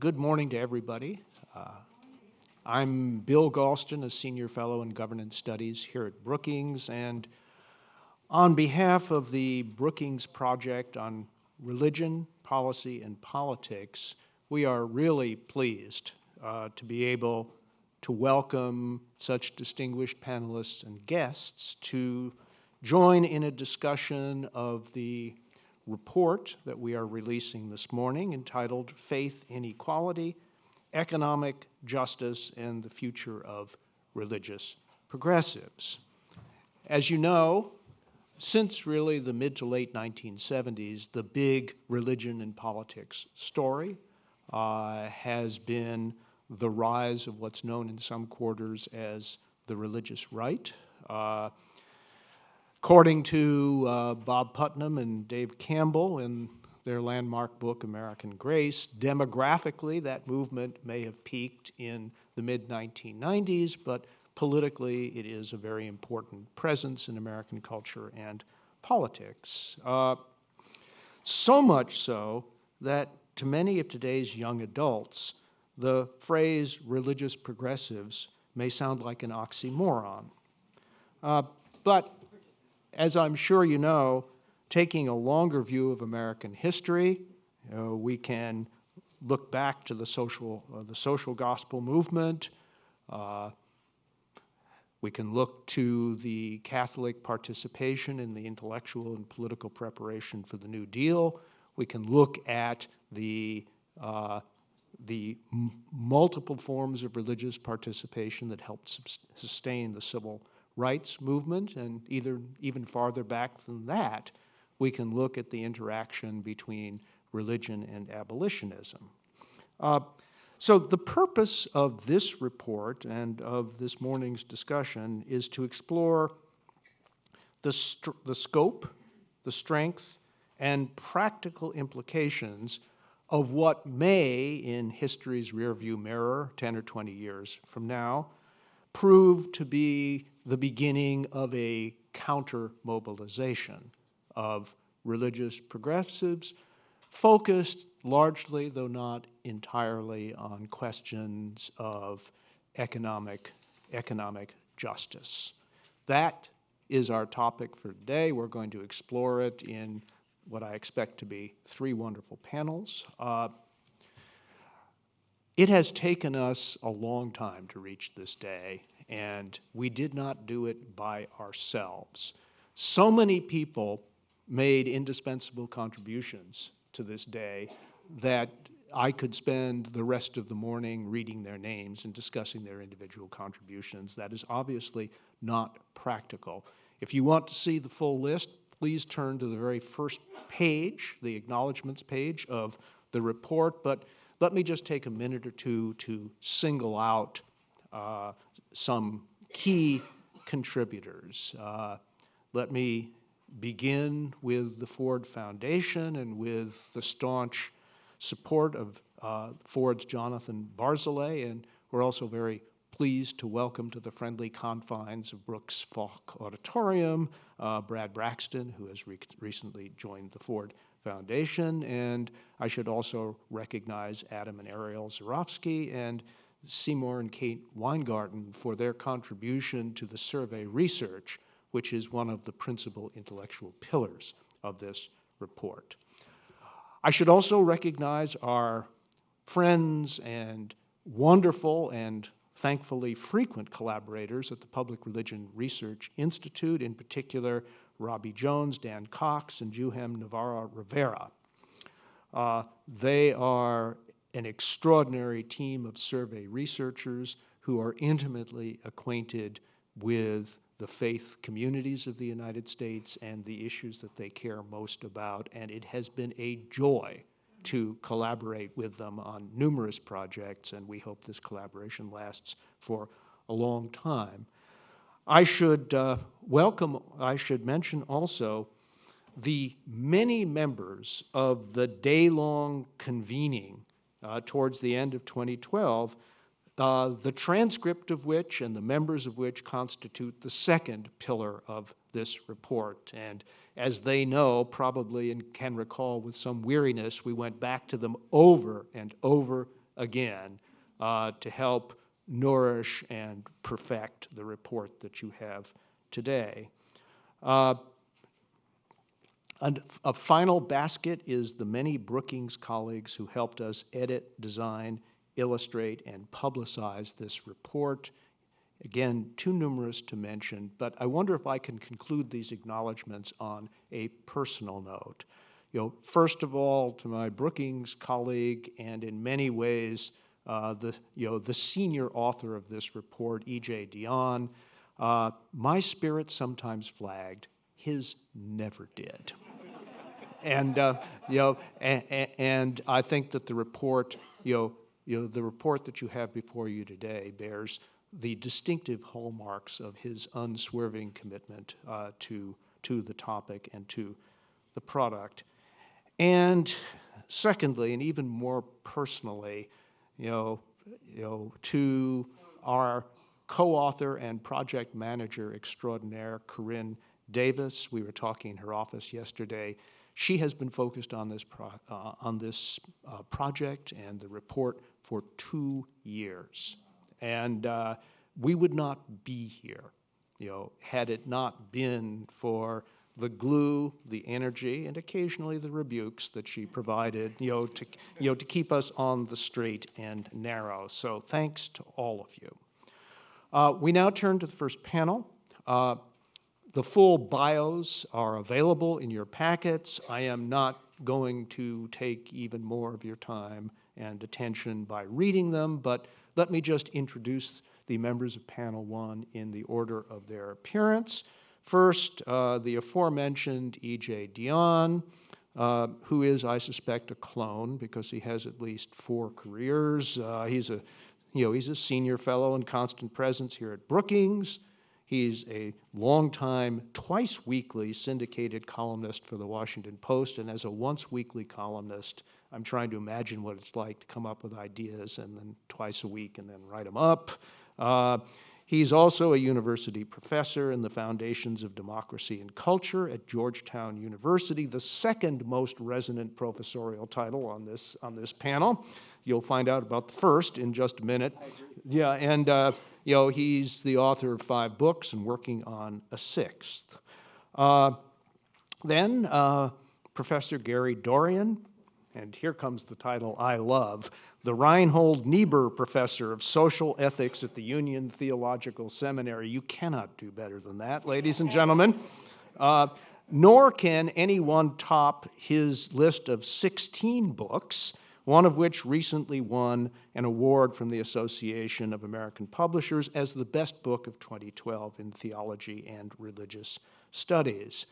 Good morning to everybody. I'm Bill Galston, a senior fellow in governance studies here at Brookings, and on behalf of the Brookings Project on Religion, Policy, and Politics, we are really pleased to be able to welcome such distinguished panelists and guests to join in a discussion of the report that we are releasing this morning entitled Faith in Equality, Economic Justice, and the Future of Religious Progressives. As you know, since really the mid to late 1970s, the big religion and politics story has been the rise of what's known in some quarters as the religious right. According to Bob Putnam and Dave Campbell in their landmark book, American Grace, demographically, that movement may have peaked in the mid-1990s, but politically, it is a very important presence in American culture and politics. So much so that to many of today's young adults, the phrase religious progressives may sound like an oxymoron. But as I'm sure you know, taking a longer view of American history, we can look back to the social gospel movement. We can look to the Catholic participation in the intellectual and political preparation for the New Deal. We can look at the multiple forms of religious participation that helped sustain the civil rights movement, and even farther back than that, we can look at the interaction between religion and abolitionism. So the purpose of this report and of this morning's discussion is to explore the scope, the strength, and practical implications of what may, in history's rearview mirror 10 or 20 years from now, prove to be the beginning of a counter-mobilization of religious progressives, focused largely, though not entirely, on questions of economic justice. That is our topic for today. We're going to explore it in what I expect to be 3 wonderful panels. It has taken us a long time to reach this day, and we did not do it by ourselves. So many people made indispensable contributions to this day that I could spend the rest of the morning reading their names and discussing their individual contributions. That is obviously not practical. If you want to see the full list, please turn to the very first page, the acknowledgments page of the report, but let me just take a minute or two to single out some key contributors. Let me begin with the Ford Foundation and with the staunch support of Ford's Jonathan Barzilay, and we're also very pleased to welcome to the friendly confines of Brooks Falk Auditorium Brad Braxton, who has recently joined the Ford Foundation, and I should also recognize Adam and Ariel Zarofsky and Seymour and Kate Weingarten for their contribution to the survey research, which is one of the principal intellectual pillars of this report. I should also recognize our friends and wonderful and thankfully frequent collaborators at the Public Religion Research Institute, in particular Robbie Jones, Dan Cox, and Juhem Navarro Rivera. They are an extraordinary team of survey researchers who are intimately acquainted with the faith communities of the United States and the issues that they care most about, and it has been a joy to collaborate with them on numerous projects, and we hope this collaboration lasts for a long time. I should mention also the many members of the day-long convening towards the end of 2012, the transcript of which and the members of which constitute the second pillar of this report. And as they know, probably, and can recall with some weariness, we went back to them over and over again to help nourish and perfect the report that you have today. And a final basket is the many Brookings colleagues who helped us edit, design, illustrate, and publicize this report. Again, too numerous to mention, but I wonder if I can conclude these acknowledgments on a personal note. First of all, to my Brookings colleague, and in many ways, the senior author of this report, E.J. Dionne, my spirit sometimes flagged, his never did. And and I think that the report, the report that you have before you today bears the distinctive hallmarks of his unswerving commitment to the topic and to the product. And secondly, and even more personally, to our co-author and project manager extraordinaire, Corinne Davis. We were talking in her office yesterday. She has been focused on this project and the report for 2 years. And we would not be here, had it not been for the glue, the energy, and occasionally the rebukes that she provided, to keep us on the straight and narrow. So thanks to all of you. We now turn to the first panel. The full bios are available in your packets. I am not going to take even more of your time and attention by reading them, but let me just introduce the members of Panel 1 in the order of their appearance. First, the aforementioned E.J. Dionne, who is, I suspect, a clone because he has at least 4 careers. He's a senior fellow and constant presence here at Brookings. He's a longtime, twice-weekly syndicated columnist for the Washington Post, and as a once-weekly columnist, I'm trying to imagine what it's like to come up with ideas and then twice a week and then write them up. He's also a university professor in the Foundations of Democracy and Culture at Georgetown University, the second most resonant professorial title on this panel. You'll find out about the first in just a minute. Yeah, and he's the author of 5 books and working on a 6th. Then Professor Gary Dorian, and here comes the title I love, the Reinhold Niebuhr Professor of Social Ethics at the Union Theological Seminary. You cannot do better than that, ladies and gentlemen. Nor can anyone top his list of 16 books, one of which recently won an award from the Association of American Publishers as the best book of 2012 in theology and religious studies.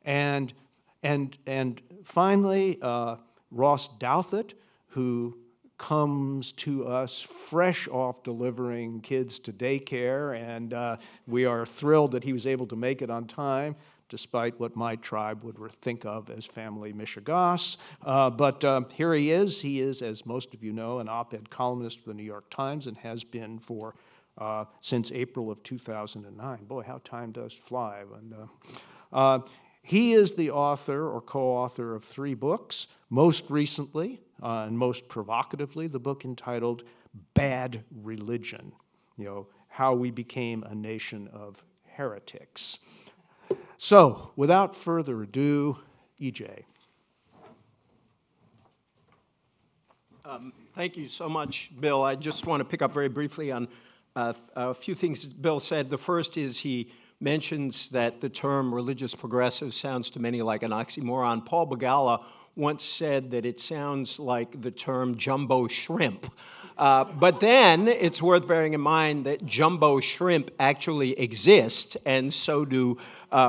And finally, Ross Douthat, who comes to us fresh off delivering kids to daycare, and we are thrilled that he was able to make it on time, despite what my tribe would think of as family mishegas. But here he is. He is, as most of you know, an op-ed columnist for the New York Times and has been for since April of 2009. Boy, how time does fly. And, he is the author or co-author of 3 books, most recently and most provocatively, the book entitled Bad Religion, How We Became a Nation of Heretics. So, without further ado, E.J. Thank you so much, Bill. I just want to pick up very briefly on a few things Bill said. The first is he mentions that the term religious progressive sounds to many like an oxymoron. Paul Begala once said that it sounds like the term jumbo shrimp. But then it's worth bearing in mind that jumbo shrimp actually exist, and so do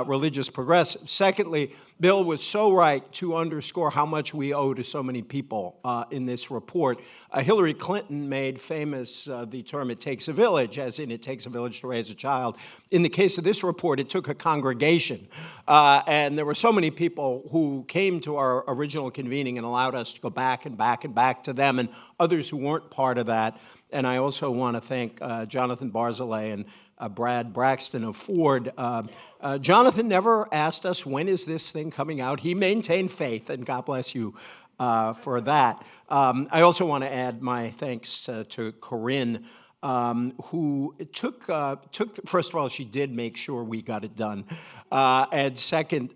religious progressives. Secondly, Bill was so right to underscore how much we owe to so many people in this report. Hillary Clinton made famous the term, it takes a village, as in it takes a village to raise a child. In the case of this report, it took a congregation. And there were so many people who came to our original convening and allowed us to go back and back and back to them, and others who weren't part of that. And I also want to thank Jonathan Barzilay and Brad Braxton of Ford. Jonathan never asked us, when is this thing coming out? He maintained faith, and God bless you for that. I also want to add my thanks to Corinne, who took, first of all, she did make sure we got it done. And second,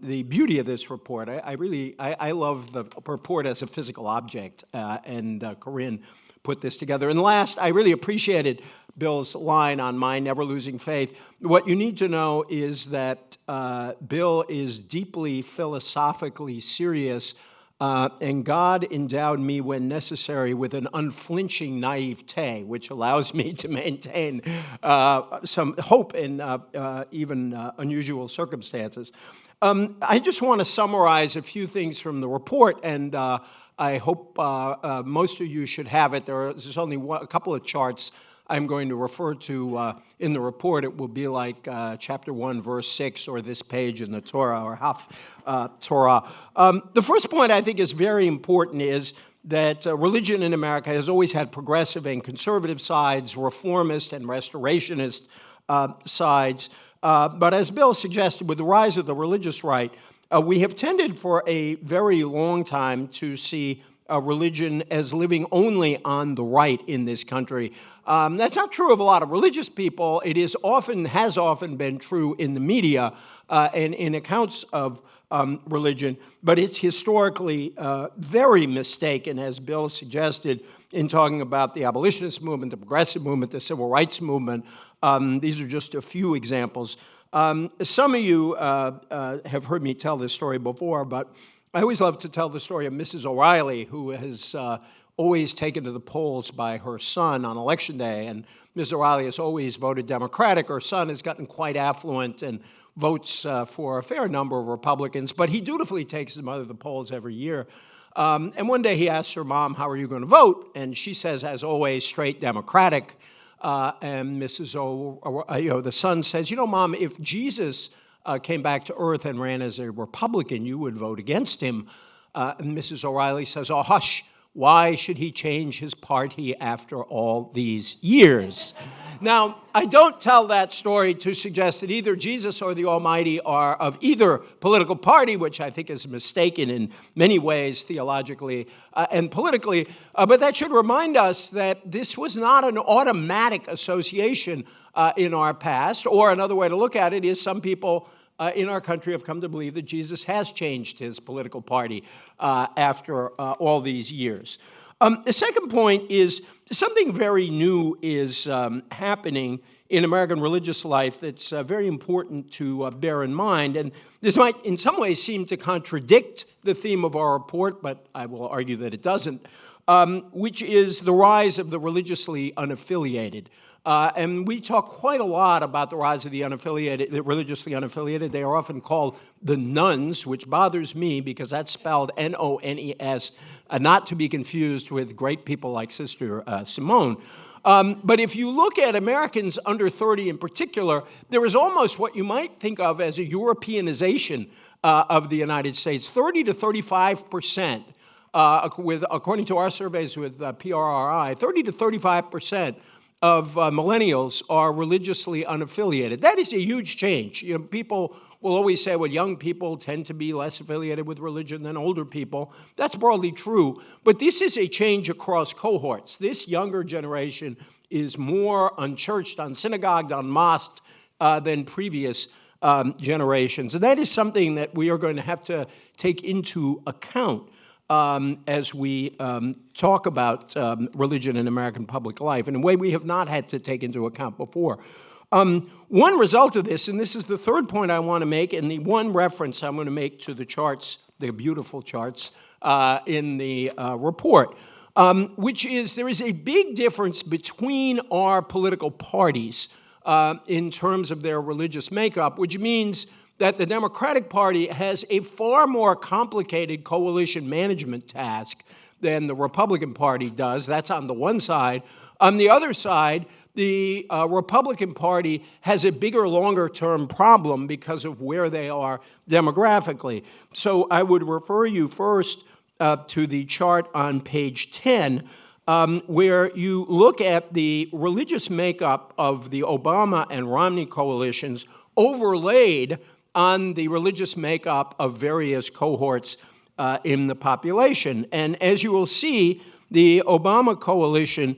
the beauty of this report, I love the report as a physical object, and Corinne put this together. And last, I really appreciated Bill's line on my never losing faith. What you need to know is that Bill is deeply philosophically serious, and God endowed me when necessary with an unflinching naivete, which allows me to maintain some hope in even unusual circumstances. I just want to summarize a few things from the report, and I hope most of you should have it. There's only a couple of charts I'm going to refer to in the report. It will be like chapter 1, verse 6, or this page in the Torah, or half Torah. The first point I think is very important is that religion in America has always had progressive and conservative sides, reformist and restorationist sides. But as Bill suggested, with the rise of the religious right, we have tended for a very long time to see religion as living only on the right in this country. That's not true of a lot of religious people. It has often been true in the media and in accounts of religion, but it's historically very mistaken, as Bill suggested, in talking about the abolitionist movement, the progressive movement, the civil rights movement. These are just a few examples. Some of you have heard me tell this story before, but I always love to tell the story of Mrs. O'Reilly, who has always taken to the polls by her son on Election Day. And Mrs. O'Reilly has always voted Democratic. Her son has gotten quite affluent and votes for a fair number of Republicans, but he dutifully takes his mother to the polls every year. And one day he asks her, "Mom, how are you going to vote?" And she says, as always, straight Democratic. And the son says, Mom, if Jesus came back to earth and ran as a Republican, you would vote against him. And Mrs. O'Reilly says, "Oh, hush, why should he change his party after all these years?" Now, I don't tell that story to suggest that either Jesus or the Almighty are of either political party, which I think is mistaken in many ways theologically and politically, but that should remind us that this was not an automatic association in our past, or another way to look at it is some people in our country have come to believe that Jesus has changed his political party after all these years. The second point is something very new is happening in American religious life that's very important to bear in mind. And this might in some ways seem to contradict the theme of our report, but I will argue that it doesn't, which is the rise of the religiously unaffiliated. And we talk quite a lot about the rise of the religiously unaffiliated. They are often called the nuns, which bothers me because that's spelled N-O-N-E-S, not to be confused with great people like Sister Simone. But if you look at Americans under 30 in particular, there is almost what you might think of as a Europeanization of the United States. 30 to 35%, according to our surveys with PRRI, 30 to 35% of millennials are religiously unaffiliated. That is a huge change. People will always say, well, young people tend to be less affiliated with religion than older people. That's broadly true, but this is a change across cohorts. This younger generation is more unchurched, unsynagogued, unmosqued than previous generations. And that is something that we are going to have to take into account as we talk about religion in American public life in a way we have not had to take into account before. One result of this, and this is the third point I want to make, and the one reference I'm going to make to the charts, the beautiful charts in the report, which is there is a big difference between our political parties in terms of their religious makeup, which means that the Democratic Party has a far more complicated coalition management task than the Republican Party does. That's on the one side. On the other side, the Republican Party has a bigger, longer-term problem because of where they are demographically. So I would refer you first to the chart on page 10, where you look at the religious makeup of the Obama and Romney coalitions overlaid on the religious makeup of various cohorts in the population. And as you will see, the Obama coalition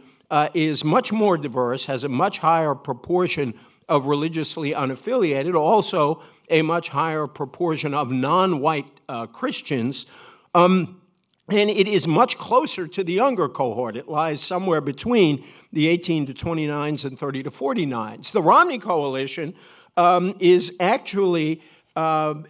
is much more diverse, has a much higher proportion of religiously unaffiliated, also a much higher proportion of non-white Christians. And it is much closer to the younger cohort. It lies somewhere between the 18 to 29s and 30 to 49s. The Romney coalition is actually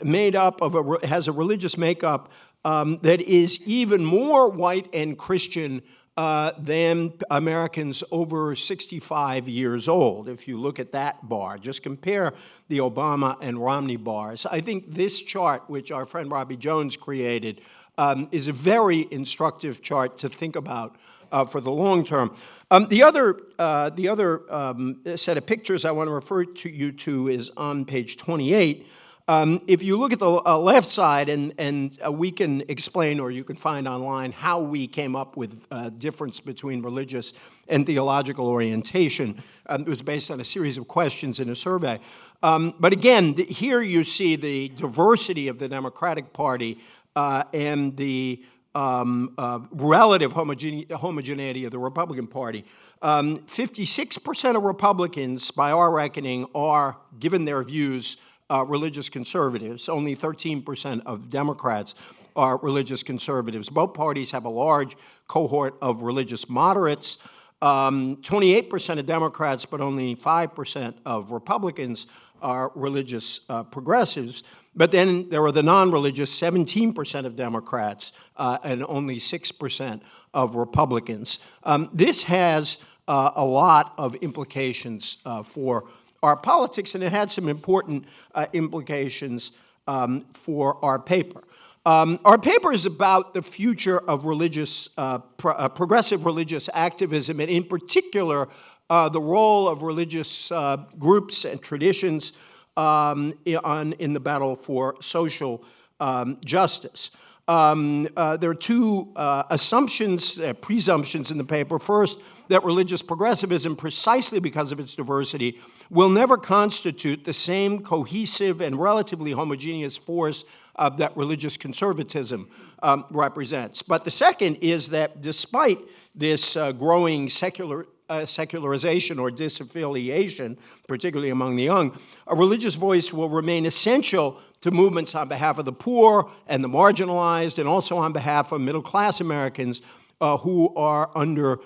made up of has a religious makeup that is even more white and Christian than Americans over 65 years old. If you look at that bar, just compare the Obama and Romney bars. I think this chart, which our friend Robbie Jones created, is a very instructive chart to think about for the long term. The other set of pictures I want to refer you to is on page 28. If you look at the left side, and we can explain, or you can find online, how we came up with difference between religious and theological orientation. It was based on a series of questions in a survey. But again, here you see the diversity of the Democratic Party and the relative homogeneity of the Republican Party. 56% of Republicans, by our reckoning, are, given their views, religious conservatives. Only 13% of Democrats are religious conservatives. Both parties have a large cohort of religious moderates. 28% of Democrats, but only 5% of Republicans are religious progressives. But then there are the non-religious, 17% of Democrats and only 6% of Republicans. This has a lot of implications for our politics, and it had some important implications for our paper. Our paper is about the future of religious, progressive religious activism, and in particular, the role of religious groups and traditions in the battle for social justice. There are two presumptions in the paper. First, that religious progressivism, precisely because of its diversity, will never constitute the same cohesive and relatively homogeneous force that religious conservatism represents. But the second is that despite this growing secularization or disaffiliation, particularly among the young, a religious voice will remain essential to movements on behalf of the poor and the marginalized, and also on behalf of middle-class Americans who are under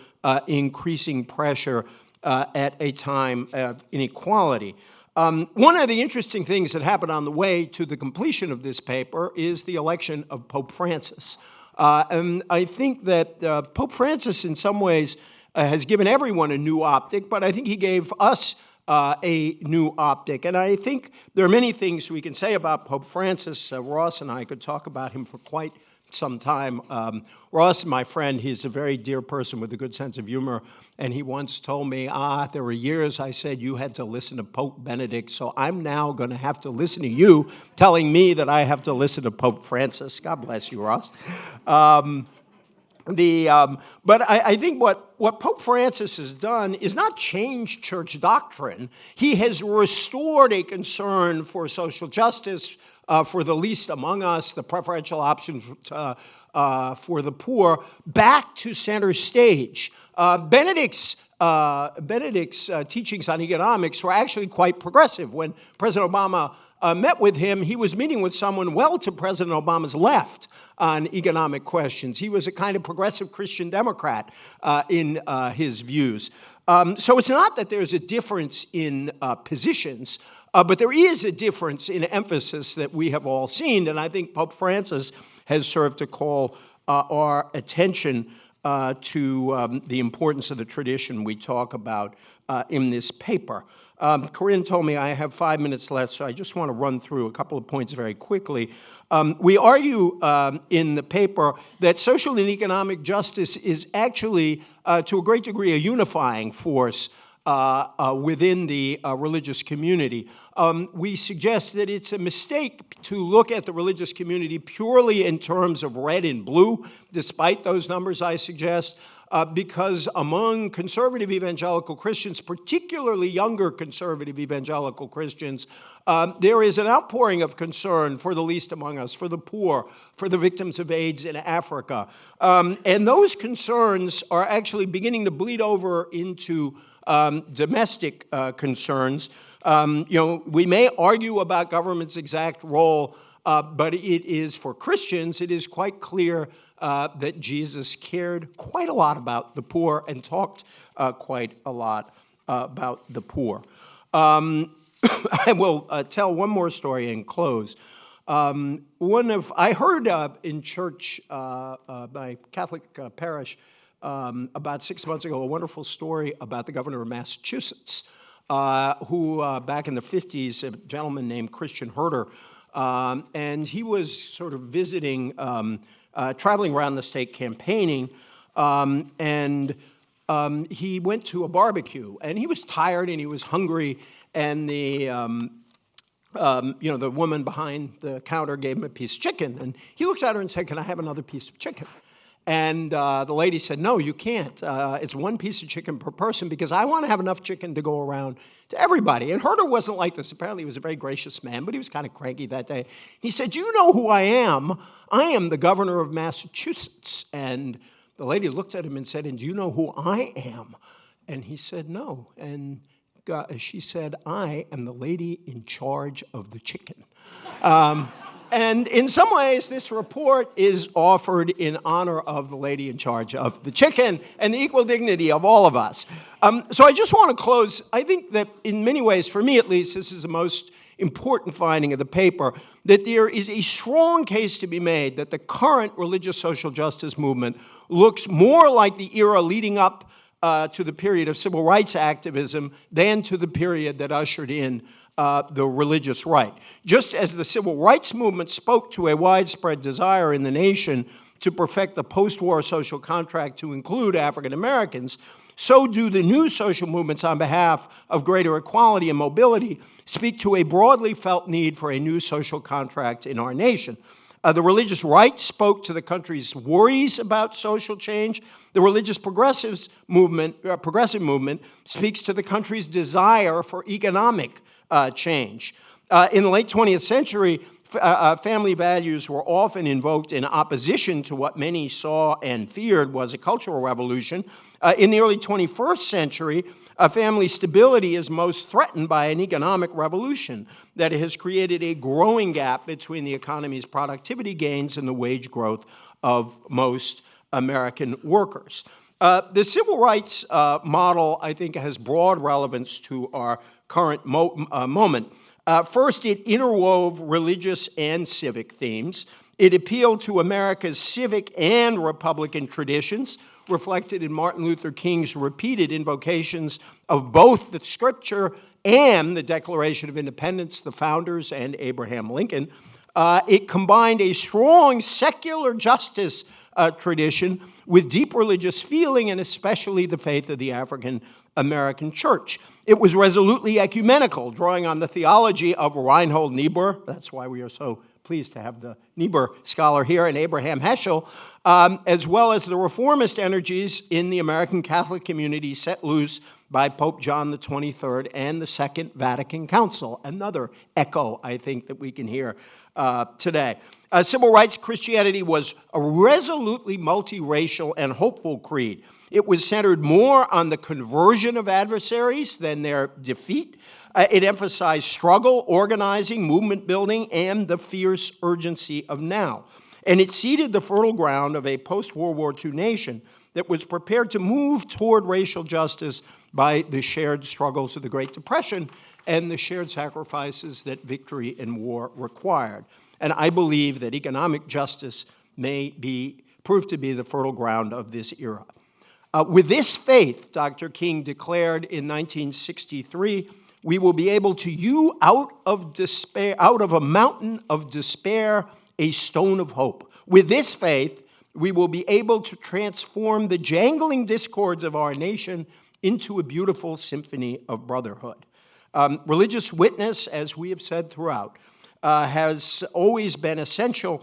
increasing pressure at a time of inequality. One of the interesting things that happened on the way to the completion of this paper is the election of Pope Francis. And I think that Pope Francis, in some ways, has given everyone a new optic, but I think he gave us a new optic. And I think there are many things we can say about Pope Francis. Ross and I could talk about him for quite some time. Ross, my friend, he's a very dear person with a good sense of humor, and he once told me, there were years I said you had to listen to Pope Benedict, so I'm now going to have to listen to you telling me that I have to listen to Pope Francis. God bless you, Ross. But I think what Pope Francis has done is not change church doctrine. He has restored a concern for social justice, for the least among us, the preferential options for the poor, back to center stage. Benedict's teachings on economics were actually quite progressive. When President Obama met with him, he was meeting with someone well to President Obama's left on economic questions. He was a kind of progressive Christian Democrat in his views. So it's not that there's a difference in positions, but there is a difference in emphasis that we have all seen, and I think Pope Francis has served to call our attention to the importance of the tradition we talk about in this paper. Corinne told me I have 5 minutes left, so I just want to run through a couple of points very quickly. We argue in the paper that social and economic justice is actually, to a great degree, a unifying force within the religious community. We suggest that it's a mistake to look at the religious community purely in terms of red and blue, despite those numbers I suggest. because among conservative evangelical Christians, particularly younger conservative evangelical Christians, there is an outpouring of concern for the least among us, for the poor, for the victims of AIDS in Africa. And those concerns are actually beginning to bleed over into domestic concerns. We may argue about government's exact role, but it is, for Christians, it is quite clear that Jesus cared quite a lot about the poor and talked quite a lot about the poor. I will tell one more story and close. I heard in church, my Catholic parish, about 6 months ago, a wonderful story about the governor of Massachusetts, who back in the 50s, a gentleman named Christian Herter, and he was sort of visiting, traveling around the state campaigning, and he went to a barbecue, and he was tired and he was hungry, and the woman behind the counter gave him a piece of chicken, and he looked at her and said, "Can I have another piece of chicken?" And the lady said, "No, you can't. It's one piece of chicken per person because I want to have enough chicken to go around to everybody." And Herter wasn't like this. Apparently, he was a very gracious man, but he was kind of cranky that day. He said, "Do you know who I am? I am the governor of Massachusetts." And the lady looked at him and said, "And do you know who I am?" And he said, "No." And she said, "I am the lady in charge of the chicken." And in some ways, this report is offered in honor of the lady in charge of the chicken and the equal dignity of all of us. So I just want to close. I think that in many ways, for me at least, this is the most important finding of the paper, that there is a strong case to be made that the current religious social justice movement looks more like the era leading up to the period of civil rights activism than to the period that ushered in the religious right. Just as the civil rights movement spoke to a widespread desire in the nation to perfect the post-war social contract to include African Americans, so do the new social movements on behalf of greater equality and mobility speak to a broadly felt need for a new social contract in our nation. The religious right spoke to the country's worries about social change. The religious progressive movement speaks to the country's desire for economic change. In the late 20th century, family values were often invoked in opposition to what many saw and feared was a cultural revolution. In the early 21st century, family stability is most threatened by an economic revolution that has created a growing gap between the economy's productivity gains and the wage growth of most American workers. The civil rights model, I think, has broad relevance to our current moment. First, it interwove religious and civic themes. It appealed to America's civic and Republican traditions, reflected in Martin Luther King's repeated invocations of both the Scripture and the Declaration of Independence, the founders, and Abraham Lincoln. It combined a strong secular justice tradition with deep religious feeling, and especially the faith of the African American church. It was resolutely ecumenical, drawing on the theology of Reinhold Niebuhr. That's why we are so pleased to have the Niebuhr scholar here, and Abraham Heschel, as well as the reformist energies in the American Catholic community set loose by Pope John the 23rd and the Second Vatican Council. Another echo, I think, that we can hear today. Civil rights Christianity was a resolutely multiracial and hopeful creed. It was centered more on the conversion of adversaries than their defeat. It emphasized struggle, organizing, movement building, and the fierce urgency of now. And it seeded the fertile ground of a post-World War II nation that was prepared to move toward racial justice by the shared struggles of the Great Depression and the shared sacrifices that victory in war required. And I believe that economic justice may prove to be the fertile ground of this era. With this faith, Dr. King declared in 1963, we will be able to hew out of a mountain of despair, a stone of hope. With this faith, we will be able to transform the jangling discords of our nation into a beautiful symphony of brotherhood. Religious witness, as we have said throughout, has always been essential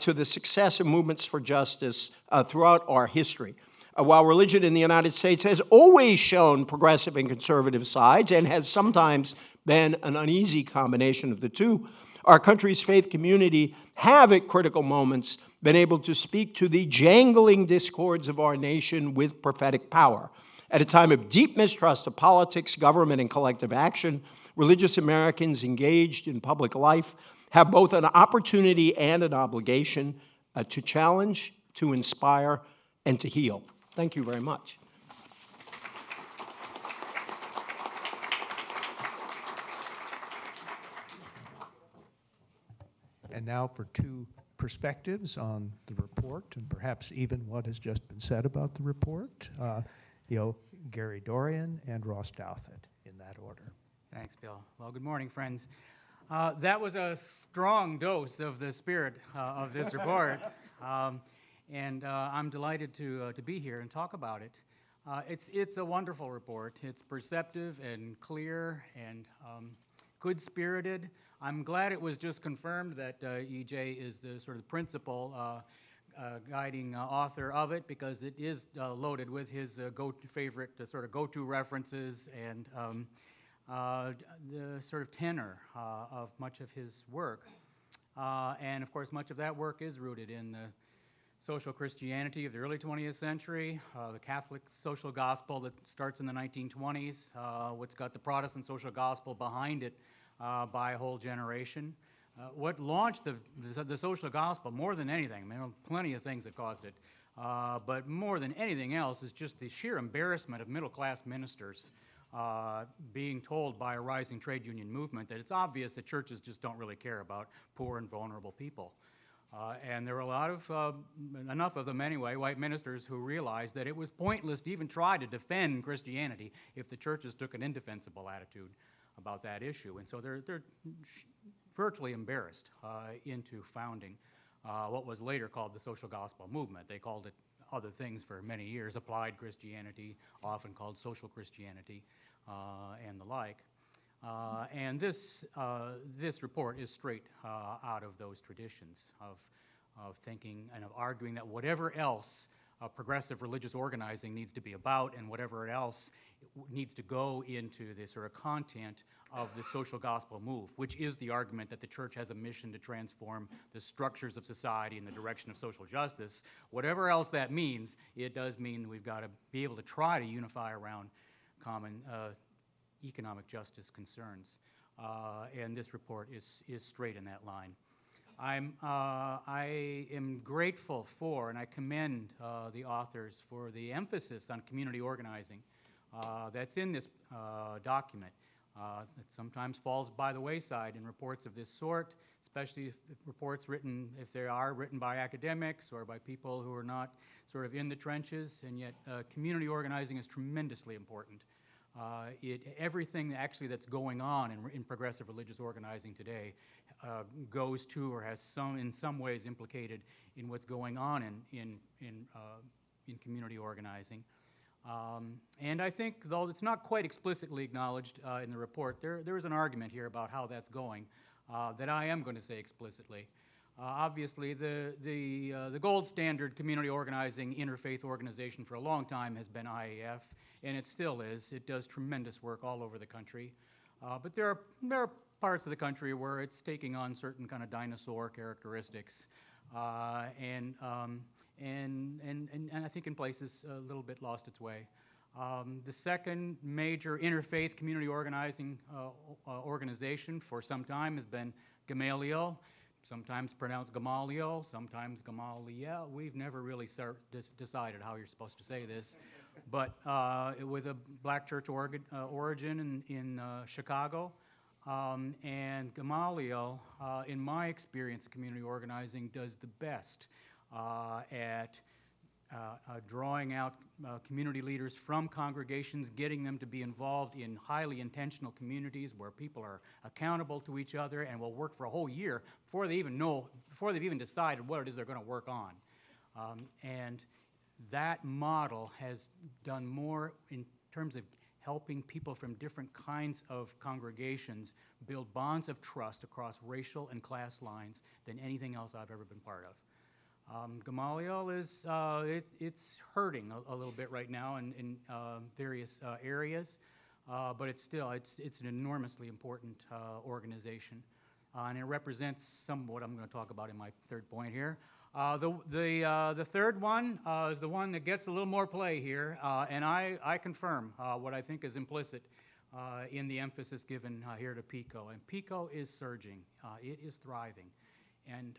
to the success of movements for justice throughout our history. While religion in the United States has always shown progressive and conservative sides and has sometimes been an uneasy combination of the two, our country's faith community have at critical moments been able to speak to the jangling discords of our nation with prophetic power. At a time of deep mistrust of politics, government, and collective action, religious Americans engaged in public life have both an opportunity and an obligation to challenge, to inspire, and to heal. Thank you very much. And now for two perspectives on the report and perhaps even what has just been said about the report. Gary Dorian and Ross Douthat, in that order. Thanks, Bill. Well, good morning, friends. That was a strong dose of the spirit of this report, and I'm delighted to be here and talk about it. It's a wonderful report. It's perceptive and clear and good-spirited. I'm glad it was just confirmed that EJ is the sort of principal guiding author of it, because it is loaded with his favorite sort of go-to references and the sort of tenor of much of his work. And of course, much of that work is rooted in the social Christianity of the early 20th century, the Catholic social gospel that starts in the 1920s, what's got the Protestant social gospel behind it by a whole generation. What launched the social gospel more than anything, there were plenty of things that caused it, but more than anything else is just the sheer embarrassment of middle-class ministers being told by a rising trade union movement that it's obvious that churches just don't really care about poor and vulnerable people. And there were a lot of, enough of them anyway, white ministers who realized that it was pointless to even try to defend Christianity if the churches took an indefensible attitude about that issue. And so they're virtually embarrassed into founding what was later called the social gospel movement. They called it other things for many years, applied Christianity, often called social Christianity, and the like. And this report is straight out of those traditions of thinking and of arguing that whatever else progressive religious organizing needs to be about, and whatever else needs to go into the sort of content of the social gospel move, which is the argument that the church has a mission to transform the structures of society in the direction of social justice. Whatever else that means, it does mean we've got to be able to try to unify around common economic justice concerns. And this report is straight in that line. I am grateful for, and I commend the authors for the emphasis on community organizing that's in this document. It sometimes falls by the wayside in reports of this sort, especially if reports written, if they are written by academics or by people who are not sort of in the trenches, and yet community organizing is tremendously important. Everything actually that's going on in progressive religious organizing today goes to or has in some ways implicated in what's going on in community organizing. And I think, though it's not quite explicitly acknowledged in the report, there is an argument here about how that's going that I am going to say explicitly. Obviously, the gold standard community organizing interfaith organization for a long time has been IAF, and it still is. It does tremendous work all over the country. But there are parts of the country where it's taking on certain kind of dinosaur characteristics, and I think in places a little bit lost its way. The second major interfaith community organizing organization for some time has been Gamaliel, sometimes pronounced Gamaliel, sometimes Gamaliel. We've never really decided how you're supposed to say this, but with a black church origin in Chicago. And Gamaliel, in my experience of community organizing, does the best at drawing out community leaders from congregations, getting them to be involved in highly intentional communities where people are accountable to each other and will work for a whole year before they've even decided what it is they're going to work on. And that model has done more in terms of helping people from different kinds of congregations build bonds of trust across racial and class lines than anything else I've ever been part of. Gamaliel is it's hurting a little bit right now in various areas, but it's an enormously important organization, and it represents some of what I'm going to talk about in my third point here. The third one is the one that gets a little more play here, and I confirm what I think is implicit in the emphasis given here to PICO. And PICO is surging. It is thriving. And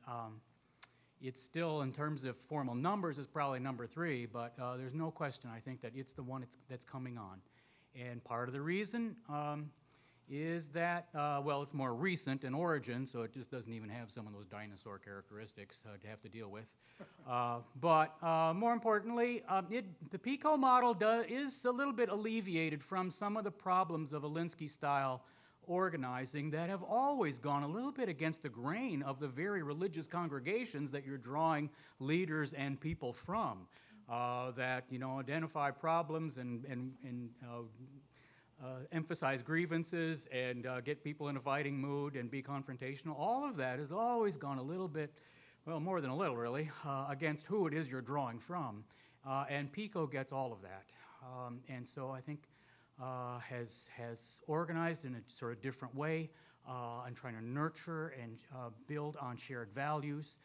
it's still, in terms of formal numbers, is probably number 3, but there's no question, I think, that it's the one that's coming on. And part of the reason is that, well, it's more recent in origin, so it just doesn't even have some of those dinosaur characteristics to have to deal with. But more importantly, the PICO model is a little bit alleviated from some of the problems of Alinsky-style organizing that have always gone a little bit against the grain of the very religious congregations that you're drawing leaders and people from, that, identify problems and emphasize grievances and get people in a fighting mood and be confrontational. All of that has always gone a little bit, well, more than a little, really, against who it is you're drawing from. And PICO gets all of that. And so I think has organized in a sort of different way and trying to nurture and build on shared values.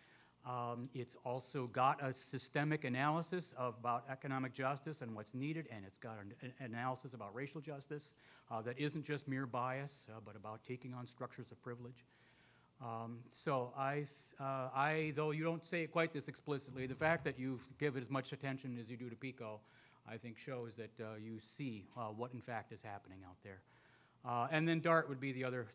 It's also got a systemic analysis about economic justice and what's needed, and it's got an analysis about racial justice that isn't just mere bias, but about taking on structures of privilege. So though you don't say it quite this explicitly, the fact that you give it as much attention as you do to PICO, I think shows that you see what in fact is happening out there. And then DART would be the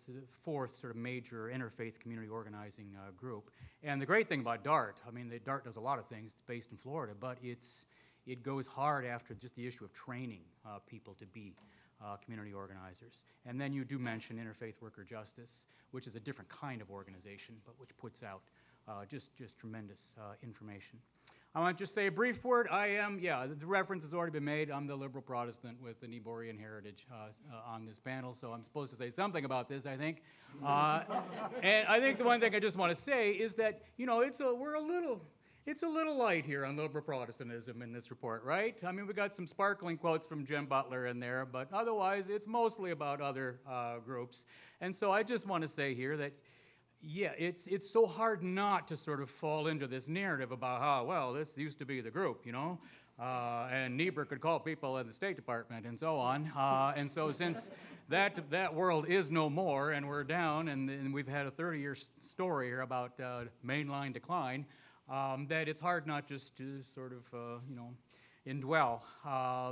fourth sort of major interfaith community organizing group. And the great thing about DART, DART does a lot of things. It's based in Florida, but it goes hard after just the issue of training people to be community organizers. And then you do mention Interfaith Worker Justice, which is a different kind of organization, but which puts out just tremendous information. I want to just say a brief word. The reference has already been made. I'm the liberal Protestant with an Yborian heritage on this panel, so I'm supposed to say something about this, I think. And I think the one thing I just want to say is that, it's a little light here on liberal Protestantism in this report, right? We got some sparkling quotes from Jim Butler in there, but otherwise it's mostly about other groups. And so I just want to say here that, it's so hard not to sort of fall into this narrative about how, well, this used to be the group, and Niebuhr could call people at the State Department and so on. And so since that world is no more and we're down and we've had a 30-year story here about mainline decline, that it's hard not just to sort of, indwell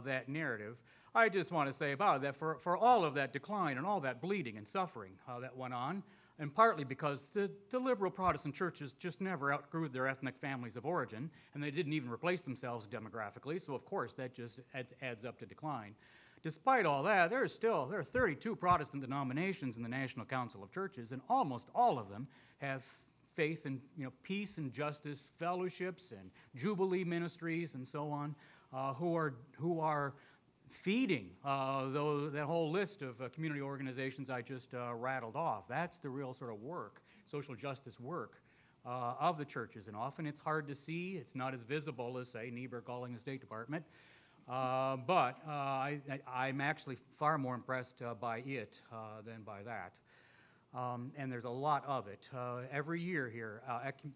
that narrative. I just want to say about it that for all of that decline and all that bleeding and suffering that went on, and partly because the liberal Protestant churches just never outgrew their ethnic families of origin, and they didn't even replace themselves demographically, so of course that just adds up to decline. Despite all that, there are 32 Protestant denominations in the National Council of Churches, and almost all of them have faith in peace and justice fellowships and jubilee ministries and so on, who are feeding that whole list of community organizations I just rattled off. That's the real sort of work, social justice work of the churches. And often it's hard to see. It's not as visible as, say, Niebuhr calling the State Department. But I'm actually far more impressed by it than by that. And there's a lot of it. Every year here,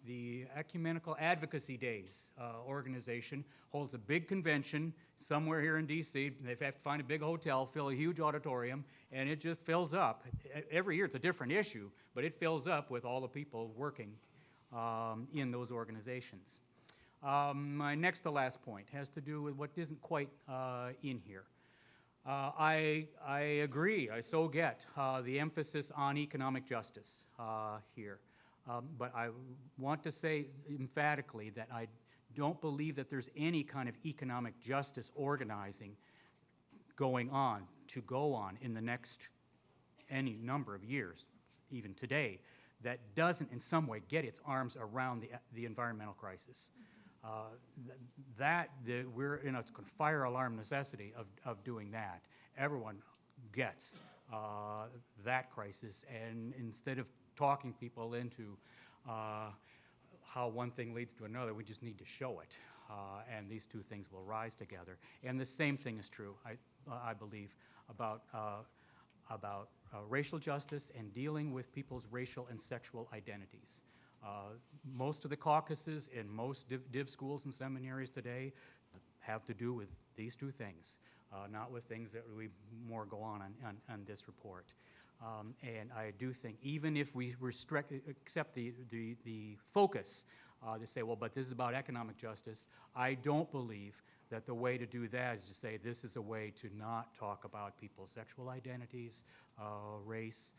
the Ecumenical Advocacy Days organization holds a big convention somewhere here in D.C. They have to find a big hotel, fill a huge auditorium, and it just fills up. Every year it's a different issue, but it fills up with all the people working in those organizations. My next to last point has to do with what isn't quite in here. I agree, I so get the emphasis on economic justice here. But I want to say emphatically that I don't believe that there's any kind of economic justice organizing going on in the next any number of years, even today, that doesn't in some way get its arms around the environmental crisis. We're in a fire alarm necessity of doing that. Everyone gets that crisis, and instead of talking people into how one thing leads to another. We just need to show it, and these two things will rise together. And the same thing is true, I believe, about racial justice and dealing with people's racial and sexual identities. Most of the caucuses in most div schools and seminaries today have to do with these two things, not with things that we more go on this report. And I do think, even if we accept the focus to say, well, but this is about economic justice, I don't believe that the way to do that is to say this is a way to not talk about people's sexual identities, race,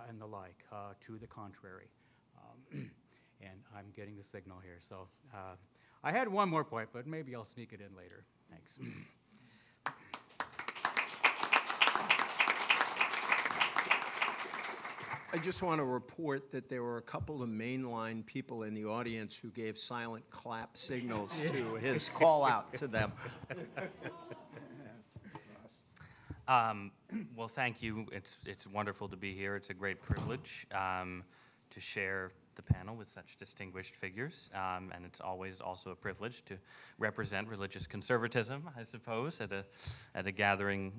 and the like. To the contrary. And I'm getting the signal here. So I had one more point, but maybe I'll sneak it in later. Thanks. I just want to report that there were a couple of mainline people in the audience who gave silent clap signals to his call out to them. Well, thank you. It's wonderful to be here. It's a great privilege to share the panel with such distinguished figures, and it's always also a privilege to represent religious conservatism, I suppose, at a gathering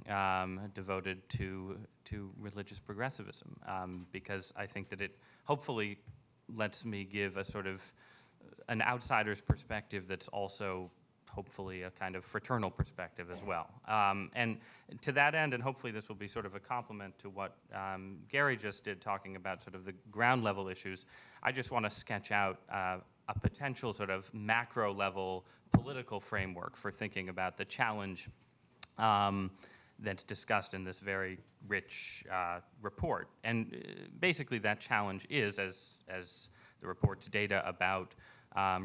devoted to religious progressivism, because I think that it hopefully lets me give a sort of an outsider's perspective that's also hopefully a kind of fraternal perspective as well. And to that end, and hopefully this will be sort of a complement to what Gary just did, talking about sort of the ground level issues, I just want to sketch out a potential sort of macro level political framework for thinking about the challenge that's discussed in this very rich report. And basically that challenge is, as the report's data about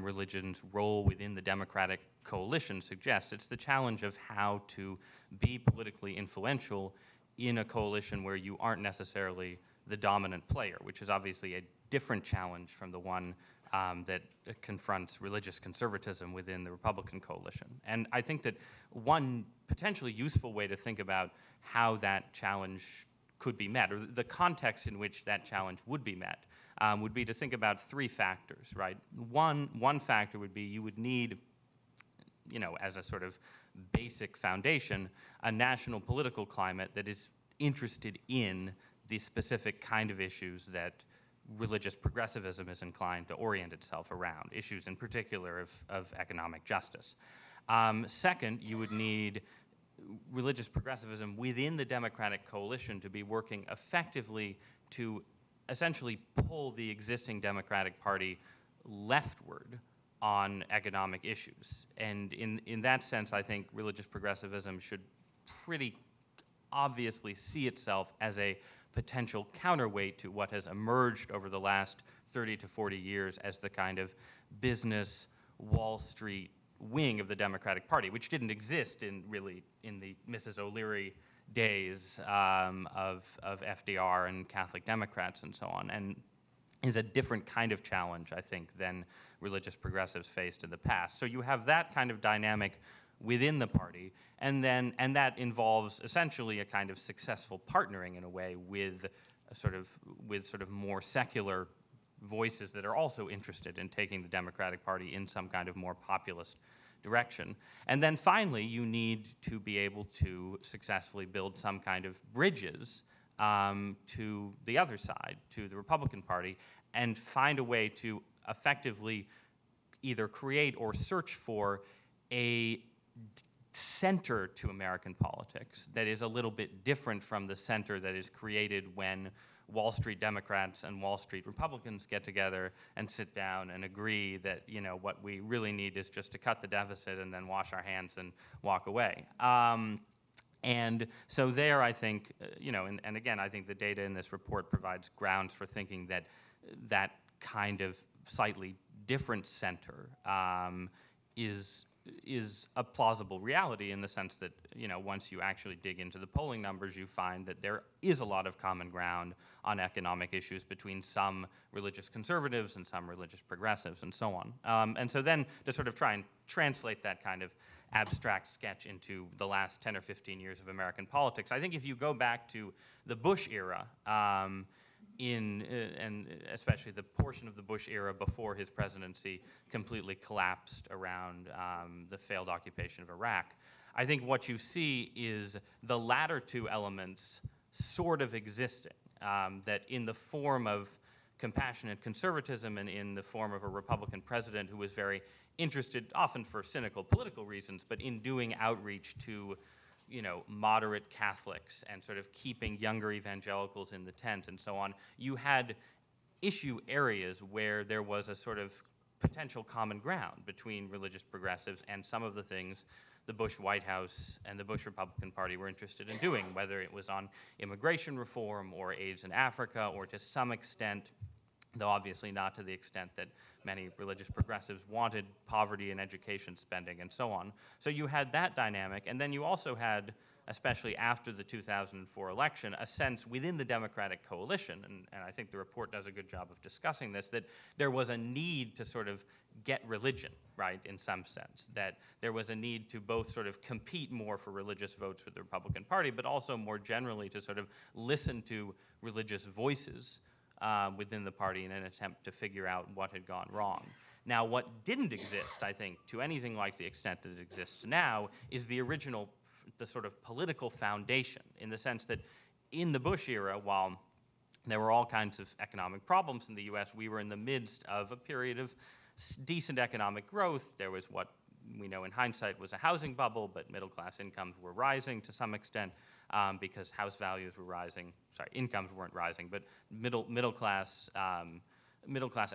religion's role within the democratic coalition suggests, it's the challenge of how to be politically influential in a coalition where you aren't necessarily the dominant player, which is obviously a different challenge from the one that confronts religious conservatism within the Republican coalition. And I think that one potentially useful way to think about how that challenge could be met, or the context in which that challenge would be met, would be to think about three factors, right? One factor would be you would need, as a sort of basic foundation, a national political climate that is interested in the specific kind of issues that religious progressivism is inclined to orient itself around, issues in particular of economic justice. Second, you would need religious progressivism within the Democratic coalition to be working effectively to essentially pull the existing Democratic Party leftward on economic issues. And in that sense, I think religious progressivism should pretty obviously see itself as a potential counterweight to what has emerged over the last 30 to 40 years as the kind of business Wall Street wing of the Democratic Party, which didn't exist in the Mrs. O'Leary days of FDR and Catholic Democrats and so on, and is a different kind of challenge, I think, than religious progressives faced in the past. So you have that kind of dynamic within the party, and that involves essentially a kind of successful partnering in a way with sort of more secular voices that are also interested in taking the Democratic Party in some kind of more populist direction. And then finally, you need to be able to successfully build some kind of bridges to the other side, to the Republican Party, and find a way to effectively either create or search for a center to American politics that is a little bit different from the center that is created when Wall Street Democrats and Wall Street Republicans get together and sit down and agree that, what we really need is just to cut the deficit and then wash our hands and walk away. And so there, I think, and again, I think the data in this report provides grounds for thinking that that kind of slightly different center is a plausible reality in the sense that, once you actually dig into the polling numbers, you find that there is a lot of common ground on economic issues between some religious conservatives and some religious progressives and so on. And so then to sort of try and translate that kind of abstract sketch into the last 10 or 15 years of American politics, I think if you go back to the Bush era, and especially the portion of the Bush era before his presidency completely collapsed around the failed occupation of Iraq. I think what you see is the latter two elements sort of existing, that in the form of compassionate conservatism and in the form of a Republican president who was very interested, often for cynical political reasons, but in doing outreach to, moderate Catholics and sort of keeping younger evangelicals in the tent and so on, you had issue areas where there was a sort of potential common ground between religious progressives and some of the things the Bush White House and the Bush Republican Party were interested in doing, whether it was on immigration reform or AIDS in Africa, or to some extent, though obviously not to the extent that many religious progressives wanted, poverty and education spending and so on. So you had that dynamic, and then you also had, especially after the 2004 election, a sense within the Democratic coalition, and I think the report does a good job of discussing this, that there was a need to sort of get religion, right, in some sense, that there was a need to both sort of compete more for religious votes with the Republican Party, but also more generally to sort of listen to religious voices within the party in an attempt to figure out what had gone wrong. Now, what didn't exist, I think, to anything like the extent that it exists now, is the sort of political foundation, in the sense that in the Bush era, while there were all kinds of economic problems in the U.S., we were in the midst of a period of decent economic growth. There was what we know in hindsight was a housing bubble, but middle-class incomes were rising to some extent because house values were rising. Sorry, incomes weren't rising, but middle-class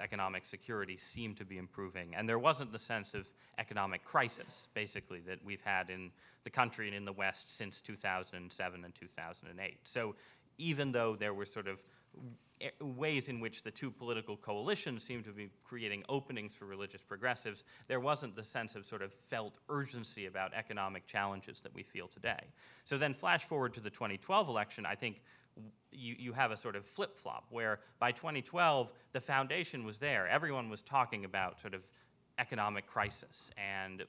economic security seemed to be improving. And there wasn't the sense of economic crisis, basically, that we've had in the country and in the West since 2007 and 2008. So even though there were sort of ways in which the two political coalitions seemed to be creating openings for religious progressives, there wasn't the sense of sort of felt urgency about economic challenges that we feel today. So then flash forward to the 2012 election, I think you have a sort of flip-flop where by 2012, the foundation was there. Everyone was talking about sort of economic crisis and,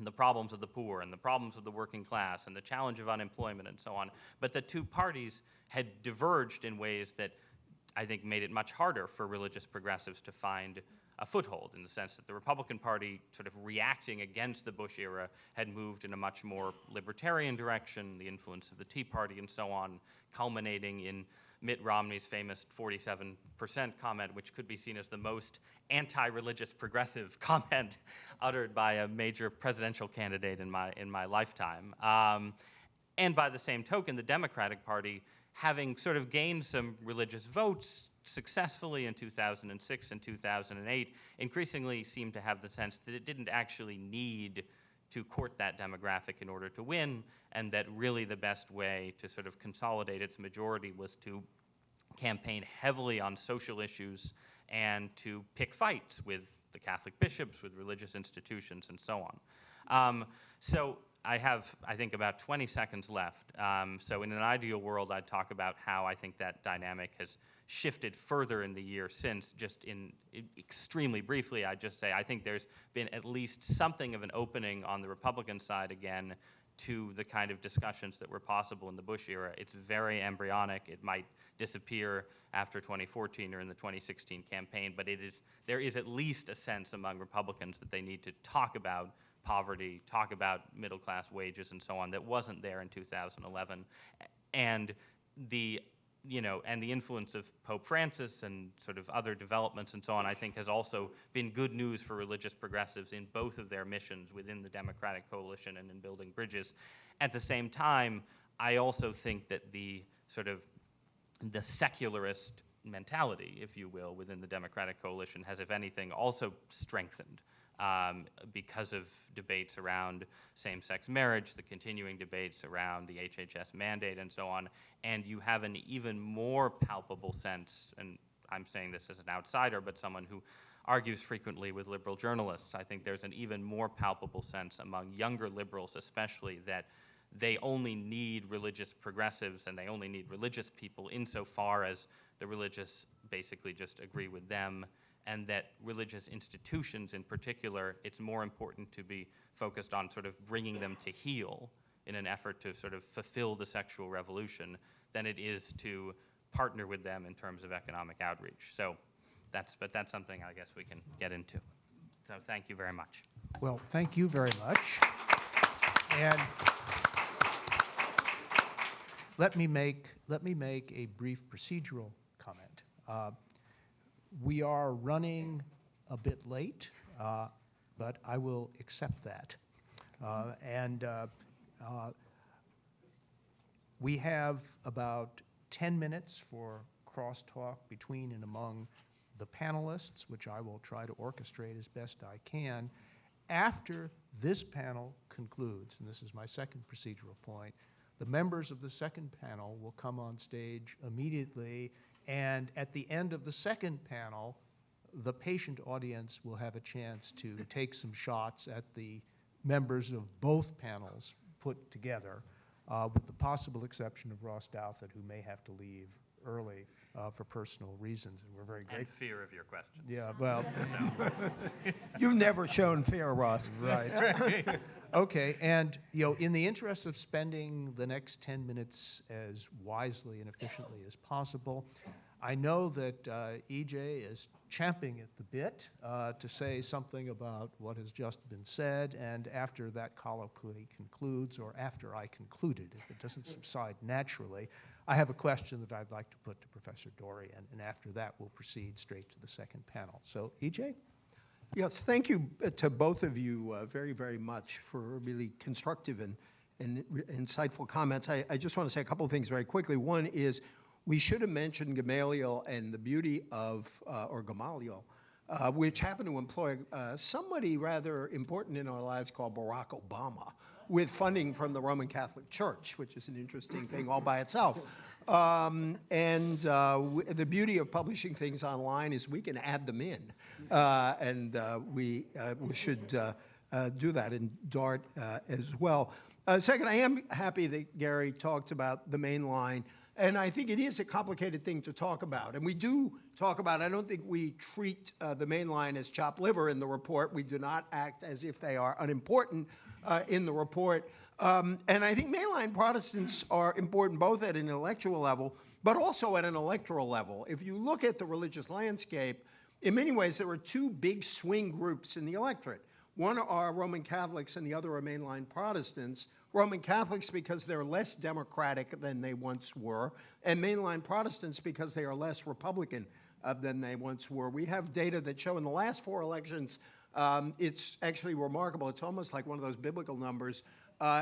the problems of the poor and the problems of the working class and the challenge of unemployment and so on. But the two parties had diverged in ways that I think made it much harder for religious progressives to find a foothold, in the sense that the Republican Party, sort of reacting against the Bush era, had moved in a much more libertarian direction, the influence of the Tea Party and so on, culminating in Mitt Romney's famous 47% comment, which could be seen as the most anti-religious progressive comment uttered by a major presidential candidate in my lifetime. And by the same token, the Democratic Party, having sort of gained some religious votes successfully in 2006 and 2008, increasingly seemed to have the sense that it didn't actually need to court that demographic in order to win, and that really the best way to sort of consolidate its majority was to campaign heavily on social issues and to pick fights with the Catholic bishops, with religious institutions, and so on. So I have, I think, about 20 seconds left. So in an ideal world, I'd talk about how I think that dynamic has shifted further in the year since. Just extremely briefly, I'd just say I think there's been at least something of an opening on the Republican side again to the kind of discussions that were possible in the Bush era. It's very embryonic. It might disappear after 2014 or in the 2016 campaign, but there is at least a sense among Republicans that they need to talk about poverty, talk about middle-class wages and so on, that wasn't there in 2011. And the influence of Pope Francis and sort of other developments and so on, I think, has also been good news for religious progressives in both of their missions within the Democratic coalition and in building bridges. At the same time, I also think that the secularist mentality, if you will, within the Democratic coalition has, if anything, also strengthened because of debates around same-sex marriage, the continuing debates around the HHS mandate and so on, and you have an even more palpable sense, and I'm saying this as an outsider, but someone who argues frequently with liberal journalists, I think there's an even more palpable sense among younger liberals especially that they only need religious progressives and they only need religious people insofar as the religious basically just agree with them, and that religious institutions in particular, it's more important to be focused on sort of bringing them to heel in an effort to sort of fulfill the sexual revolution than it is to partner with them in terms of economic outreach. So but that's something I guess we can get into. So thank you very much. Well, thank you very much. And let me make a brief procedural comment. We are running a bit late, but I will accept that. We have about 10 minutes for crosstalk between and among the panelists, which I will try to orchestrate as best I can. After this panel concludes, and this is my second procedural point, the members of the second panel will come on stage immediately, and at the end of the second panel, the patient audience will have a chance to take some shots at the members of both panels put together, with the possible exception of Ross Douthat, who may have to leave early for personal reasons, and we're very And grateful. fear of your questions. Yeah, well, You've never shown fear, Ross. right. Okay, and in the interest of spending the next 10 minutes as wisely and efficiently as possible, I know that EJ is champing at the bit to say something about what has just been said, and after that colloquy concludes, or after I concluded, if it doesn't subside naturally, I have a question that I'd like to put to Professor Dorian, and after that we'll proceed straight to the second panel. So, EJ? Yes, thank you to both of you very, very much for really constructive and insightful comments. I just want to say a couple of things very quickly. One is we should have mentioned Gamaliel and the beauty of, or Gamaliel, which happened to employ somebody rather important in our lives called Barack Obama, with funding from the Roman Catholic Church, which is an interesting thing all by itself. The beauty of publishing things online is we can add them in, we should do that in DART as well. Second, I am happy that Gary talked about the main line, and I think it is a complicated thing to talk about. And we do talk about, I don't think we treat the main line as chopped liver in the report. We do not act as if they are unimportant in the report. And I think mainline Protestants are important both at an intellectual level, but also at an electoral level. If you look at the religious landscape, in many ways there are two big swing groups in the electorate. One are Roman Catholics and the other are mainline Protestants. Roman Catholics because they're less democratic than they once were, and mainline Protestants because they are less Republican than they once were. We have data that show in the last 4 elections, it's actually remarkable. It's almost like one of those biblical numbers.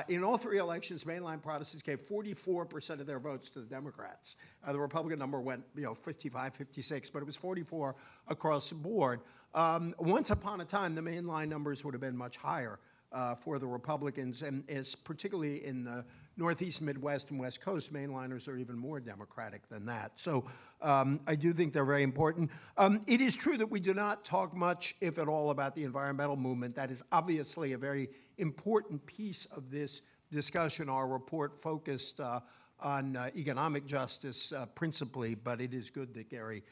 In all 3 elections, mainline Protestants gave 44% of their votes to the Democrats. The Republican number went, 55, 56, but it was 44 across the board. Once upon a time, the mainline numbers would have been much higher for the Republicans, and particularly in the Northeast, Midwest, and West Coast, mainliners are even more Democratic than that. So I do think they're very important. It is true that we do not talk much, if at all, about the environmental movement. That is obviously a very important piece of this discussion. Our report focused on economic justice principally, but it is good that Gary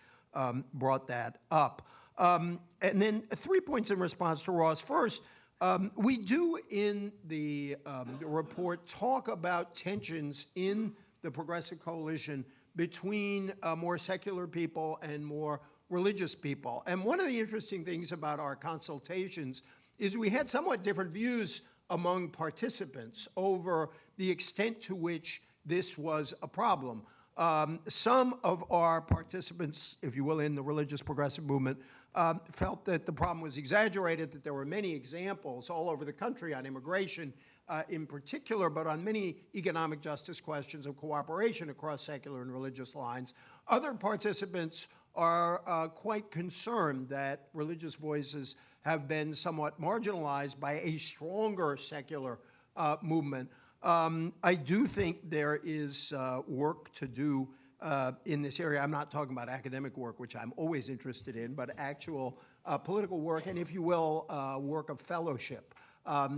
brought that up. And then 3 points in response to Ross. First, we do in the report talk about tensions in the Progressive Coalition between more secular people and more religious people. And one of the interesting things about our consultations is we had somewhat different views among participants over the extent to which this was a problem. Some of our participants, if you will, in the religious progressive movement, felt that the problem was exaggerated, that there were many examples all over the country on immigration in particular, but on many economic justice questions of cooperation across secular and religious lines. Other participants are quite concerned that religious voices have been somewhat marginalized by a stronger secular movement. I do think there is work to do in this area. I'm not talking about academic work, which I'm always interested in, but actual political work, and if you will, work of fellowship.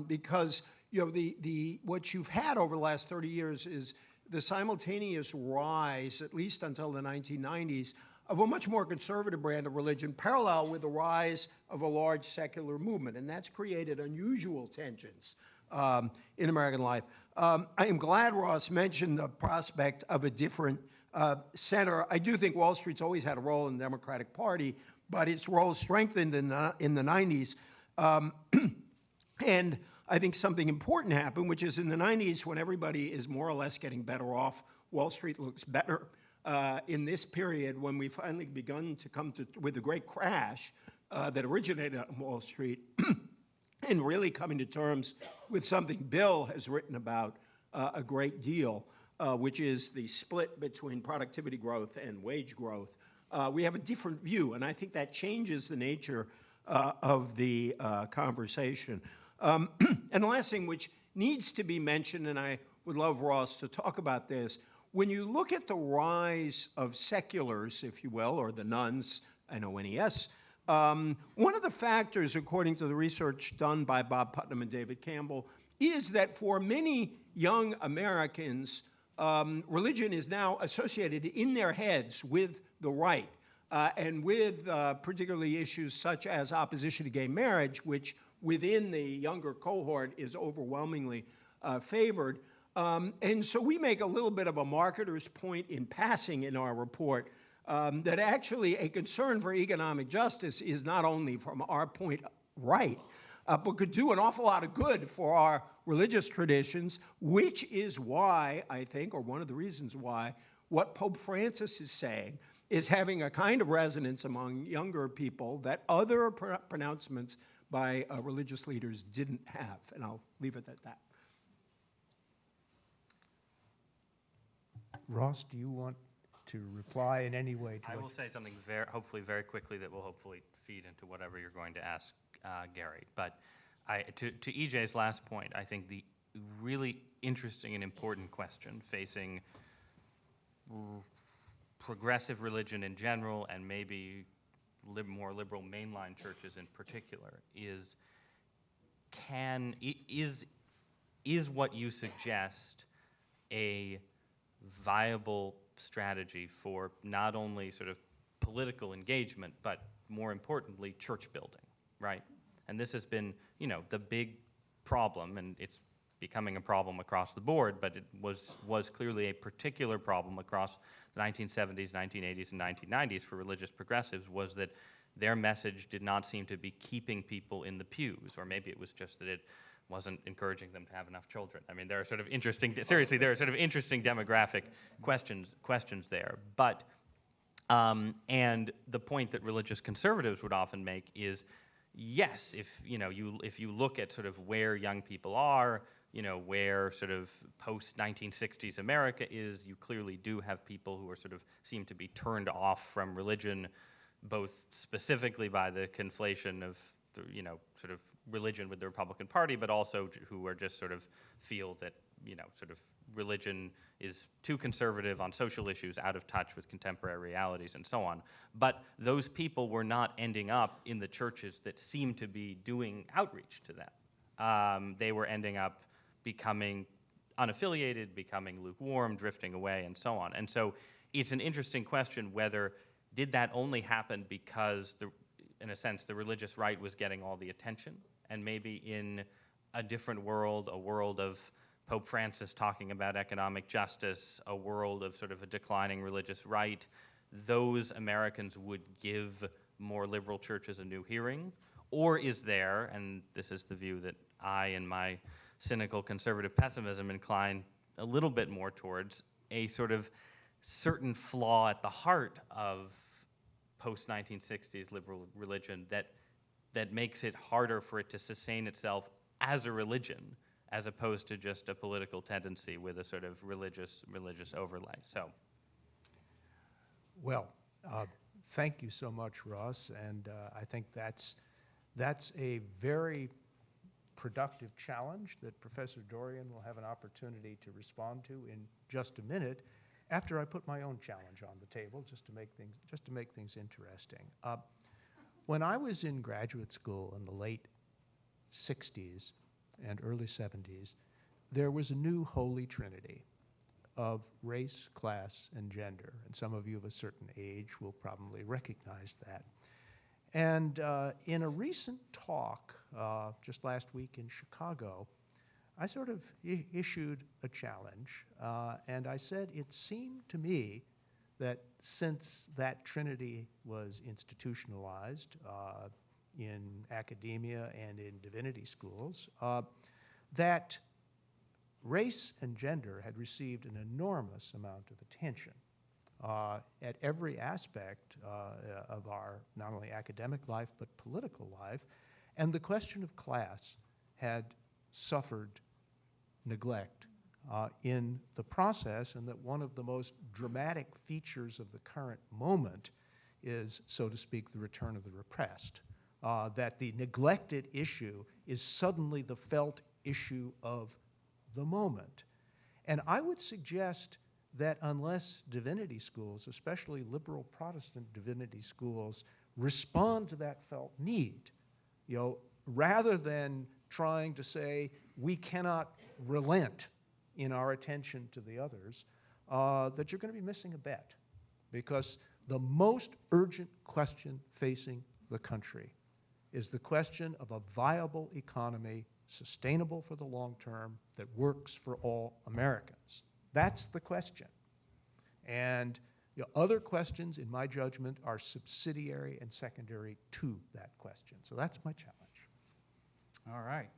Because what you've had over the last 30 years is the simultaneous rise, at least until the 1990s, of a much more conservative brand of religion, parallel with the rise of a large secular movement, and that's created unusual tensions in American life. I am glad Ross mentioned the prospect of a different Senator, I do think Wall Street's always had a role in the Democratic Party, but its role strengthened in the 90s. And I think something important happened, which is in the 90s, when everybody is more or less getting better off, Wall Street looks better. In this period, when we finally begun to come to, with the great crash that originated on Wall Street, and really coming to terms with something Bill has written about a great deal, which is the split between productivity growth and wage growth, we have a different view, and I think that changes the nature of the conversation. And the last thing which needs to be mentioned, and I would love Ross to talk about this, when you look at the rise of seculars, if you will, or the nuns, N-O-N-E-S, one of the factors, according to the research done by Bob Putnam and David Campbell, is that for many young Americans, religion is now associated in their heads with the right, and with particularly issues such as opposition to gay marriage, which within the younger cohort is overwhelmingly favored. And so we make a little bit of a marketer's point in passing in our report, that actually a concern for economic justice is not only, from our point, right, but could do an awful lot of good for our religious traditions, which is why, I think, or one of the reasons why, what Pope Francis is saying is having a kind of resonance among younger people that other pronouncements by religious leaders didn't have. And I'll leave it at that. Ross, do you want to reply in any way to I what? will say something hopefully very quickly that will hopefully feed into whatever you're going to ask Gary. But to EJ's last point, I think the really interesting and important question facing progressive religion in general and maybe more liberal mainline churches in particular is what you suggest a viable strategy for not only sort of political engagement, but more importantly, church building, right? And this has been, the big problem, and it's becoming a problem across the board, but it was clearly a particular problem across the 1970s, 1980s, and 1990s for religious progressives, was that their message did not seem to be keeping people in the pews, or maybe it was just that it wasn't encouraging them to have enough children. I mean, there are sort of interesting, seriously, there are sort of interesting demographic questions there. But, and the point that religious conservatives would often make is, yes, if you look at sort of where young people are, where sort of post-1960s America is, you clearly do have people who are sort of seem to be turned off from religion, both specifically by the conflation of, sort of religion with the Republican Party, but also who are just sort of feel that, sort of religion is too conservative on social issues, out of touch with contemporary realities, and so on. But those people were not ending up in the churches that seem to be doing outreach to them. They were ending up becoming unaffiliated, becoming lukewarm, drifting away, and so on. And so it's an interesting question whether did that only happen because, in a sense, the religious right was getting all the attention, and maybe in a different world, a world of Pope Francis talking about economic justice, a world of sort of a declining religious right, those Americans would give more liberal churches a new hearing? Or is there, and this is the view that I, in my cynical conservative pessimism, incline a little bit more towards, a sort of certain flaw at the heart of post-1960s liberal religion that makes it harder for it to sustain itself as a religion, as opposed to just a political tendency with a sort of religious overlay. So, Well, thank you so much, Ross, and I think that's a very productive challenge that Professor Dorian will have an opportunity to respond to in just a minute, after I put my own challenge on the table, just to make things interesting. When I was in graduate school in the late 60s and early 70s, there was a new holy trinity of race, class, and gender. And some of you of a certain age will probably recognize that. And in a recent talk just last week in Chicago, I sort of issued a challenge, and I said it seemed to me that since that trinity was institutionalized in academia and in divinity schools, that race and gender had received an enormous amount of attention at every aspect of our not only academic life but political life, and the question of class had suffered neglect in the process, and that one of the most dramatic features of the current moment is, so to speak, the return of the repressed. That the neglected issue is suddenly the felt issue of the moment. And I would suggest that unless divinity schools, especially liberal Protestant divinity schools, respond to that felt need, rather than trying to say we cannot relent in our attention to the others, that you're going to be missing a bet. Because the most urgent question facing the country is the question of a viable economy, sustainable for the long term, that works for all Americans. That's the question. And other questions, in my judgment, are subsidiary and secondary to that question. So that's my challenge. All right.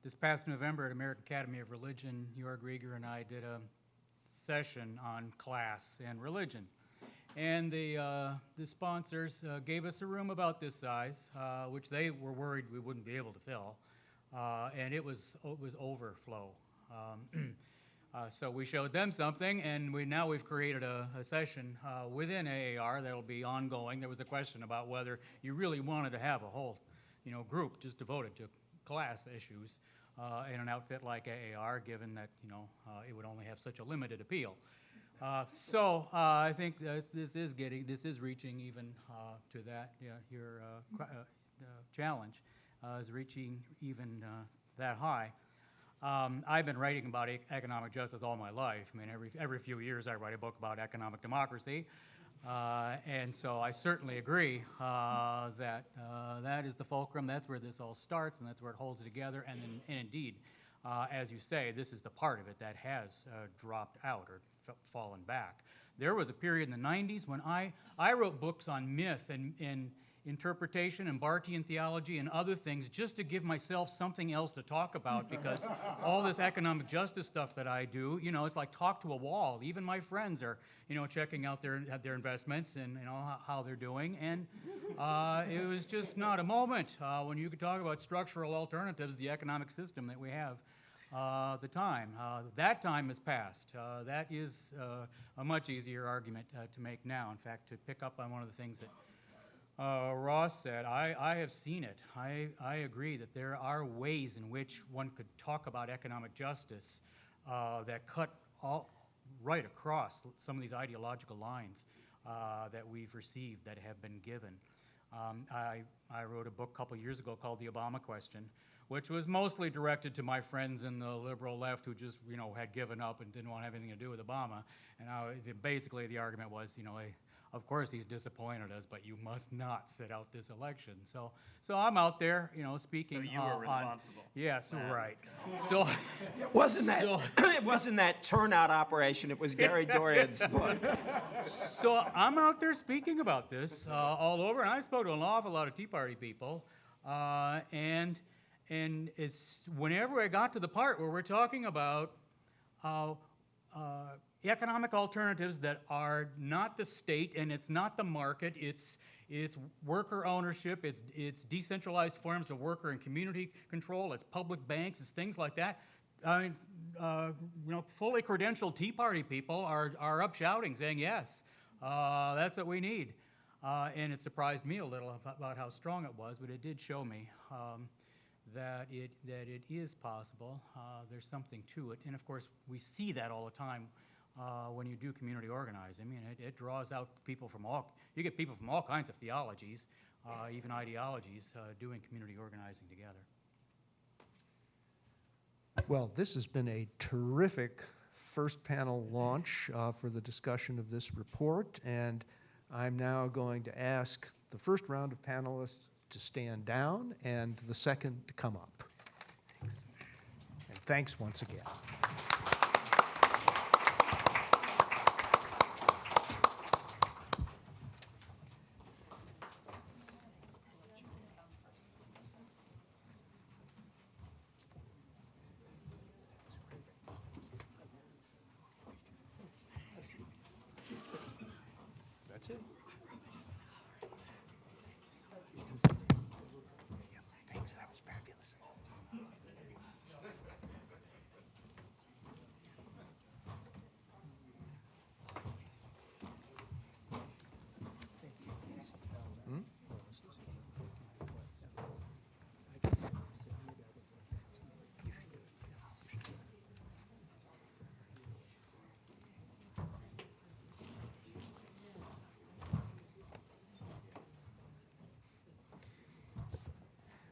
This past November at American Academy of Religion, Jorg Rieger and I did a session on class and religion. And the sponsors gave us a room about this size, which they were worried we wouldn't be able to fill, and it was overflow. So we showed them something, and now we've created a session within AAR that'll be ongoing. There was a question about whether you really wanted to have a whole, group just devoted to class issues in an outfit like AAR, given that it would only have such a limited appeal. So I think that this is reaching even to that. Your challenge is reaching even that high. I've been writing about economic justice all my life. I mean, every few years I write a book about economic democracy, and so I certainly agree that that is the fulcrum. That's where this all starts, and that's where it holds together. And indeed, as you say, this is the part of it that has dropped out or fallen back. There was a period in the 90s when I wrote books on myth and interpretation and Barthian theology and other things just to give myself something else to talk about, because all this economic justice stuff that I do, it's like talk to a wall. Even my friends are, checking out their investments and how they're doing, and it was just not a moment when you could talk about structural alternatives, the economic system that we have. The time. That time has passed. That is a much easier argument to make now. In fact, to pick up on one of the things that Ross said, I have seen it. I agree that there are ways in which one could talk about economic justice that cut right across some of these ideological lines that we've received, that have been given. I wrote a book a couple years ago called The Obama Question, which was mostly directed to my friends in the liberal left who just, had given up and didn't want to have anything to do with Obama. And basically the argument was, of course he's disappointed us, but you must not sit out this election. So I'm out there, speaking. So you were responsible. Yes, right. So it wasn't that turnout operation. It was Gary Dorian's book. So I'm out there speaking about this all over, and I spoke to an awful lot of Tea Party people, and it's whenever I got to the part where we're talking about economic alternatives that are not the state and it's not the market, it's worker ownership, it's decentralized forms of worker and community control, it's public banks, it's things like that. I mean, fully credentialed Tea Party people are up shouting, saying yes, that's what we need, and it surprised me a little about how strong it was, but it did show me that it is possible. There's something to it, and of course we see that all the time when you do community organizing. I mean, it draws out people from you get people from all kinds of theologies, even ideologies, doing community organizing together. Well, this has been a terrific first panel launch for the discussion of this report, and I'm now going to ask the first round of panelists to stand down and the second to come up. Thanks. And thanks once again. That's it. Thanks, that was fabulous.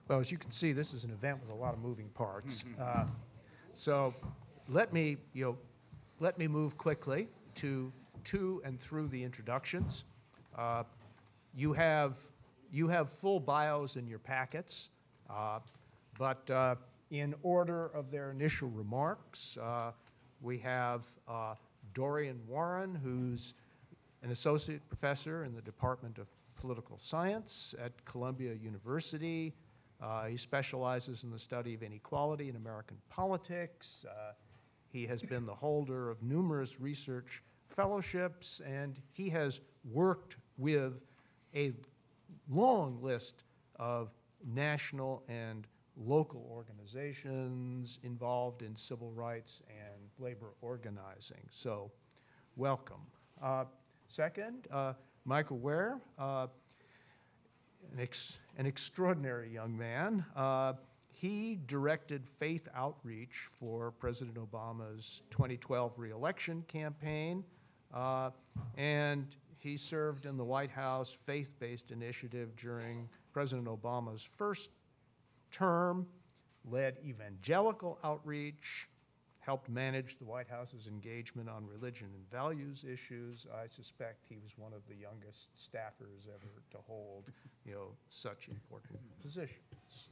Well, as you can see, this is an event with a lot of moving parts. So let me move quickly to and through the introductions. You have full bios in your packets, but in order of their initial remarks, we have Dorian Warren, who's an associate professor in the Department of Political Science at Columbia University. He specializes in the study of inequality in American politics. He has been the holder of numerous research fellowships, and he has worked with a long list of national and local organizations involved in civil rights and labor organizing. So, welcome. Second, Michael Ware, an extraordinary young man. He directed faith outreach for President Obama's 2012 re-election campaign, and he served in the White House faith-based initiative during President Obama's first term, led evangelical outreach, helped manage the White House's engagement on religion and values issues. I suspect he was one of the youngest staffers ever to hold, such important positions.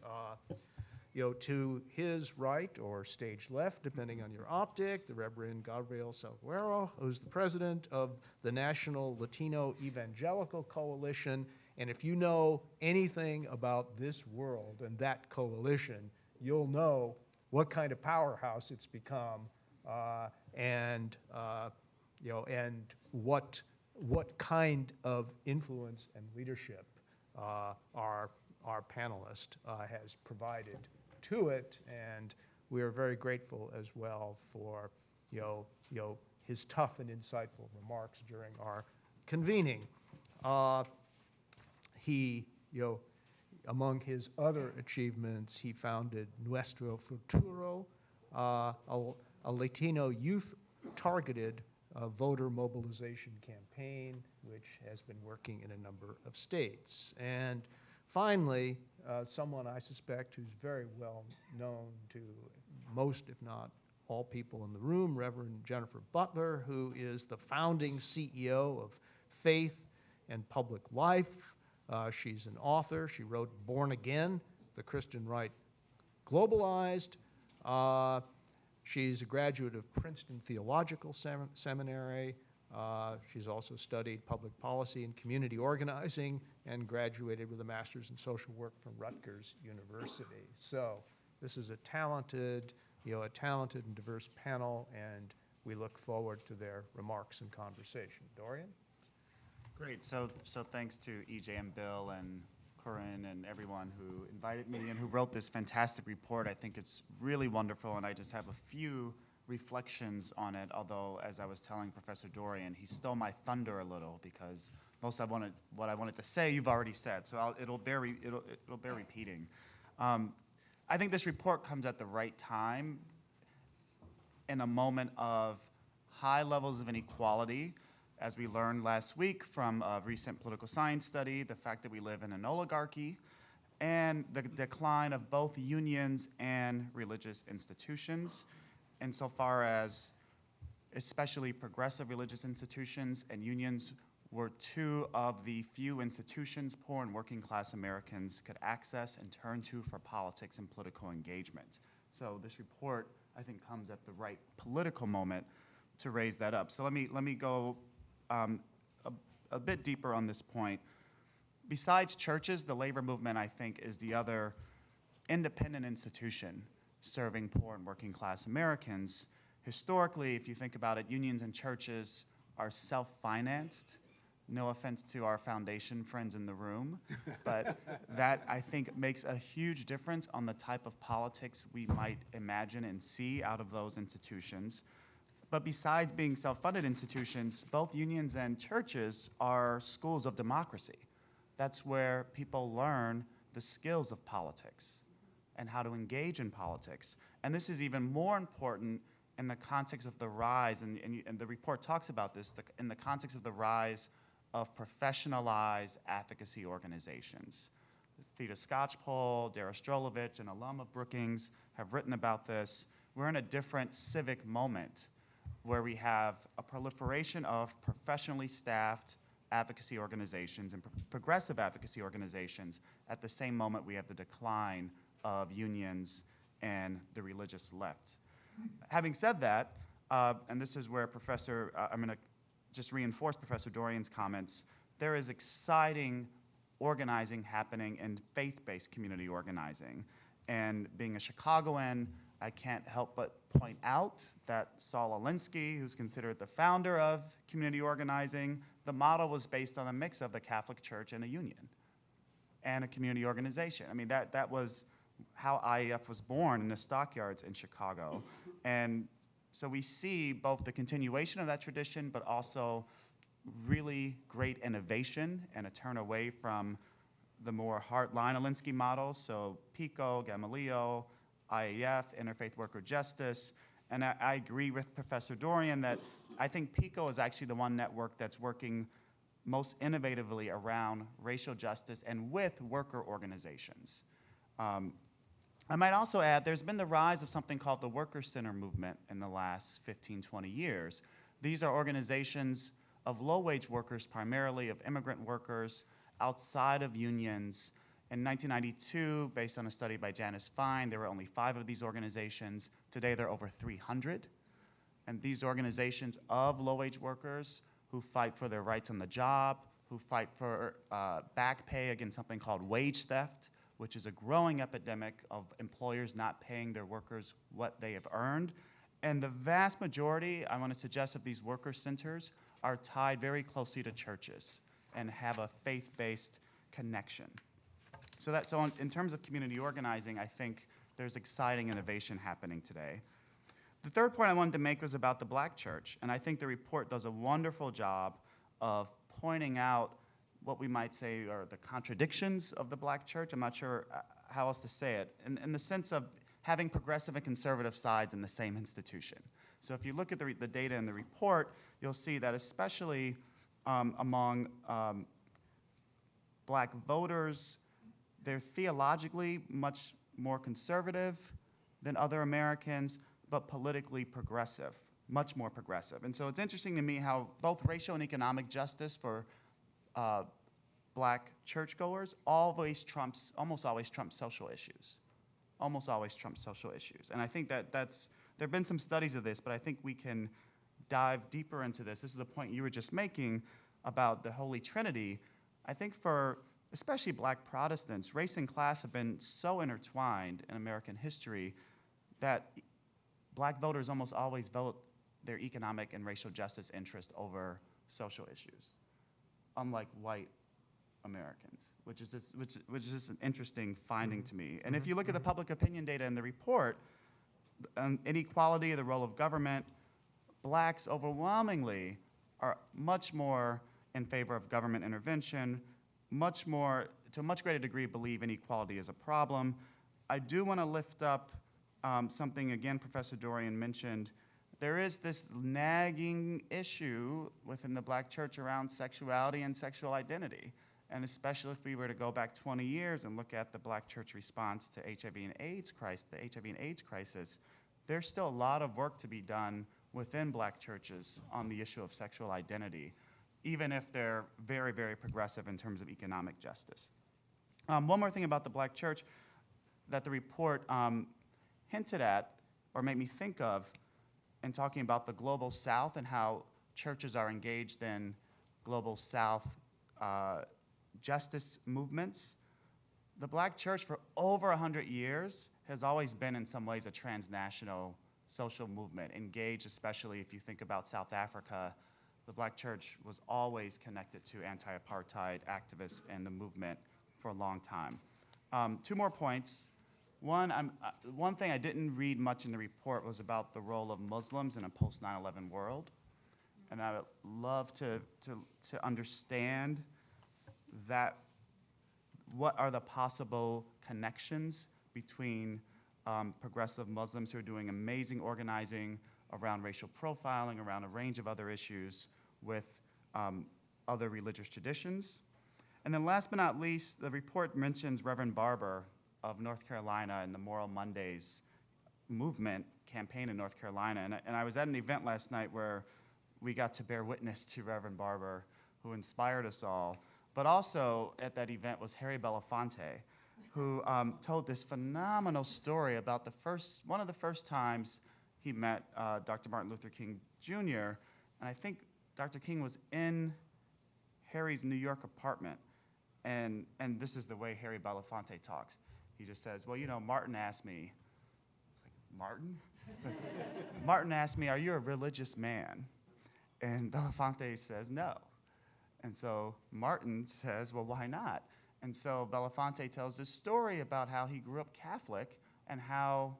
To his right or stage left, depending on your optic, the Reverend Gabriel Salguero, who's the president of the National Latino Evangelical Coalition. And if you know anything about this world and that coalition, you'll know what kind of powerhouse it's become, and what kind of influence and leadership our panelist has provided to it, and we are very grateful as well for his tough and insightful remarks during our convening. He among his other achievements, he founded Nuestro Futuro, a Latino youth-targeted voter mobilization campaign, which has been working in a number of states. And finally, someone I suspect who's very well known to most, if not all people in the room, Reverend Jennifer Butler, who is the founding CEO of Faith and Public Life. She's an author. She wrote Born Again, The Christian Right Globalized. She's a graduate of Princeton Theological Seminary. She's also studied public policy and community organizing and graduated with a master's in social work from Rutgers University. So this is a talented and diverse panel, and we look forward to their remarks and conversation. Dorian? Great. So thanks to EJ and Bill and Corinne and everyone who invited me and who wrote this fantastic report. I think it's really wonderful, and I just have a few reflections on it, although, as I was telling Professor Dorian, he stole my thunder a little because most of what I wanted to say you've already said, so it'll bear repeating. I think this report comes at the right time in a moment of high levels of inequality. As we learned last week from a recent political science study, the fact that we live in an oligarchy, and the decline of both unions and religious institutions, insofar as especially progressive religious institutions and unions were two of the few institutions poor and working class Americans could access and turn to for politics and political engagement. So this report, I think, comes at the right political moment to raise that up. So let me go a bit deeper on this point. Besides churches, the labor movement, I think, is the other independent institution serving poor and working class Americans. Historically, if you think about it, unions and churches are self-financed, No offense to our foundation friends in the room, but that, I think, makes a huge difference on the type of politics we might imagine and see out of those institutions. But besides being self-funded institutions, both unions and churches are schools of democracy. That's where people learn the skills of politics and how to engage in politics. And this is even more important in the context of the rise, and the report talks about this, in the context of the rise of professionalized advocacy organizations. Theda Skocpol, Dara Strolovich, an alum of Brookings, have written about this. We're in a different civic moment where we have a proliferation of professionally staffed advocacy organizations and progressive advocacy organizations. At the same moment, we have the decline of unions and the religious left. Having said that, and this is where I'm going to just reinforce Professor Dorian's comments, there is exciting organizing happening in faith-based community organizing. And being a Chicagoan, I can't help but point out that Saul Alinsky, who's considered the founder of community organizing, the model was based on a mix of the Catholic Church and a union and a community organization. I mean, that was how IEF was born in the stockyards in Chicago. And so we see both the continuation of that tradition, but also really great innovation and a turn away from the more hardline Alinsky models. So PICO, Gamaliel, IAF, Interfaith Worker Justice. And I agree with Professor Dorian that I think PICO is actually the one network that's working most innovatively around racial justice and with worker organizations. I might also add there's been the rise of something called the Worker Center movement in the last 15, 20 years. These are organizations of low-wage workers, primarily of immigrant workers, outside of unions. In 1992, based on a study by Janice Fine, there were only 5 of these organizations. Today, there are over 300. And these organizations of low-wage workers who fight for their rights on the job, who fight for back pay against something called wage theft, which is a growing epidemic of employers not paying their workers what they have earned. And the vast majority, I want to suggest, of these worker centers are tied very closely to churches and have a faith-based connection. So in terms of community organizing, I think there's exciting innovation happening today. The third point I wanted to make was about the Black church, and I think the report does a wonderful job of pointing out what we might say are the contradictions of the Black church. I'm not sure how else to say it, in the sense of having progressive and conservative sides in the same institution. So if you look at the data in the report, you'll see that especially among Black voters, they're theologically much more conservative than other Americans, but politically progressive, much more progressive. And so it's interesting to me how both racial and economic justice for Black churchgoers almost always trumps social issues. Almost always trumps social issues. And I think there have been some studies of this, but I think we can dive deeper into this. This is a point you were just making about the Holy Trinity. I think for especially Black Protestants, race and class have been so intertwined in American history that Black voters almost always vote their economic and racial justice interest over social issues, unlike white Americans, which is just an interesting finding to me. And if you look at the public opinion data in the report, inequality, the role of government, Blacks overwhelmingly are much more in favor of government intervention, to a much greater degree believe inequality is a problem. I do want to lift up something, again, Professor Dorian mentioned. There is this nagging issue within the Black church around sexuality and sexual identity. And especially if we were to go back 20 years and look at the Black church response to HIV and AIDS crisis, there's still a lot of work to be done within Black churches on the issue of sexual identity, even if they're very, very progressive in terms of economic justice. One more thing about the Black church that the report hinted at or made me think of in talking about the Global South and how churches are engaged in Global South justice movements. The Black church for over 100 years has always been in some ways a transnational social movement, engaged especially if you think about South Africa the Black church was always connected to anti-apartheid activists and the movement for a long time. Two more points. One thing I didn't read much in the report was about the role of Muslims in a post 9/11 world. And I would love to understand that, what are the possible connections between progressive Muslims who are doing amazing organizing around racial profiling, around a range of other issues with other religious traditions. And then last but not least, the report mentions Reverend Barber of North Carolina and the Moral Mondays movement campaign in North Carolina. And I was at an event last night where we got to bear witness to Reverend Barber, who inspired us all. But also at that event was Harry Belafonte, who told this phenomenal story about one of the first times he met Dr. Martin Luther King Jr. And I think Dr. King was in Harry's New York apartment. And this is the way Harry Belafonte talks. He just says, well, you know, Martin asked me. I was like, Martin? Martin asked me, are you a religious man? And Belafonte says, no. And so Martin says, well, why not? And so Belafonte tells this story about how he grew up Catholic and how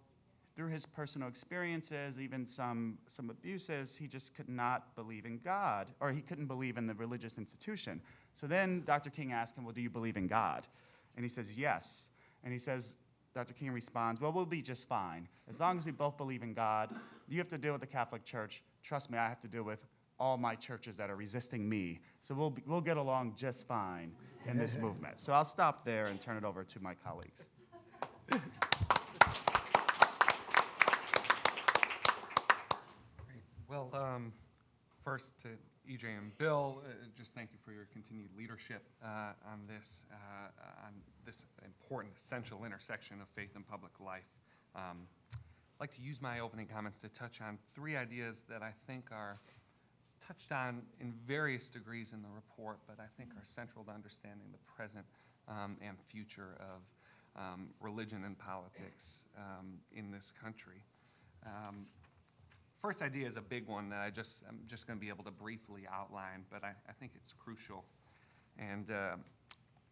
through his personal experiences, even some abuses, he just could not believe in God, or he couldn't believe in the religious institution. So then Dr. King asked him, well, do you believe in God? And he says, yes. And he says, Dr. King responds, well, we'll be just fine. As long as we both believe in God, you have to deal with the Catholic Church. Trust me, I have to deal with all my churches that are resisting me. So we'll get along just fine in this movement. So I'll stop there and turn it over to my colleagues. Well, first to EJ and Bill, just thank you for your continued leadership on this important, essential intersection of faith and public life. I'd like to use my opening comments to touch on three ideas that I think are touched on in various degrees in the report, but I think are central to understanding the present and future of religion and politics in this country. First idea is a big one that I'm just going to be able to briefly outline, but I think it's crucial. And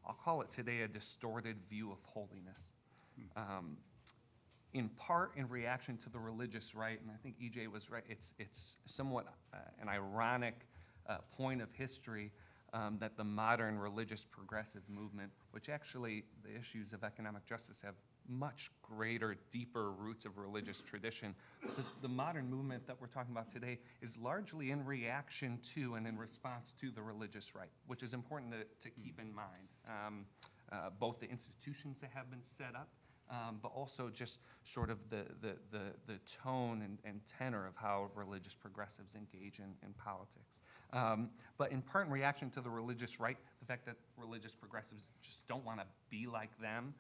I'll call it today a distorted view of holiness. In part in reaction to the religious right, and I think EJ was right, it's somewhat an ironic point of history that the modern religious progressive movement, which actually the issues of economic justice have much greater, deeper roots of religious tradition. The modern movement that we're talking about today is largely in reaction to and in response to the religious right, which is important to keep in mind. Both the institutions that have been set up, but also just sort of the tone and tenor of how religious progressives engage in politics. But in part in reaction to the religious right, the fact that religious progressives just don't want to be like them,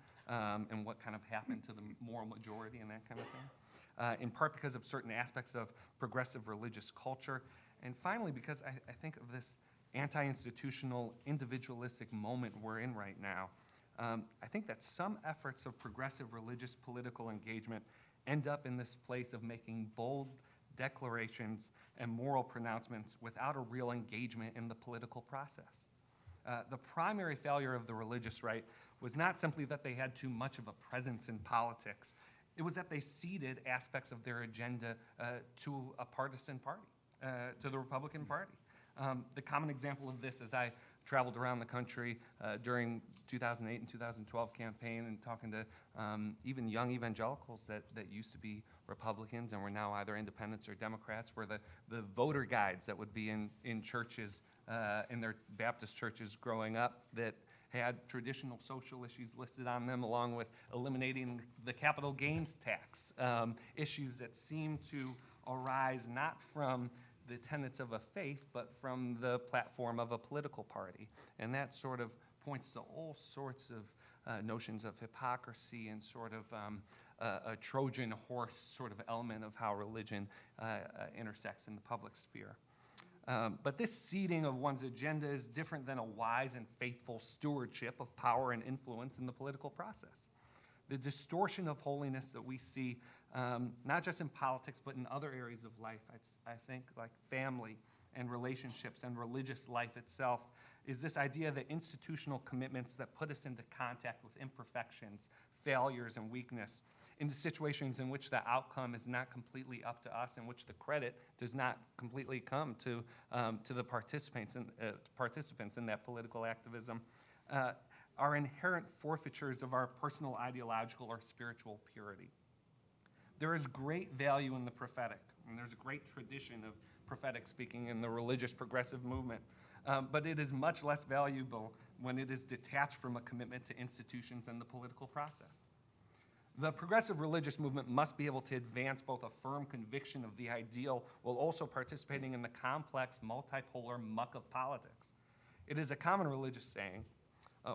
and what kind of happened to the moral majority and that kind of thing. In part because of certain aspects of progressive religious culture. And finally, because I think of this anti-institutional, individualistic moment we're in right now. I think that some efforts of progressive religious political engagement end up in this place of making bold declarations and moral pronouncements without a real engagement in the political process. The primary failure of the religious right was not simply that they had too much of a presence in politics. It was that they ceded aspects of their agenda to a partisan party, to the Republican Party. The common example of this is I traveled around the country during 2008 and 2012 campaign and talking to even young evangelicals that used to be Republicans and were now either independents or Democrats, were the voter guides that would be in churches, in their Baptist churches growing up, that had traditional social issues listed on them, along with eliminating the capital gains tax, issues that seem to arise not from the tenets of a faith, but from the platform of a political party. And that sort of points to all sorts of notions of hypocrisy and sort of a Trojan horse sort of element of how religion intersects in the public sphere. But this ceding of one's agenda is different than a wise and faithful stewardship of power and influence in the political process. The distortion of holiness that we see, not just in politics, but in other areas of life, I think like family, and relationships and religious life itself is this idea that institutional commitments that put us into contact with imperfections, failures, and weakness, into situations in which the outcome is not completely up to us, in which the credit does not completely come to the participants in that political activism, are inherent forfeitures of our personal ideological or spiritual purity. There is great value in the prophetic, and there's a great tradition of prophetic speaking in the religious progressive movement, but it is much less valuable when it is detached from a commitment to institutions and the political process. The progressive religious movement must be able to advance both a firm conviction of the ideal while also participating in the complex, multipolar muck of politics. It is a common religious saying,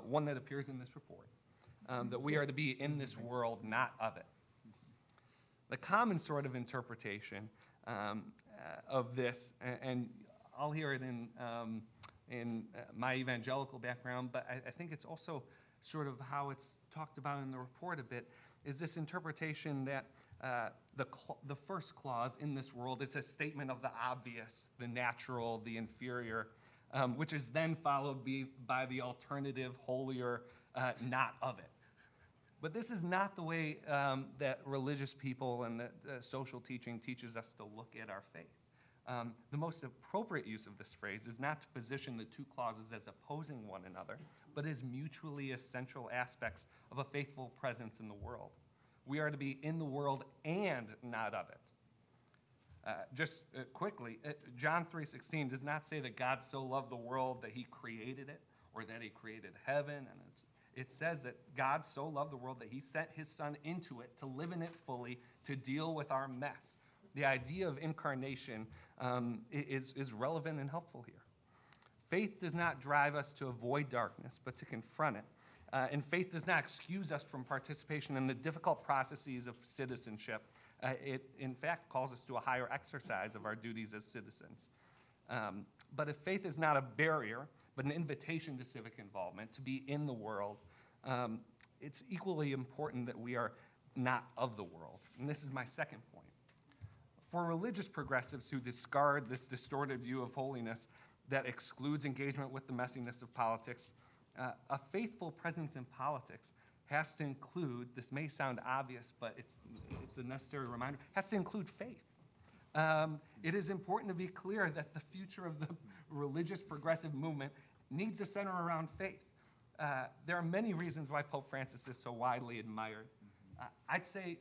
one that appears in this report, that we are to be in this world, not of it. The common sort of interpretation of this, and I'll hear it in my evangelical background, but I think it's also sort of how it's talked about in the report a bit, is this interpretation that the first clause, in this world, is a statement of the obvious, the natural, the inferior, which is then followed by the alternative, holier, not of it. But this is not the way that religious people and that social teaching teaches us to look at our faith. The most appropriate use of this phrase is not to position the two clauses as opposing one another, but as mutually essential aspects of a faithful presence in the world. We are to be in the world and not of it. Quickly, John 3:16 does not say that God so loved the world that he created it, or that he created heaven, and it says that God so loved the world that he sent his son into it to live in it fully, to deal with our mess. The idea of incarnation is relevant and helpful here. Faith does not drive us to avoid darkness, but to confront it. And faith does not excuse us from participation in the difficult processes of citizenship. It, in fact, calls us to a higher exercise of our duties as citizens. But if faith is not a barrier, but an invitation to civic involvement, to be in the world, it's equally important that we are not of the world. And this is my second point. For religious progressives who discard this distorted view of holiness that excludes engagement with the messiness of politics, a faithful presence in politics has to include, this may sound obvious, but it's a necessary reminder, has to include faith. It is important to be clear that the future of the religious progressive movement needs to center around faith. There are many reasons why Pope Francis is so widely admired. I'd say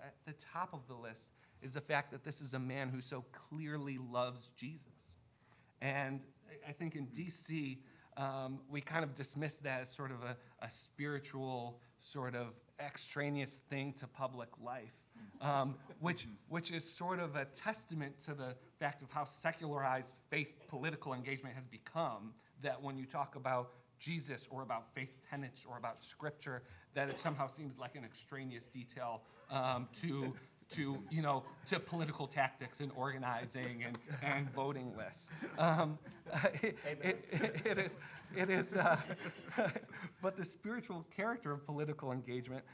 at the top of the list is the fact that this is a man who so clearly loves Jesus. And I think in D.C., we kind of dismiss that as sort of a spiritual, sort of extraneous thing to public life, which is sort of a testament to the fact of how secularized faith political engagement has become, that when you talk about Jesus or about faith tenets or about scripture, that it somehow seems like an extraneous detail to political tactics and organizing and voting lists. It is, but the spiritual character of political engagement,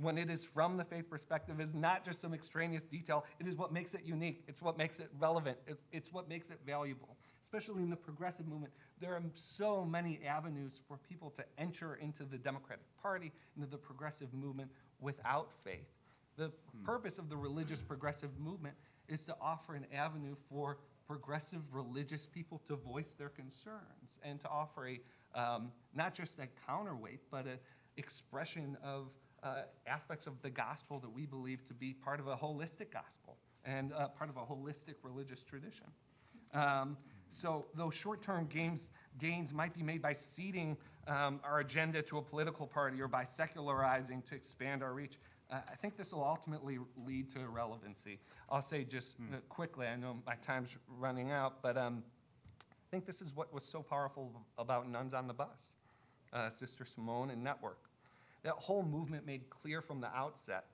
when it is from the faith perspective, is not just some extraneous detail. It is what makes it unique. It's what makes it relevant. It's what makes it valuable. Especially in the progressive movement, there are so many avenues for people to enter into the Democratic Party, into the progressive movement without faith. The purpose of the religious progressive movement is to offer an avenue for progressive religious people to voice their concerns and to offer not just a counterweight, but an expression of aspects of the gospel that we believe to be part of a holistic gospel and part of a holistic religious tradition. So those short-term gains might be made by ceding our agenda to a political party or by secularizing to expand our reach. I think this will ultimately lead to irrelevancy. I'll say just quickly, I know my time's running out, but I think this is what was so powerful about Nuns on the Bus, Sister Simone and Network. That whole movement made clear from the outset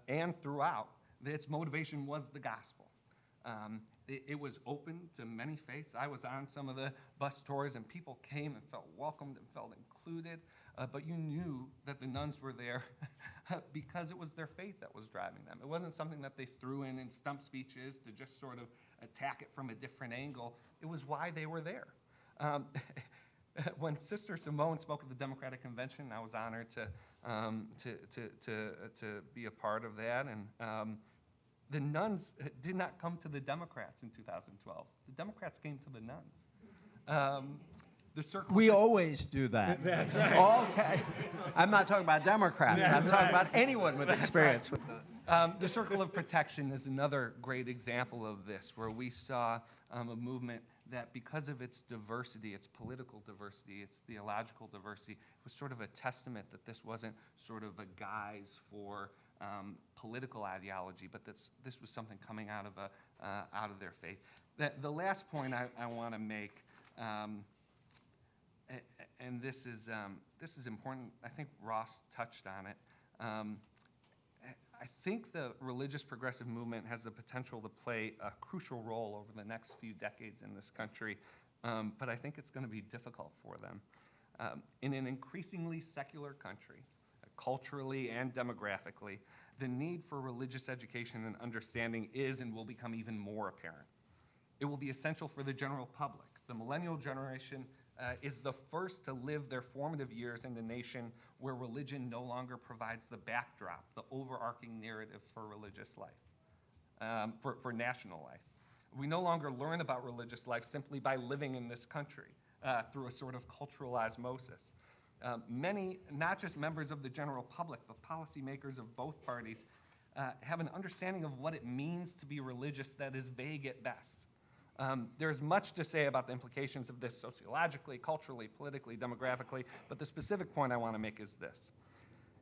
and throughout that its motivation was the gospel. It was open to many faiths. I was on some of the bus tours, and people came and felt welcomed and felt included. but you knew that the nuns were there because it was their faith that was driving them. It wasn't something that they threw in stump speeches to just sort of attack it from a different angle. It was why they were there. When Sister Simone spoke at the Democratic Convention, I was honored to be a part of that. And the nuns did not come to the Democrats in 2012. The Democrats came to the nuns. The circle We of- always do that. That's right. Okay. I'm not talking about Democrats. I'm talking about anyone with experience with those. The Circle of Protection is another great example of this, where we saw a movement that, because of its diversity, its political diversity, its theological diversity, was sort of a testament that this wasn't sort of a guise for political ideology, but this was something coming out of their faith. The last point I want to make, and this is important. I think Ross touched on it. I think the religious progressive movement has the potential to play a crucial role over the next few decades in this country, but I think it's going to be difficult for them. In an increasingly secular country, culturally and demographically, the need for religious education and understanding is and will become even more apparent. It will be essential for the general public. The millennial generation is the first to live their formative years in a nation where religion no longer provides the backdrop, the overarching narrative for religious life, for national life. We no longer learn about religious life simply by living in this country through a sort of cultural osmosis. Many, not just members of the general public, but policymakers of both parties, have an understanding of what it means to be religious that is vague at best. There's much to say about the implications of this sociologically, culturally, politically, demographically, but the specific point I want to make is this.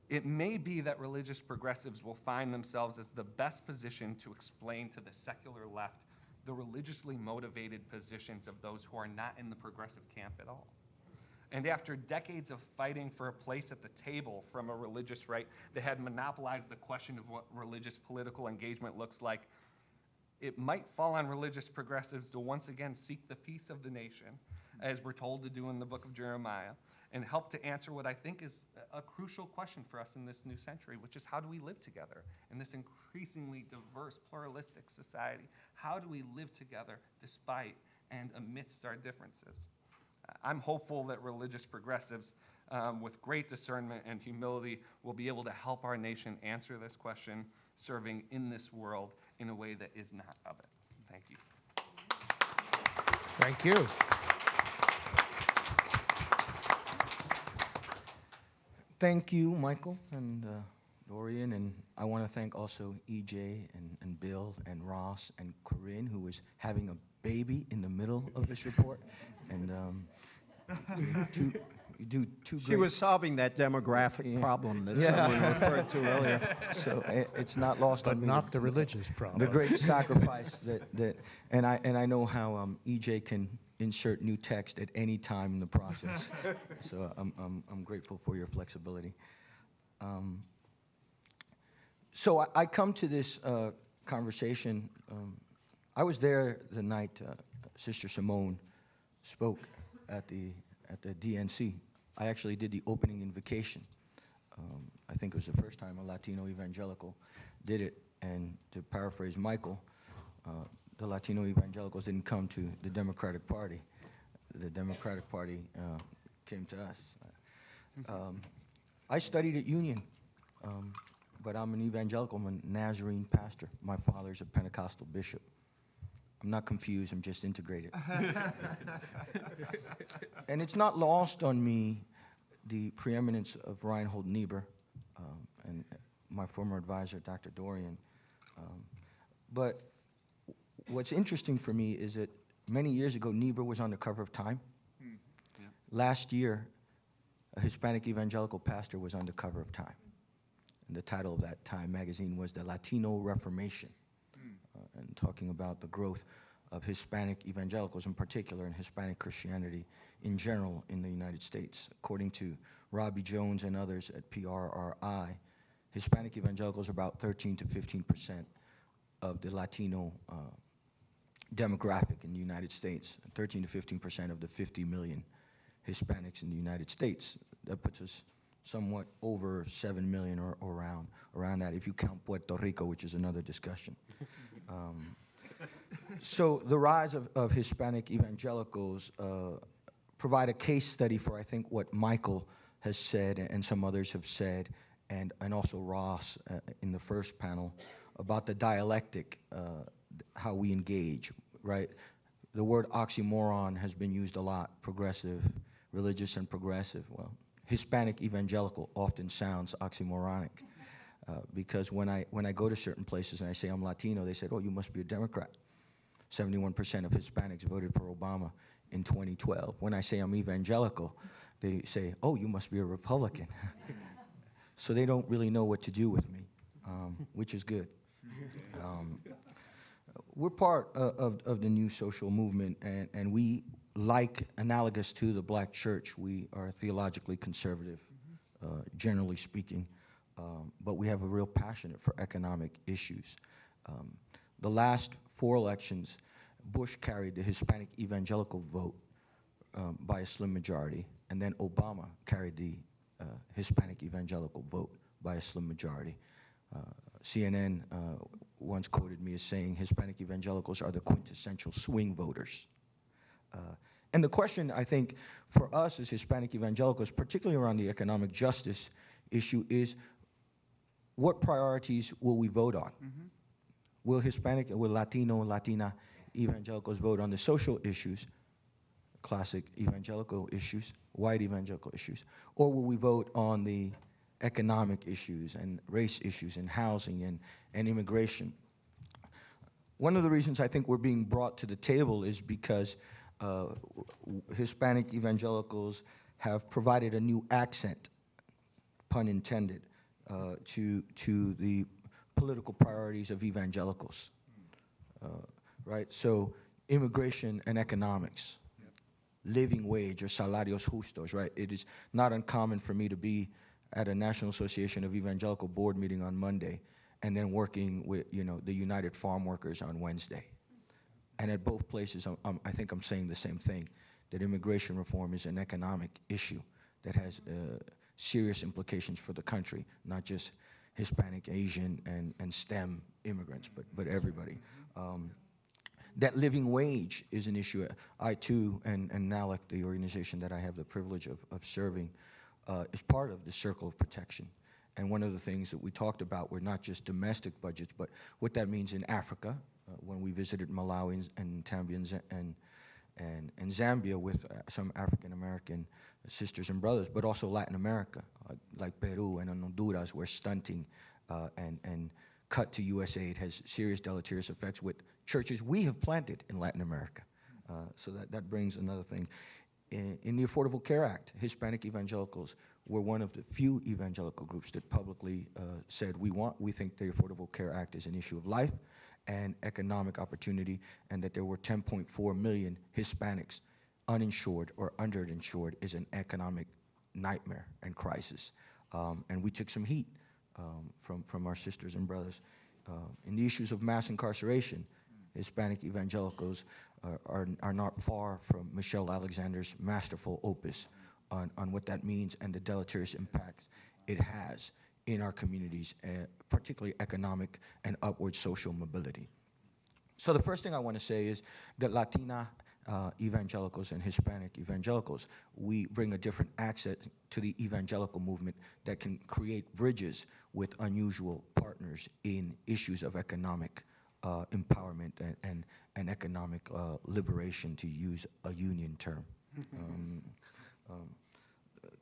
It may be that religious progressives will find themselves as the best position to explain to the secular left the religiously motivated positions of those who are not in the progressive camp at all. And after decades of fighting for a place at the table from a religious right that had monopolized the question of what religious political engagement looks like, it might fall on religious progressives to once again seek the peace of the nation, as we're told to do in the book of Jeremiah, and help to answer what I think is a crucial question for us in this new century, which is, how do we live together in this increasingly diverse, pluralistic society? How do we live together despite and amidst our differences? I'm hopeful that religious progressives, with great discernment and humility, will be able to help our nation answer this question, serving in this world in a way that is not of it. Thank you. Thank you. Thank you, Michael and Dorian, and I want to thank also EJ and Bill and Ross and Corinne, who was having a baby in the middle of this report. And you do two great. She was solving that demographic problem that someone referred to earlier. So it's not lost on But me. not the religious problem. The great sacrifice and I know how EJ can insert new text at any time in the process. So I'm grateful for your flexibility. So I come to this conversation. I was there the night Sister Simone spoke at the DNC. I actually did the opening invocation. I think it was the first time a Latino evangelical did it. And to paraphrase Michael, the Latino evangelicals didn't come to the Democratic Party. The Democratic Party came to us. I studied at Union, but I'm an evangelical. I'm a Nazarene pastor. My father's a Pentecostal bishop. I'm not confused, I'm just integrated. And it's not lost on me the preeminence of Reinhold Niebuhr and my former advisor, Dr. Dorian. But what's interesting for me is that many years ago, Niebuhr was on the cover of Time. Yeah. Last year, a Hispanic evangelical pastor was on the cover of Time. And the title of that Time magazine was The Latino Reformation, and talking about the growth of Hispanic evangelicals in particular and Hispanic Christianity in general in the United States. According to Robbie Jones and others at PRRI, Hispanic evangelicals are about 13 to 15% of the Latino demographic in the United States, 13 to 15% of the 50 million Hispanics in the United States. That puts us somewhat over 7 million or around that, if you count Puerto Rico, which is another discussion. So the rise of Hispanic evangelicals provide a case study for, I think, what Michael has said and some others have said, and also Ross in the first panel, about the dialectic, how we engage, right? The word oxymoron has been used a lot, progressive, religious and progressive. Well, Hispanic evangelical often sounds oxymoronic because when I go to certain places and I say I'm Latino, they say, oh, you must be a Democrat. 71% of Hispanics voted for Obama in 2012. When I say I'm evangelical, they say, oh, you must be a Republican. So they don't really know what to do with me, which is good. We're part of the new social movement, and we, like analogous to the black church, we are theologically conservative, generally speaking, but we have a real passion for economic issues. The last 4 elections, Bush carried the Hispanic evangelical vote by a slim majority, and then Obama carried the Hispanic evangelical vote by a slim majority. CNN once quoted me as saying Hispanic evangelicals are the quintessential swing voters. And the question, I think, for us as Hispanic evangelicals, particularly around the economic justice issue, is what priorities will we vote on? Will Latino, Latina evangelicals vote on the social issues, classic evangelical issues, white evangelical issues, or will we vote on the economic issues and race issues and housing and immigration? One of the reasons I think we're being brought to the table is because Hispanic evangelicals have provided a new accent, pun intended, to the political priorities of evangelicals, right? So immigration and economics, living wage or salarios justos, right? It is not uncommon for me to be at a National Association of Evangelical board meeting on Monday and then working with, the United Farm Workers on Wednesday. And at both places, I think I'm saying the same thing, that immigration reform is an economic issue that has serious implications for the country, not just Hispanic, Asian, and STEM immigrants, but everybody. That living wage is an issue. I too, and NALEC, the organization that I have the privilege of serving, is part of the circle of protection. And one of the things that we talked about were not just domestic budgets, but what that means in Africa, when we visited Malawi and Zambia and Zambia with some African-American sisters and brothers, but also Latin America, like Peru and Honduras, where stunting and cut to USAID has serious deleterious effects with churches we have planted in Latin America. So that brings another thing. In the Affordable Care Act, Hispanic evangelicals were one of the few evangelical groups that publicly said we think the Affordable Care Act is an issue of life and economic opportunity, and that there were 10.4 million Hispanics uninsured or underinsured is an economic nightmare and crisis. And we took some heat from our sisters and brothers. In the issues of mass incarceration, Hispanic evangelicals are not far from Michelle Alexander's masterful opus on what that means and the deleterious impacts it has in our communities, particularly economic and upward social mobility. So the first thing I want to say is that Latina evangelicals and Hispanic evangelicals, we bring a different access to the evangelical movement that can create bridges with unusual partners in issues of economic empowerment and economic liberation, to use a union term.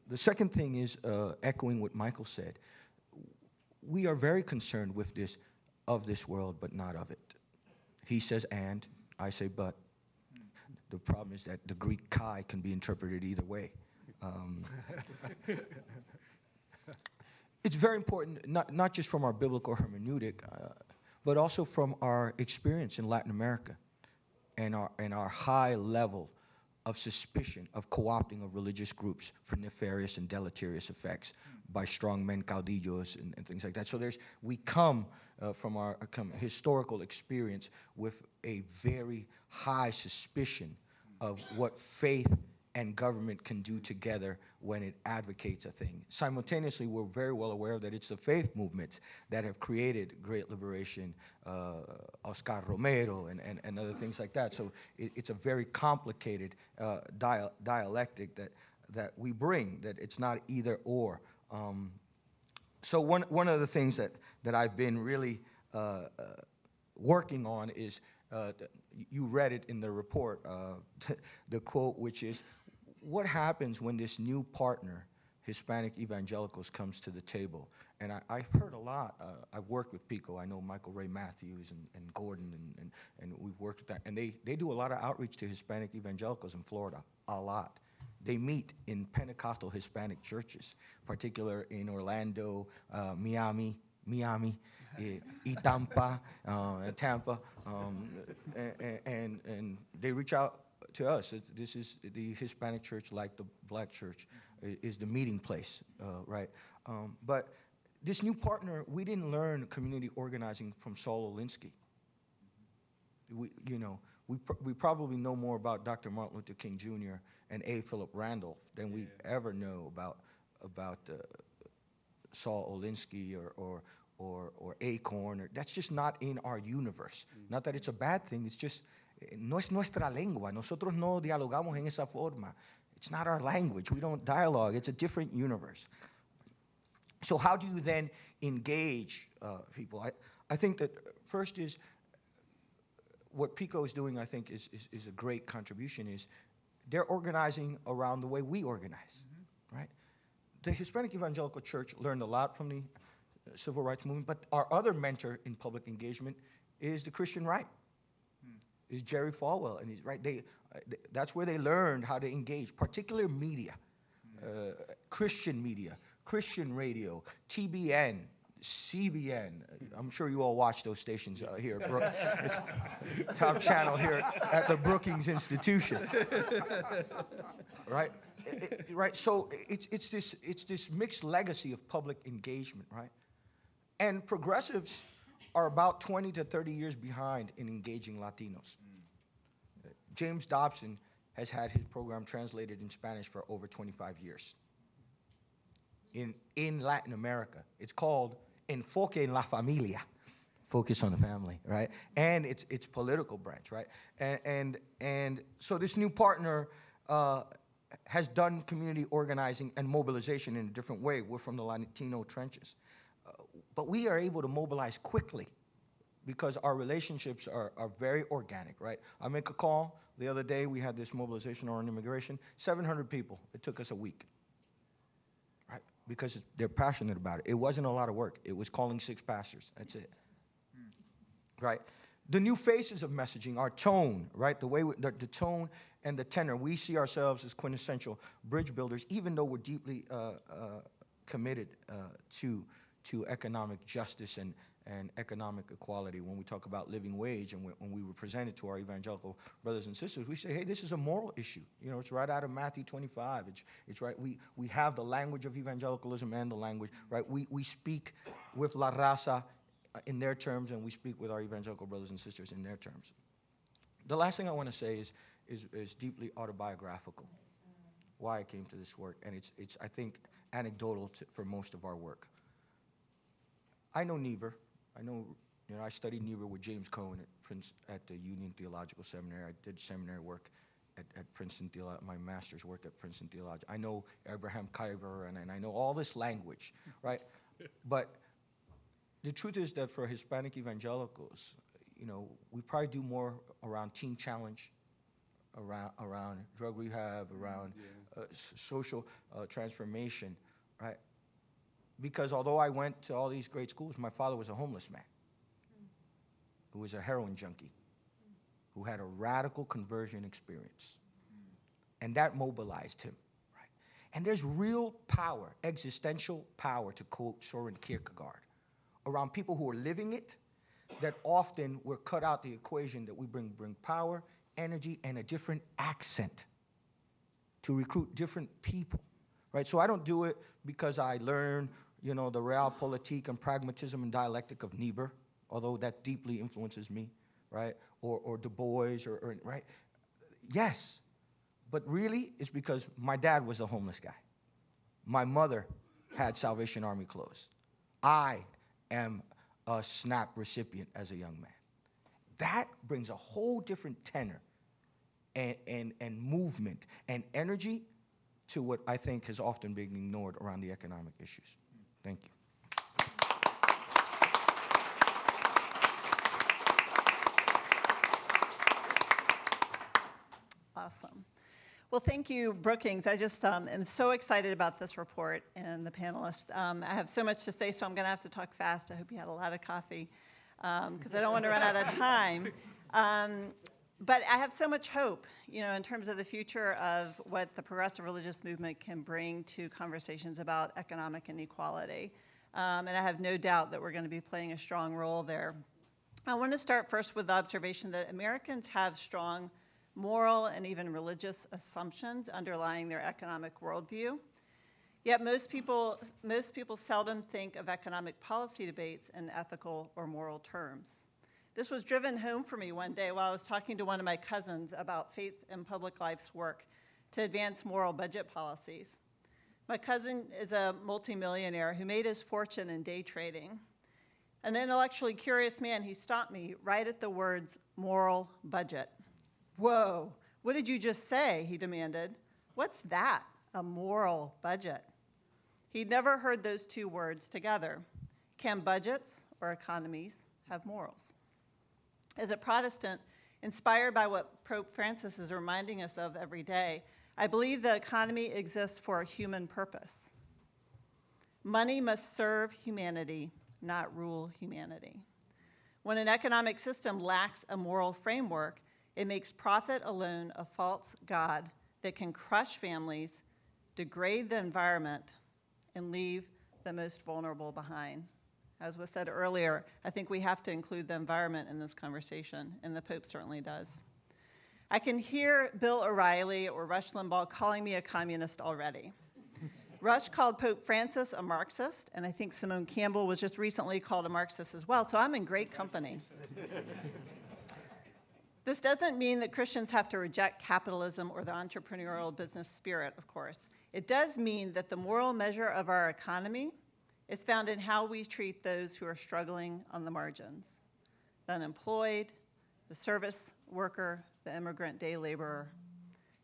The second thing is echoing what Michael said. We are very concerned with this, of this world, but not of it. He says and, I say but. The problem is that the Greek kai can be interpreted either way. It's very important, not just from our biblical hermeneutic, but also from our experience in Latin America and our high level of suspicion of co-opting of religious groups for nefarious and deleterious effects by strongmen caudillos and things like that. So we come from our historical experience with a very high suspicion of what faith and government can do together when it advocates a thing. Simultaneously, we're very well aware that it's the faith movements that have created Great Liberation, Oscar Romero, and other things like that. So it's a very complicated dialectic that we bring, that it's not either or. So one of the things that I've been really working on is, you read it in the report, the quote, which is, what happens when this new partner, Hispanic evangelicals, comes to the table? And I've heard a lot. I've worked with PICO. I know Michael Ray Matthews and Gordon, and we've worked with that. And they do a lot of outreach to Hispanic evangelicals in Florida, a lot. They meet in Pentecostal Hispanic churches, particular in Orlando, Miami, Tampa, and they reach out to us. This is the Hispanic church, like the black church, is the meeting place, right? But this new partner, we didn't learn community organizing from Saul Alinsky. We probably know more about Dr. Martin Luther King Jr. and A. Philip Randolph than we ever know about Saul Alinsky or Acorn. That's just not in our universe. Not that it's a bad thing. It's just no es nuestra lengua. Nosotros no dialogamos en esa forma. It's not our language. We don't dialogue. It's a different universe. So how do you then engage people? I think that first is what PICO is doing, I think, is a great contribution, is they're organizing around the way we organize, right? The Hispanic Evangelical Church learned a lot from the Civil Rights Movement, but our other mentor in public engagement is the Christian right, is Jerry Falwell, and he's right. That's where they learned how to engage, particular media, Christian media, Christian radio, TBN, CBN. I'm sure you all watch those stations here. It's top channel here at the Brookings Institution, right? Right. So it's this mixed legacy of public engagement, right? And progressives are about 20 to 30 years behind in engaging Latinos. James Dobson has had his program translated in Spanish for over 25 years. In Latin America, it's called Enfoque en la Familia, focus on the family, right? And it's political branch, right? And so this new partner has done community organizing and mobilization in a different way. We're from the Latino trenches. But we are able to mobilize quickly because our relationships are very organic, right? I make a call. The other day, we had this mobilization on immigration, 700 people. It took us a week, right? Because they're passionate about it. It wasn't a lot of work. It was calling 6 pastors. That's it, right? The new faces of messaging, our tone, right? The tone and the tenor. We see ourselves as quintessential bridge builders, even though we're deeply committed to economic justice and economic equality. When we talk about living wage and when we represent it to our evangelical brothers and sisters, we say, hey, this is a moral issue. You know, it's right out of Matthew 25. It's right. We have the language of evangelicalism and the language, right? We speak with La Raza in their terms, and we speak with our evangelical brothers and sisters in their terms. The last thing I want to say is deeply autobiographical, why I came to this work, and it's I think, anecdotal for most of our work. I know Niebuhr. I studied Niebuhr with James Cohen at the Union Theological Seminary. I did seminary work at Princeton Theological, my master's work at Princeton Theological. I know Abraham Kuyper, and I know all this language, right? But the truth is that for Hispanic evangelicals, we probably do more around teen challenge, around drug rehab, around social transformation, right? Because although I went to all these great schools, my father was a homeless man who was a heroin junkie, who had a radical conversion experience. And that mobilized him, right? And there's real power, existential power, to quote Soren Kierkegaard, around people who are living it, that often we're cut out the equation that we bring power, energy, and a different accent to recruit different people, right? So I don't do it because I learn the realpolitik and pragmatism and dialectic of Niebuhr, although that deeply influences me, right? Or Du Bois, right? Yes, But really, it's because my dad was a homeless guy. My mother had Salvation Army clothes. I am a SNAP recipient as a young man. That brings a whole different tenor and movement and energy to what I think has often been ignored around the economic issues. Thank you. Awesome. Well, thank you, Brookings. I just am so excited about this report and the panelists. I have so much to say, so I'm going to have to talk fast. I hope you had a lot of coffee because I don't want to run out of time. But I have so much hope, in terms of the future of what the progressive religious movement can bring to conversations about economic inequality. And I have no doubt that we're going to be playing a strong role there. I want to start first with the observation that Americans have strong moral and even religious assumptions underlying their economic worldview. Yet most people seldom think of economic policy debates in ethical or moral terms. This was driven home for me one day while I was talking to one of my cousins about Faith in Public Life's work to advance moral budget policies. My cousin is a multimillionaire who made his fortune in day trading. An intellectually curious man, he stopped me right at the words moral budget. Whoa, what did you just say? He demanded. What's that, a moral budget? He'd never heard those two words together. Can budgets or economies have morals? As a Protestant, inspired by what Pope Francis is reminding us of every day, I believe the economy exists for a human purpose. Money must serve humanity, not rule humanity. When an economic system lacks a moral framework, it makes profit alone a false god that can crush families, degrade the environment, and leave the most vulnerable behind. As was said earlier, I think we have to include the environment in this conversation, and the Pope certainly does. I can hear Bill O'Reilly or Rush Limbaugh calling me a communist already. Rush called Pope Francis a Marxist, and I think Simone Campbell was just recently called a Marxist as well, so I'm in great company. This doesn't mean that Christians have to reject capitalism or the entrepreneurial business spirit, of course. It does mean that the moral measure of our economy is found in how we treat those who are struggling on the margins, the unemployed, the service worker, the immigrant day laborer,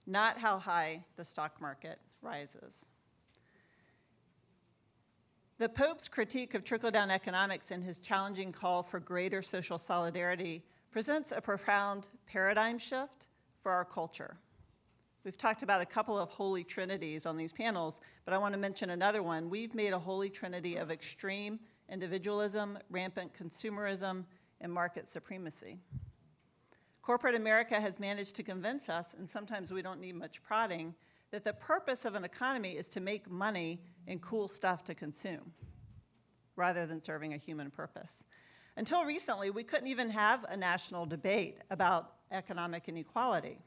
not how high the stock market rises. The Pope's critique of trickle-down economics and his challenging call for greater social solidarity presents a profound paradigm shift for our culture. We've talked about a couple of holy trinities on these panels, but I want to mention another one. We've made a holy trinity of extreme individualism, rampant consumerism, and market supremacy. Corporate America has managed to convince us, and sometimes we don't need much prodding, that the purpose of an economy is to make money and cool stuff to consume, rather than serving a human purpose. Until recently, we couldn't even have a national debate about economic inequality.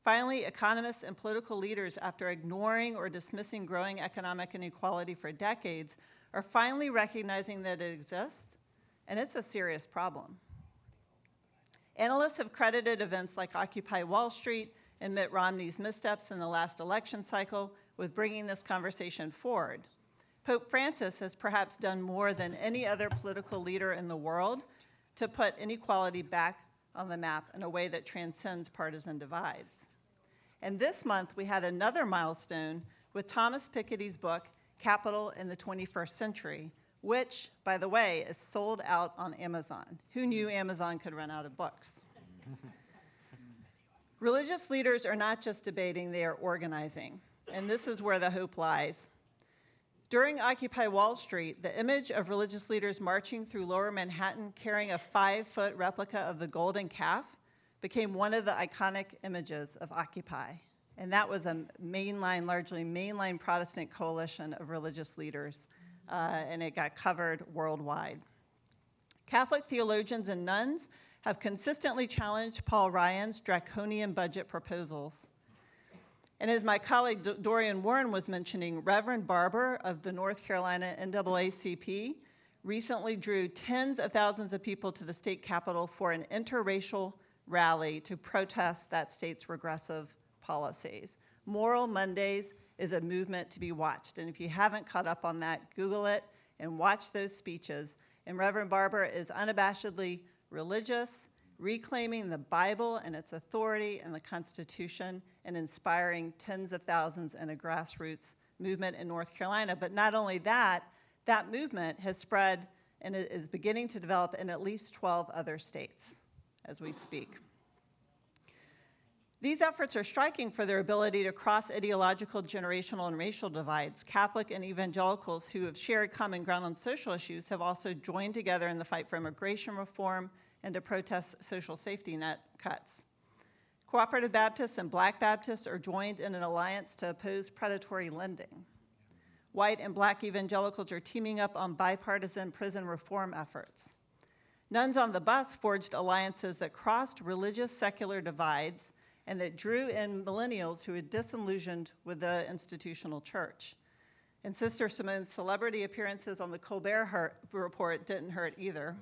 Finally, economists and political leaders, after ignoring or dismissing growing economic inequality for decades, are finally recognizing that it exists, and it's a serious problem. Analysts have credited events like Occupy Wall Street and Mitt Romney's missteps in the last election cycle with bringing this conversation forward. Pope Francis has perhaps done more than any other political leader in the world to put inequality back on the map in a way that transcends partisan divides. And this month, we had another milestone with Thomas Piketty's book, Capital in the 21st Century, which, by the way, is sold out on Amazon. Who knew Amazon could run out of books? Religious leaders are not just debating, they are organizing. And this is where the hope lies. During Occupy Wall Street, the image of religious leaders marching through lower Manhattan carrying a 5-foot replica of the golden calf became one of the iconic images of Occupy. And that was a largely mainline Protestant coalition of religious leaders, and it got covered worldwide. Catholic theologians and nuns have consistently challenged Paul Ryan's draconian budget proposals. And as my colleague Dorian Warren was mentioning, Reverend Barber of the North Carolina NAACP recently drew tens of thousands of people to the state capitol for an interracial rally to protest that state's regressive policies. Moral Mondays is a movement to be watched. And if you haven't caught up on that, Google it and watch those speeches. And Reverend Barber is unabashedly religious, reclaiming the Bible and its authority and the Constitution, and inspiring tens of thousands in a grassroots movement in North Carolina. But not only that, that movement has spread and it is beginning to develop in at least 12 other states as we speak. These efforts are striking for their ability to cross ideological, generational, and racial divides. Catholic and evangelicals who have shared common ground on social issues have also joined together in the fight for immigration reform and to protest social safety net cuts. Cooperative Baptists and Black Baptists are joined in an alliance to oppose predatory lending. White and Black evangelicals are teaming up on bipartisan prison reform efforts. Nuns on the Bus forged alliances that crossed religious secular divides and that drew in millennials who had disillusioned with the institutional church. And Sister Simone's celebrity appearances on the Colbert Report didn't hurt either.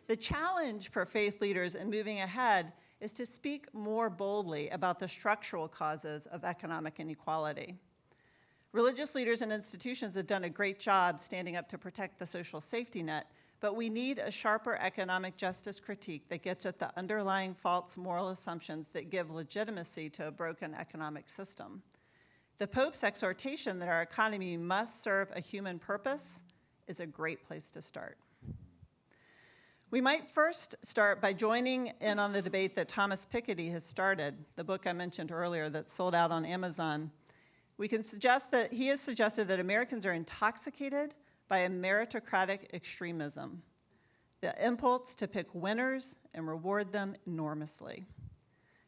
The challenge for faith leaders in moving ahead is to speak more boldly about the structural causes of economic inequality. Religious leaders and institutions have done a great job standing up to protect the social safety net, but we need a sharper economic justice critique that gets at the underlying false moral assumptions that give legitimacy to a broken economic system. The Pope's exhortation that our economy must serve a human purpose is a great place to start. We might first start by joining in on the debate that Thomas Piketty has started, the book I mentioned earlier that's sold out on Amazon. We can suggest that he has suggested that Americans are intoxicated by a meritocratic extremism, the impulse to pick winners and reward them enormously.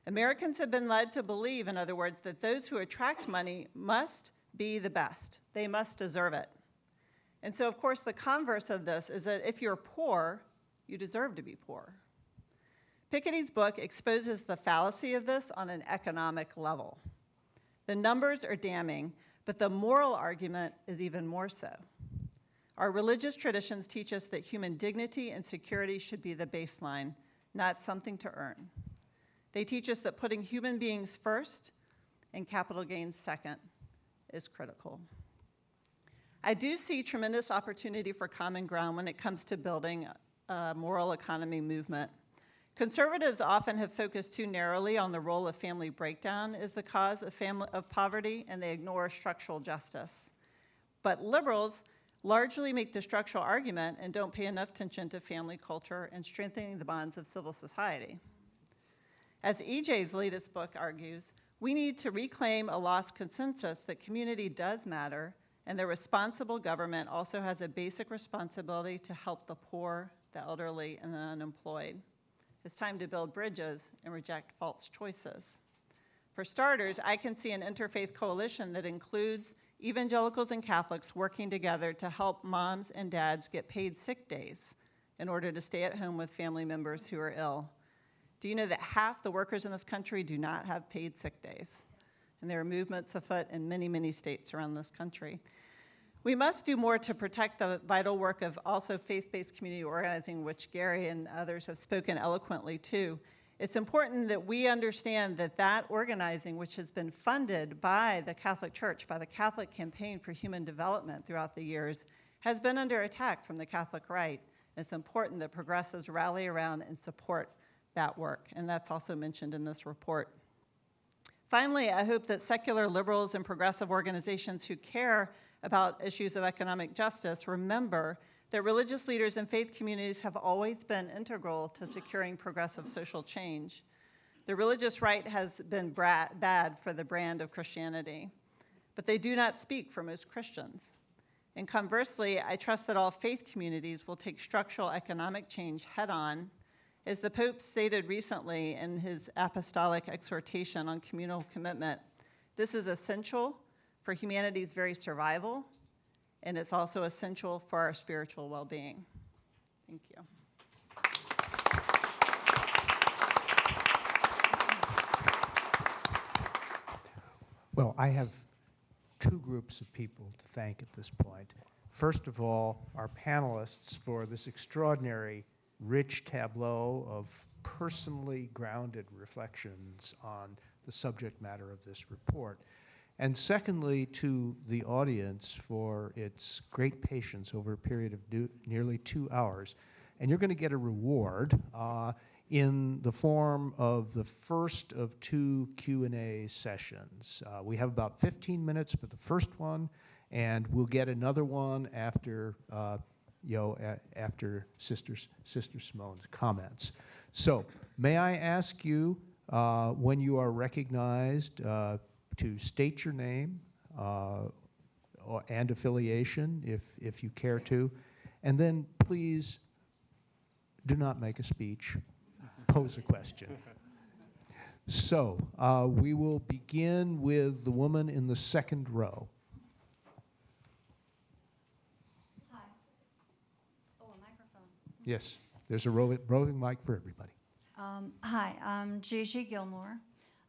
Americans have been led to believe, in other words, that those who attract money must be the best. They must deserve it. And so, of course, the converse of this is that if you're poor, you deserve to be poor. Piketty's book exposes the fallacy of this on an economic level. The numbers are damning, but the moral argument is even more so. Our religious traditions teach us that human dignity and security should be the baseline, not something to earn. They teach us that putting human beings first and capital gains second is critical. I do see tremendous opportunity for common ground when it comes to building a moral economy movement. Conservatives often have focused too narrowly on the role of family breakdown as the cause of poverty, and they ignore structural justice. But liberals largely make the structural argument and don't pay enough attention to family culture and strengthening the bonds of civil society. As EJ's latest book argues, we need to reclaim a lost consensus that community does matter, and that responsible government also has a basic responsibility to help the poor, the elderly, and the unemployed. It's time to build bridges and reject false choices. For starters, I can see an interfaith coalition that includes evangelicals and Catholics working together to help moms and dads get paid sick days in order to stay at home with family members who are ill. Do you know that half the workers in this country do not have paid sick days? And there are movements afoot in many, many states around this country. We must do more to protect the vital work of also faith-based community organizing, which Gary and others have spoken eloquently to. It's important that we understand that that organizing, which has been funded by the Catholic Church, by the Catholic Campaign for Human Development throughout the years, has been under attack from the Catholic right. It's important that progressives rally around and support that work, and that's also mentioned in this report. Finally, I hope that secular liberals and progressive organizations who care about issues of economic justice remember that religious leaders and faith communities have always been integral to securing progressive social change. The religious right has been bad for the brand of Christianity, but they do not speak for most Christians. And conversely, I trust that all faith communities will take structural economic change head on. As the Pope stated recently in his apostolic exhortation on communal commitment, this is essential for humanity's very survival, and it's also essential for our spiritual well-being. Thank you. Well, I have two groups of people to thank at this point. First of all, our panelists for this extraordinary, rich tableau of personally grounded reflections on the subject matter of this report. And secondly, to the audience for its great patience over a period of nearly 2 hours. And you're going to get a reward in the form of the first of 2 Q&A sessions. We have about 15 minutes for the first one, and we'll get another one after, after Sister Simone's comments. So, may I ask you, when you are recognized, to state your name and affiliation, if you care to, and then please do not make a speech, pose a question. So, we will begin with the woman in the second row. Hi. Oh, a microphone. Yes, there's a roving mic for everybody. Hi, I'm Gigi Gilmore.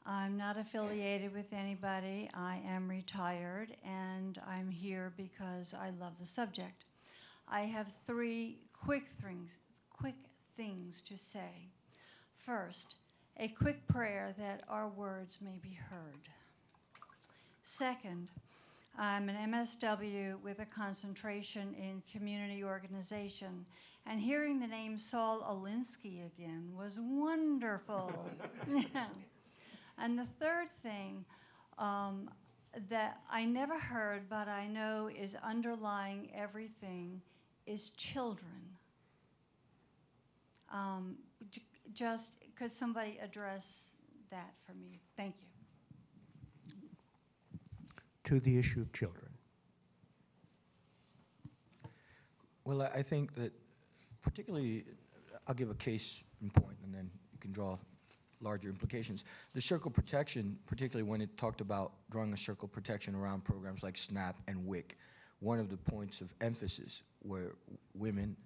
I'm not affiliated with anybody. I am retired, and I'm here because I love the subject. I have 3 quick things to say. First, a quick prayer that our words may be heard. Second, I'm an MSW with a concentration in community organization, and hearing the name Saul Alinsky again was wonderful. And the third thing that I never heard, but I know is underlying everything, is children. Just could somebody address that for me? Thank you. To the issue of children. Well, I think that particularly, I'll give a case in point, and then you can draw larger implications. The circle protection, particularly when it talked about drawing a circle protection around programs like SNAP and WIC, one of the points of emphasis were women,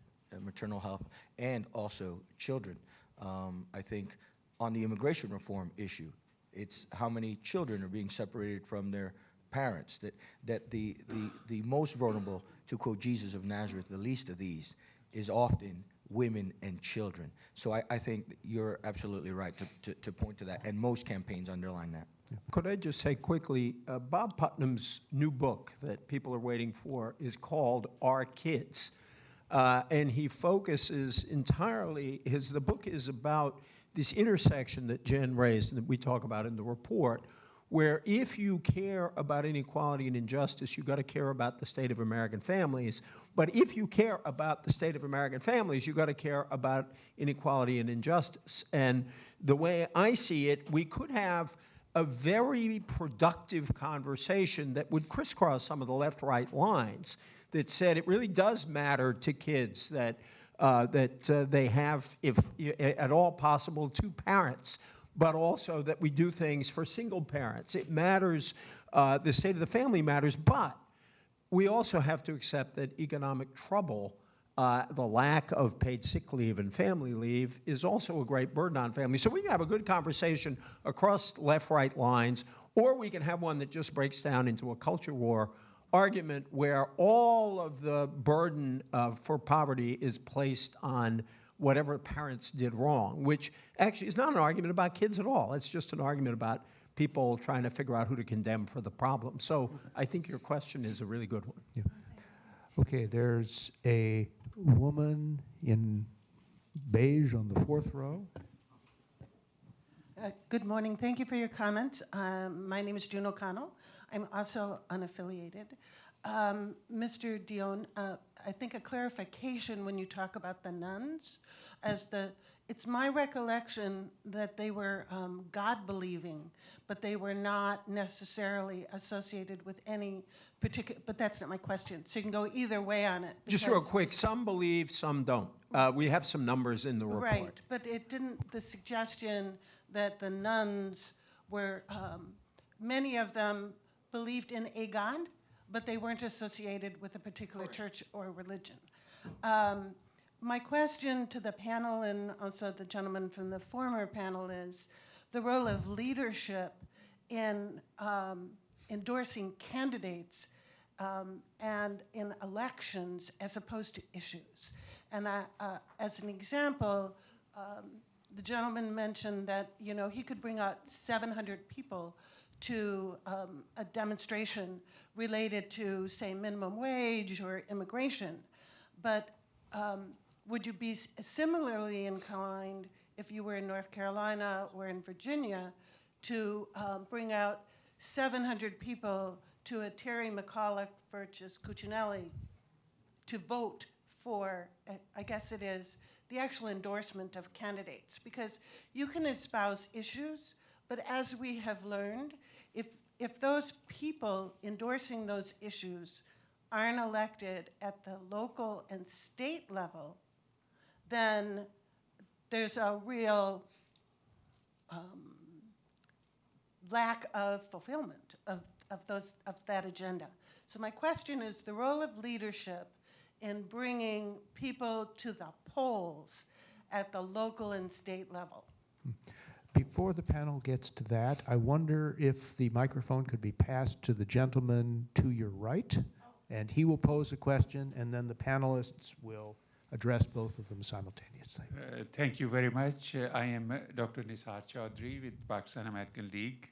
maternal health, and also children. I think on the immigration reform issue, it's how many children are being separated from their parents, that the most vulnerable, to quote Jesus of Nazareth, the least of these, is often women and children. So I think that you're absolutely right to point to that, and most campaigns underline that. Could I just say quickly, Bob Putnam's new book that people are waiting for is called Our Kids. And he focuses entirely, the book is about this intersection that Jen raised and that we talk about in the report, where if you care about inequality and injustice, you've got to care about the state of American families. But if you care about the state of American families, you've got to care about inequality and injustice. And the way I see it, we could have a very productive conversation that would crisscross some of the left-right lines that said it really does matter to kids that they have, if at all possible, 2 parents, but also that we do things for single parents. It matters, the state of the family matters, but we also have to accept that economic trouble, the lack of paid sick leave and family leave, is also a great burden on families. So we can have a good conversation across left-right lines, or we can have one that just breaks down into a culture war argument where all of the burden for poverty is placed on whatever parents did wrong, which actually is not an argument about kids at all. It's just an argument about people trying to figure out who to condemn for the problem. So I think your question is a really good one. Yeah. Okay, there's a woman in beige on the 4th row. Good morning. Thank you for your comments. My name is June O'Connell. I'm also unaffiliated. Mr. Dion, I think a clarification when you talk about the nuns, it's my recollection that they were God-believing, but they were not necessarily associated with any particular, but that's not my question. So you can go either way on it. Just real quick, some believe, some don't. We have some numbers in the report. Right, but it didn't, the suggestion that the nuns were, many of them believed in a God, but they weren't associated with a particular church or religion. My question to the panel and also the gentleman from the former panel is the role of leadership in endorsing candidates and in elections as opposed to issues. And as an example, the gentleman mentioned that, you know, he could bring out 700 people to a demonstration related to, say, minimum wage or immigration. But would you be similarly inclined, if you were in North Carolina or in Virginia, to bring out 700 people to a Terry McAuliffe versus Cuccinelli to vote for, I guess it is, the actual endorsement of candidates? Because you can espouse issues, but as we have learned, if those people endorsing those issues aren't elected at the local and state level, then there's a real lack of fulfillment of that agenda. So my question is the role of leadership in bringing people to the polls at the local and state level. Before the panel gets to that, I wonder if the microphone could be passed to the gentleman to your right, and he will pose a question, and then the panelists will address both of them simultaneously. Thank you very much. I am Dr. Nisar Chaudhry with Pakistan American League.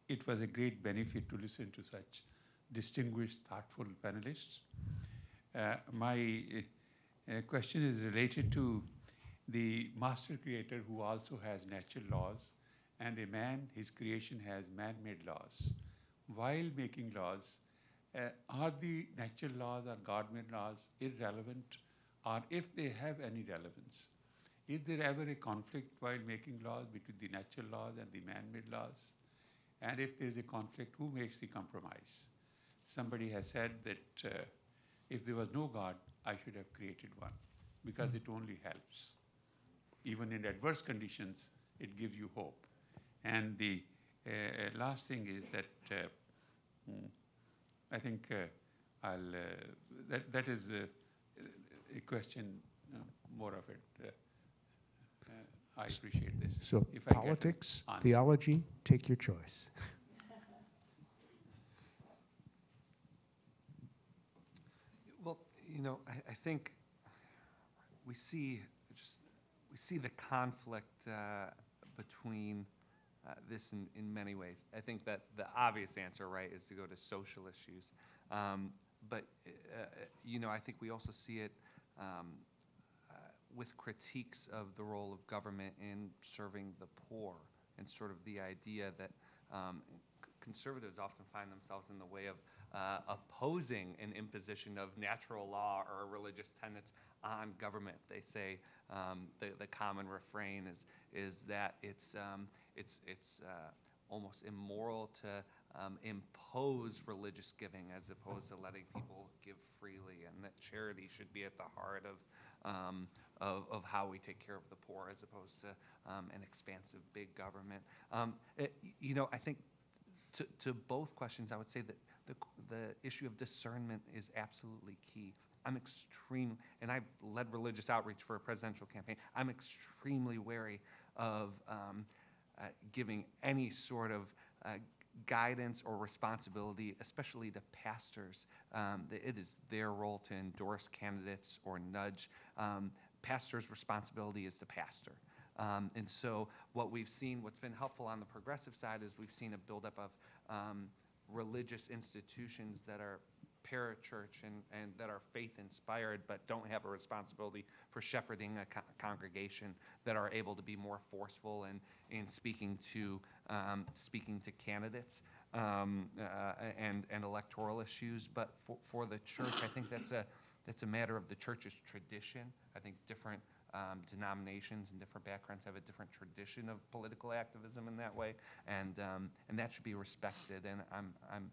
It was a great benefit to listen to such distinguished, thoughtful panelists. My question is related to the master creator who also has natural laws, and a man, his creation has man-made laws. While making laws, are the natural laws or God-made laws irrelevant, or if they have any relevance? Is there ever a conflict while making laws between the natural laws and the man-made laws? And if there's a conflict, who makes the compromise? Somebody has said that if there was no God, I should have created one, because it only helps. Even in adverse conditions, it gives you hope. And the last thing is that I think that is a question, more of it. I appreciate this. So If I get an politics, answer. theology, take your choice. Well, you know, I think we see the conflict between this in many ways. I think that the obvious answer, right, is to go to social issues. But you know, I think we also see it with critiques of the role of government in serving the poor, and sort of the idea that conservatives often find themselves in the way of opposing an imposition of natural law or religious tenets on government. They say the common refrain is that it's almost immoral to impose religious giving as opposed to letting people give freely, and that charity should be at the heart of how we take care of the poor, as opposed to an expansive big government. You know, I think to both questions, I would say that the issue of discernment is absolutely key. I'm extreme, and I've led religious outreach for a presidential campaign. I'm extremely wary of giving any sort of guidance or responsibility, especially to pastors. It is their role to endorse candidates or nudge. Pastor's responsibility is to pastor. And so what we've seen, what's been helpful on the progressive side, is we've seen a buildup of religious institutions that are parachurch and that are faith-inspired but don't have a responsibility for shepherding a congregation, that are able to be more forceful in speaking to candidates and electoral issues. But for the church, I think that's a matter of the church's tradition. I think different denominations and different backgrounds have a different tradition of political activism in that way, and that should be respected. And I'm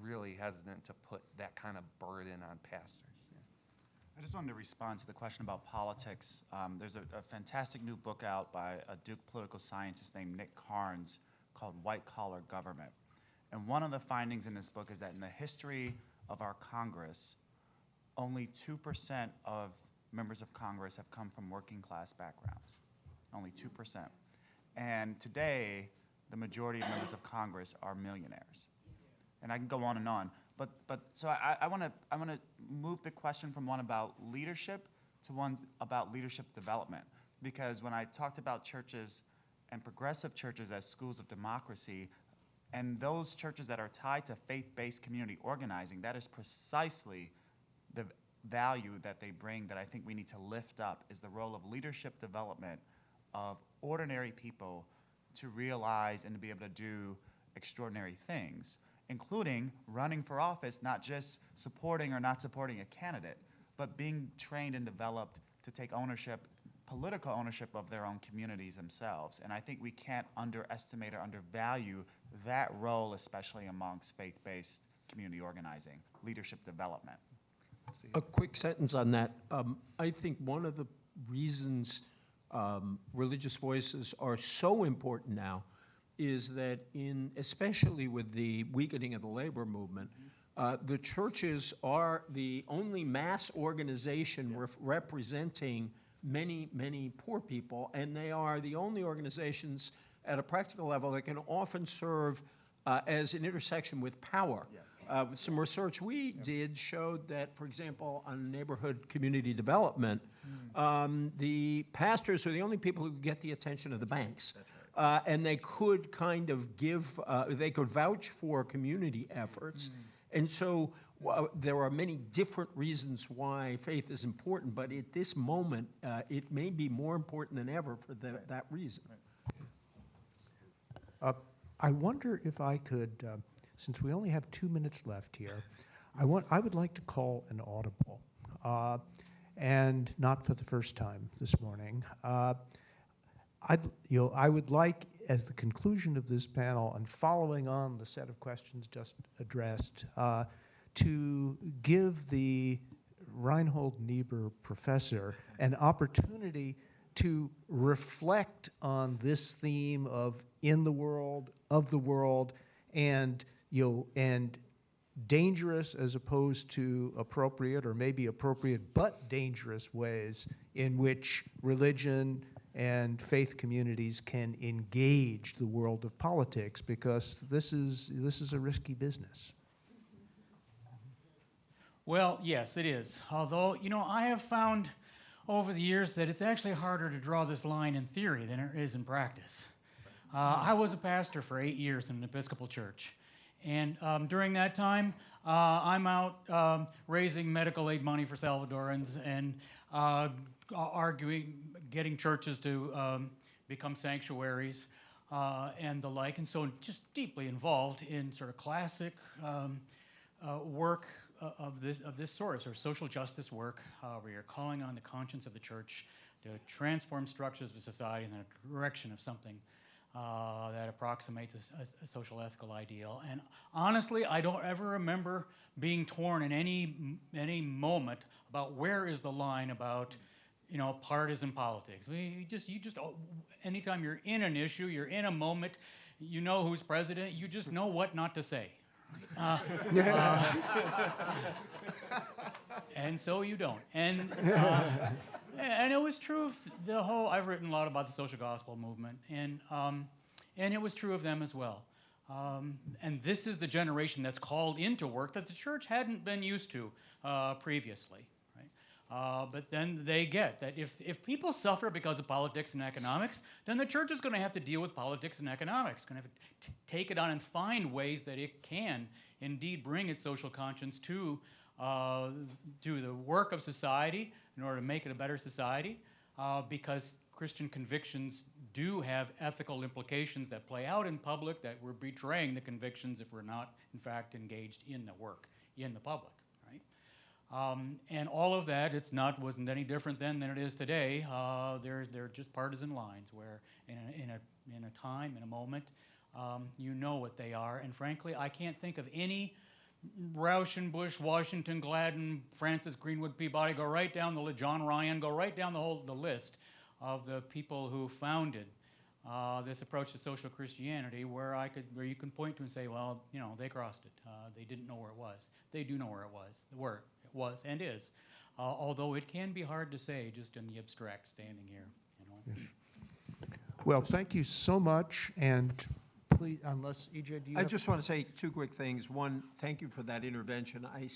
really hesitant to put that kind of burden on pastors. Yeah. I just wanted to respond to the question about politics. There's a fantastic new book out by a Duke political scientist named Nick Carnes called White Collar Government. And one of the findings in this book is that in the history of our Congress, only 2% of members of Congress have come from working class backgrounds. Only 2%. And today, the majority of members of Congress are millionaires. And I can go on and on. But so I want to move the question from one about leadership to one about leadership development. because when I talked about churches and progressive churches as schools of democracy, and those churches that are tied to faith-based community organizing, that is precisely the value that they bring that I think we need to lift up, is the role of leadership development of ordinary people to realize and to be able to do extraordinary things, including running for office, not just supporting or not supporting a candidate, but being trained and developed to take ownership, political ownership of their own communities themselves. And I think we can't underestimate or undervalue that role, especially amongst faith-based community organizing, leadership development. A quick sentence on that. I think one of the reasons religious voices are so important now is that especially with the weakening of the labor movement, the churches are the only mass organization representing many, many poor people, and they are the only organizations at a practical level that can often serve as an intersection with power. Some research we did showed that, for example, on neighborhood community development, the pastors are the only people who get the attention of the banks. And they could kind of they could vouch for community efforts. And so there are many different reasons why faith is important, but at this moment, it may be more important than ever for that reason. I wonder if I could, since we only have 2 minutes left here, I would like to call an audible, and not for the first time this morning. I would like, as the conclusion of this panel and following on the set of questions just addressed, to give the Reinhold Niebuhr professor an opportunity to reflect on this theme of in the world, of the world, and dangerous as opposed to appropriate, or maybe appropriate but dangerous ways in which religion and faith communities can engage the world of politics, because this is a risky business. Well, yes, it is. Although, I have found over the years that it's actually harder to draw this line in theory than it is in practice. I was a pastor for 8 years in an Episcopal church. And during that time, I'm out raising medical aid money for Salvadorans and arguing, getting churches to become sanctuaries and the like. And so just deeply involved in sort of classic work of this sort, or social justice work, where you're calling on the conscience of the church to transform structures of society in the direction of something that approximates a social ethical ideal. And honestly, I don't ever remember being torn in any moment about where is the line about partisan politics. Anytime you're in an issue, you're in a moment, you know who's president, you just know what not to say. And so you don't. And it was true of I've written a lot about the social gospel movement, and it was true of them as well. And this is the generation that's called into work that the church hadn't been used to previously. But then they get that if people suffer because of politics and economics, then the church is going to have to deal with politics and economics, going to have to take it on and find ways that it can indeed bring its social conscience to the work of society in order to make it a better society, because Christian convictions do have ethical implications that play out in public, that we're betraying the convictions if we're not, in fact, engaged in the work, in the public. And all of that, wasn't any different then than it is today. They're just partisan lines where in a time, in a moment, you know what they are. And frankly, I can't think of any Rauschenbusch, Washington, Gladden, Francis Greenwood Peabody, go right down John Ryan, go right down the list of the people who founded this approach to social Christianity, where you can point to and say, well, they crossed it. They didn't know where it was. They do know where it was and is, although it can be hard to say just in the abstract standing here. Well, thank you so much, and please, unless EJ, do you I have... just want to say two quick things. One, thank you for that intervention. I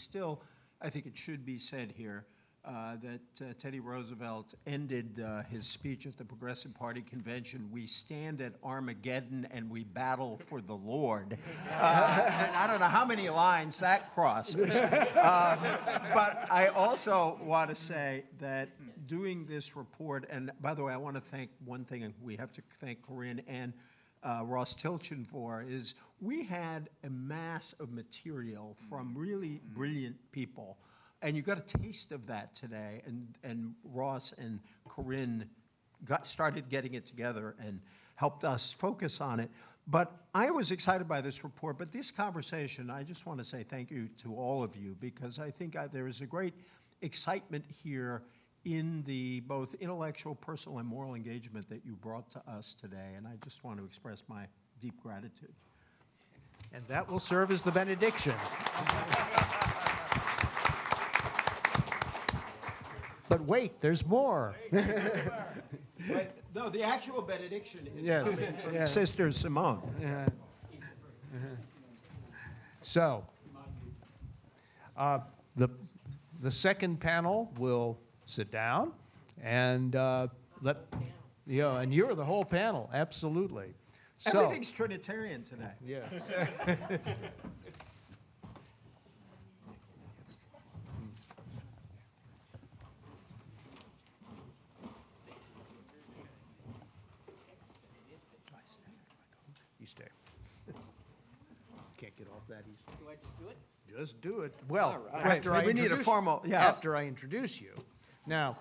think it should be said here that Teddy Roosevelt ended his speech at the Progressive Party convention, "We stand at Armageddon and we battle for the Lord." And I don't know how many lines that crosses. But I also want to say that doing this report, and by the way, I want to thank one thing, and we have to thank Corinne and Ross Tilchin for, is we had a mass of material from really brilliant people. And you got a taste of that today, and Ross and Corinne started getting it together and helped us focus on it. But I was excited by this report, but this conversation, I just want to say thank you to all of you, because I think there is a great excitement here in the both intellectual, personal, and moral engagement that you brought to us today, and I just want to express my deep gratitude. And that will serve as the benediction. But wait, there's more. But, no, the actual benediction is Yes, coming from yeah. Sister Simone. So, the second panel will sit down and and you're the whole panel, absolutely. So, Everything's Trinitarian today. yes. You stay. Can't get off that easily. Do I just do it? Just do it. Well, All right. after I we need a introduce- formal, yes. After I introduce you. Now,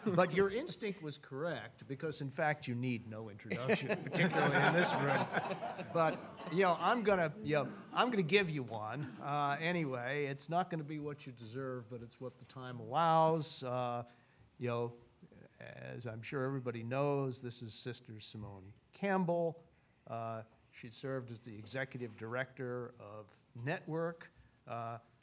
but your instinct was correct, because in fact you need no introduction, particularly in this room. But I'm gonna give you one anyway. It's not gonna be what you deserve, but it's what the time allows. As I'm sure everybody knows, this is Sister Simone Campbell. She served as the executive director of Network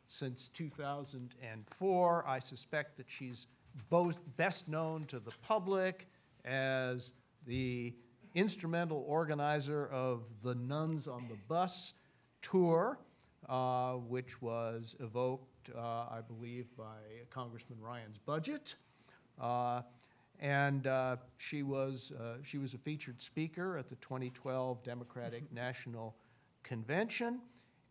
since 2004. I suspect that she's both best known to the public as the instrumental organizer of the Nuns on the Bus tour, which was evoked, I believe, by Congressman Ryan's budget. And she was a featured speaker at the 2012 Democratic National Convention.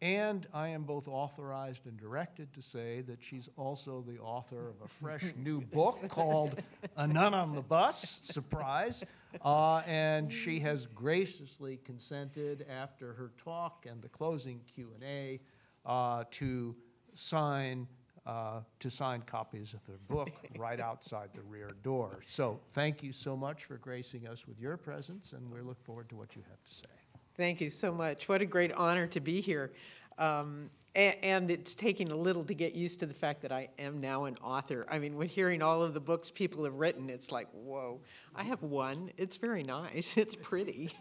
And I am both authorized and directed to say that she's also the author of a fresh new book called A Nun on the Bus, surprise. And she has graciously consented after her talk and the closing Q&A to sign copies of their book right outside the rear door. So thank you so much for gracing us with your presence, and we look forward to what you have to say. Thank you so much. What a great honor to be here. And it's taking a little to get used to the fact that I am now an author. I mean, when hearing all of the books people have written, it's like, whoa. I have one. It's very nice. It's pretty.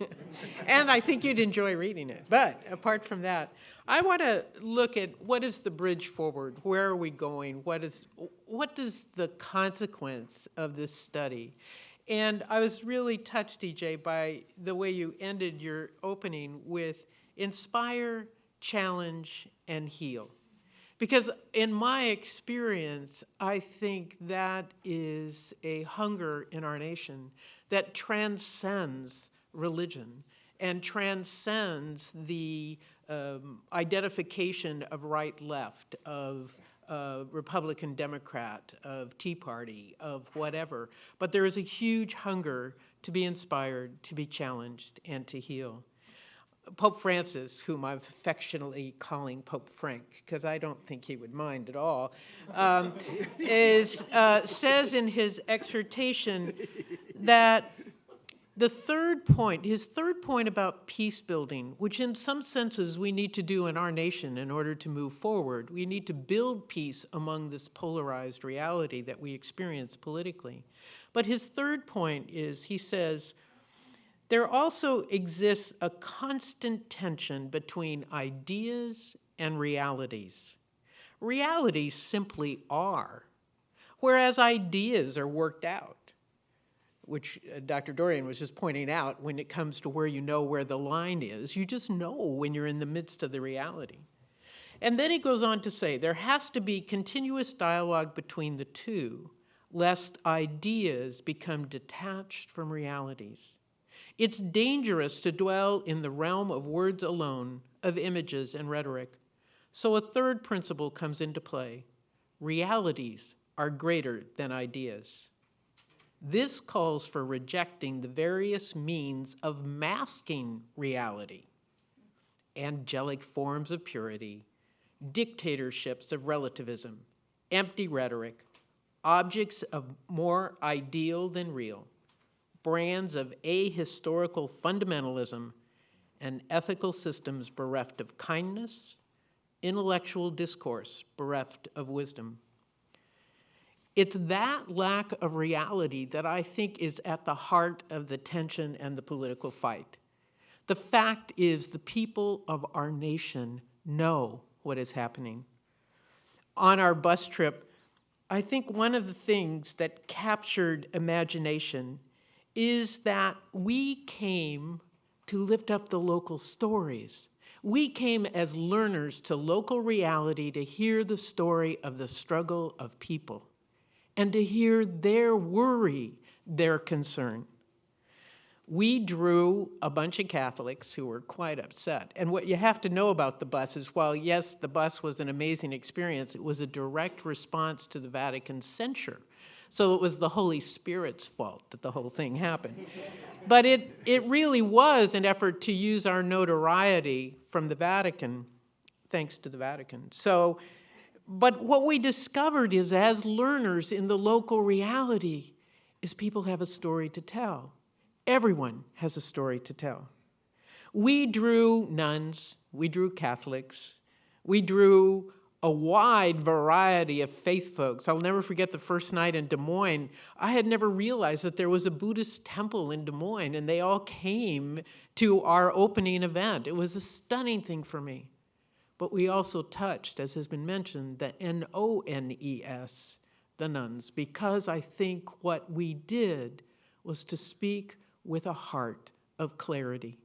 And I think you'd enjoy reading it. But apart from that, I want to look at what is the bridge forward? Where are we going? What does the consequence of this study? And I was really touched, EJ, by the way you ended your opening with inspire, challenge, and heal. Because in my experience, I think that is a hunger in our nation that transcends religion and transcends the identification of right-left, of Republican, Democrat, of Tea Party, of whatever. But there is a huge hunger to be inspired, to be challenged, and to heal. Pope Francis, whom I'm affectionately calling Pope Frank, because I don't think he would mind at all, says in his exhortation that his third point about peace building, which in some senses we need to do in our nation in order to move forward, we need to build peace among this polarized reality that we experience politically. But his third point is, he says, there also exists a constant tension between ideas and realities. Realities simply are, whereas ideas are worked out, which Dr. Dorian was just pointing out. When it comes to where you know where the line is, you just know when you're in the midst of the reality. And then he goes on to say, there has to be continuous dialogue between the two, lest ideas become detached from realities. It's dangerous to dwell in the realm of words alone, of images and rhetoric. So a third principle comes into play. Realities are greater than ideas. This calls for rejecting the various means of masking reality, angelic forms of purity, dictatorships of relativism, empty rhetoric, objects of more ideal than real, brands of ahistorical fundamentalism, and ethical systems bereft of kindness, intellectual discourse bereft of wisdom. It's that lack of reality that I think is at the heart of the tension and the political fight. The fact is, the people of our nation know what is happening. On our bus trip, I think one of the things that captured imagination is that we came to lift up the local stories. We came as learners to local reality to hear the story of the struggle of people and to hear their worry, their concern. We drew a bunch of Catholics who were quite upset. And what you have to know about the bus is, while yes, the bus was an amazing experience, it was a direct response to the Vatican's censure. So it was the Holy Spirit's fault that the whole thing happened. But it really was an effort to use our notoriety from the Vatican, thanks to the Vatican. So, but what we discovered is, as learners in the local reality, is people have a story to tell. Everyone has a story to tell. We drew nuns, we drew Catholics, we drew a wide variety of faith folks. I'll never forget the first night in Des Moines. I had never realized that there was a Buddhist temple in Des Moines, and they all came to our opening event. It was a stunning thing for me. But we also touched, as has been mentioned, the N-O-N-E-S, the nuns, because I think what we did was to speak with a heart of clarity,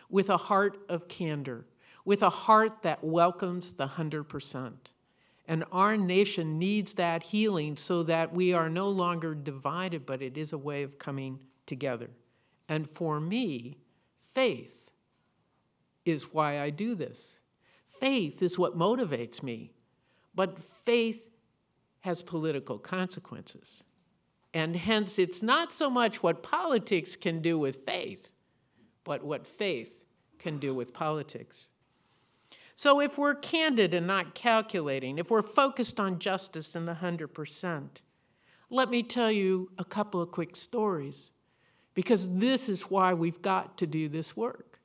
with a heart of candor, with a heart that welcomes the 100%. And our nation needs that healing so that we are no longer divided, but it is a way of coming together. And for me, faith is why I do this. Faith is what motivates me, but faith has political consequences. And hence, it's not so much what politics can do with faith, but what faith can do with politics. So if we're candid and not calculating, if we're focused on justice and the 100%, let me tell you a couple of quick stories, because this is why we've got to do this work.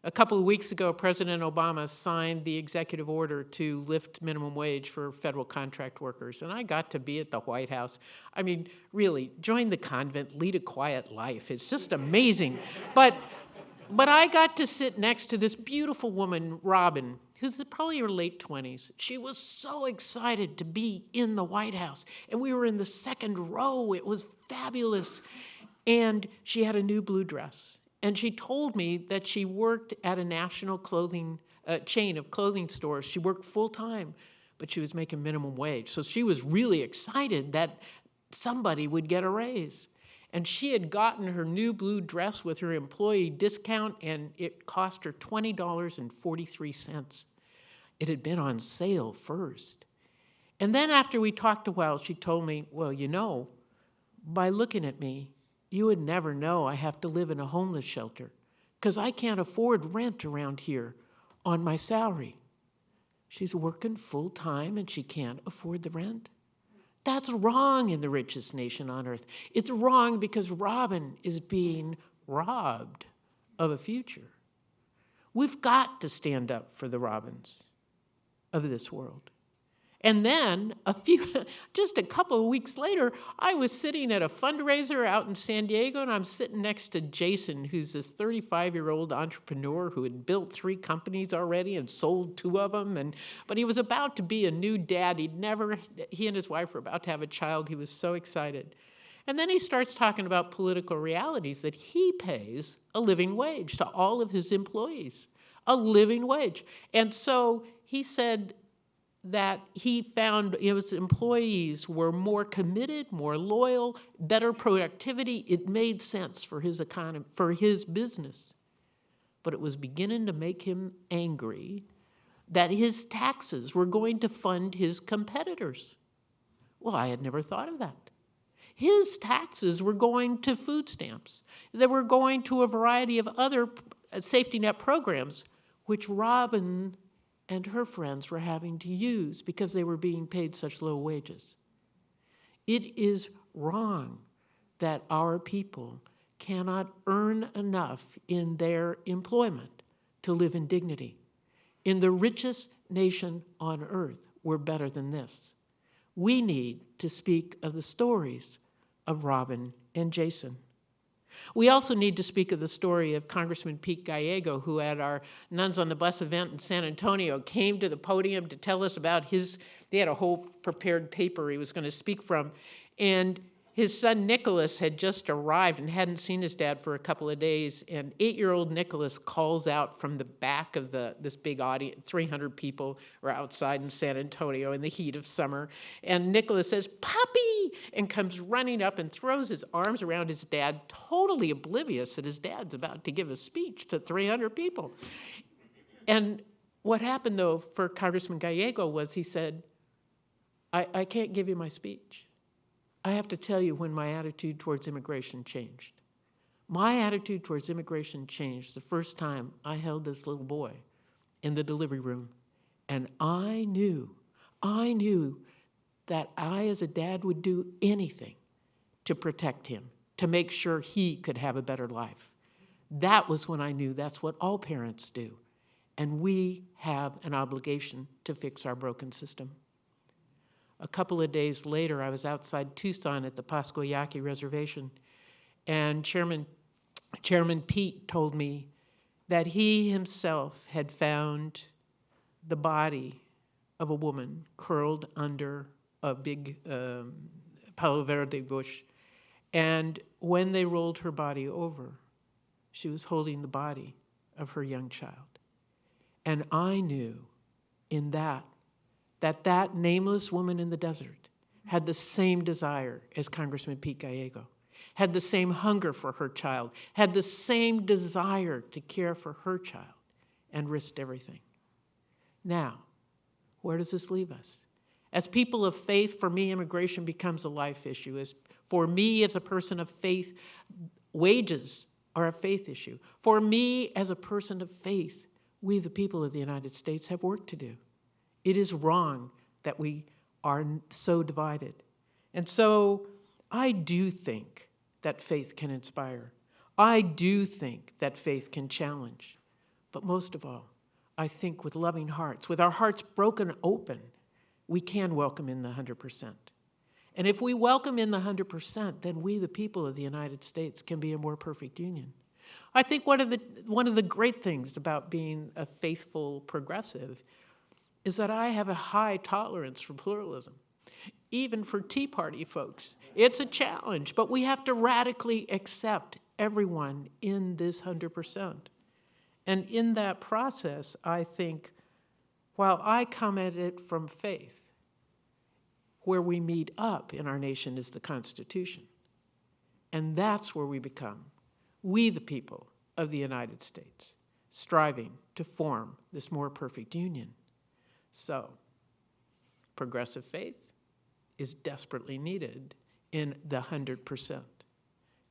A couple of weeks ago, President Obama signed the executive order to lift minimum wage for federal contract workers, and I got to be at the White House. I mean, really, join the convent, lead a quiet life. It's just amazing. But I got to sit next to this beautiful woman, Robin, who's probably in her late 20s. She was so excited to be in the White House, and we were in the second row. It was fabulous. And she had a new blue dress. And she told me that she worked at a national chain of clothing stores. She worked full time, but she was making minimum wage. So she was really excited that somebody would get a raise. And she had gotten her new blue dress with her employee discount, and it cost her $20.43. It had been on sale first. And then after we talked a while, she told me, well, you know, by looking at me, you would never know I have to live in a homeless shelter because I can't afford rent around here on my salary. She's working full time and she can't afford the rent. That's wrong in the richest nation on earth. It's wrong because Robin is being robbed of a future. We've got to stand up for the Robins of this world. And then just a couple of weeks later, I was sitting at a fundraiser out in San Diego, and I'm sitting next to Jason, who's this 35-year-old entrepreneur who had built 3 companies already and sold 2 of them. But he was about to be a new dad. He and his wife were about to have a child. He was so excited. And then he starts talking about political realities, that he pays a living wage to all of his employees. a living wage. And so he said that he found his employees were more committed, more loyal, better productivity. It made sense for his economy, for his business. But it was beginning to make him angry that his taxes were going to fund his competitors. Well, I had never thought of that. His taxes were going to food stamps. They were going to a variety of other safety net programs, which Robin and her friends were having to use because they were being paid such low wages. It is wrong that our people cannot earn enough in their employment to live in dignity. In the richest nation on earth, we're better than this. We need to speak of the stories of Robin and Jason. We also need to speak of the story of Congressman Pete Gallego, who at our Nuns on the Bus event in San Antonio came to the podium to tell us about they had a whole prepared paper he was going to speak from, and his son Nicholas had just arrived and hadn't seen his dad for a couple of days, and 8-year-old Nicholas calls out from the back of this big audience. 300 people are outside in San Antonio in the heat of summer, and Nicholas says, "Puppy!" and comes running up and throws his arms around his dad, totally oblivious that his dad's about to give a speech to 300 people. And what happened, though, for Congressman Gallego was he said, I can't give you my speech. I have to tell you when my attitude towards immigration changed. My attitude towards immigration changed the first time I held this little boy in the delivery room, and I knew that I, as a dad, would do anything to protect him, to make sure he could have a better life. That was when I knew that's what all parents do, and we have an obligation to fix our broken system. A couple of days later, I was outside Tucson at the Pasco Yaqui Reservation, and Chairman Pete told me that he himself had found the body of a woman curled under a big Palo Verde bush, and when they rolled her body over, she was holding the body of her young child. And I knew in that nameless woman in the desert had the same desire as Congressman Pete Gallego, had the same hunger for her child, had the same desire to care for her child, and risked everything. Now, where does this leave us? As people of faith, for me, immigration becomes a life issue. For me, as a person of faith, wages are a faith issue. For me, as a person of faith, we, the people of the United States, have work to do. It is wrong that we are so divided. And so I do think that faith can inspire. I do think that faith can challenge. But most of all, I think with loving hearts, with our hearts broken open, we can welcome in the 100%. And if we welcome in the 100%, then we, the people of the United States, can be a more perfect union. I think one of the great things about being a faithful progressive is that I have a high tolerance for pluralism, even for Tea Party folks. It's a challenge, but we have to radically accept everyone in this 100%. And in that process, I think, while I come at it from faith, where we meet up in our nation is the Constitution. And that's where we become, we the people of the United States, striving to form this more perfect union. So, progressive faith is desperately needed in the 100%.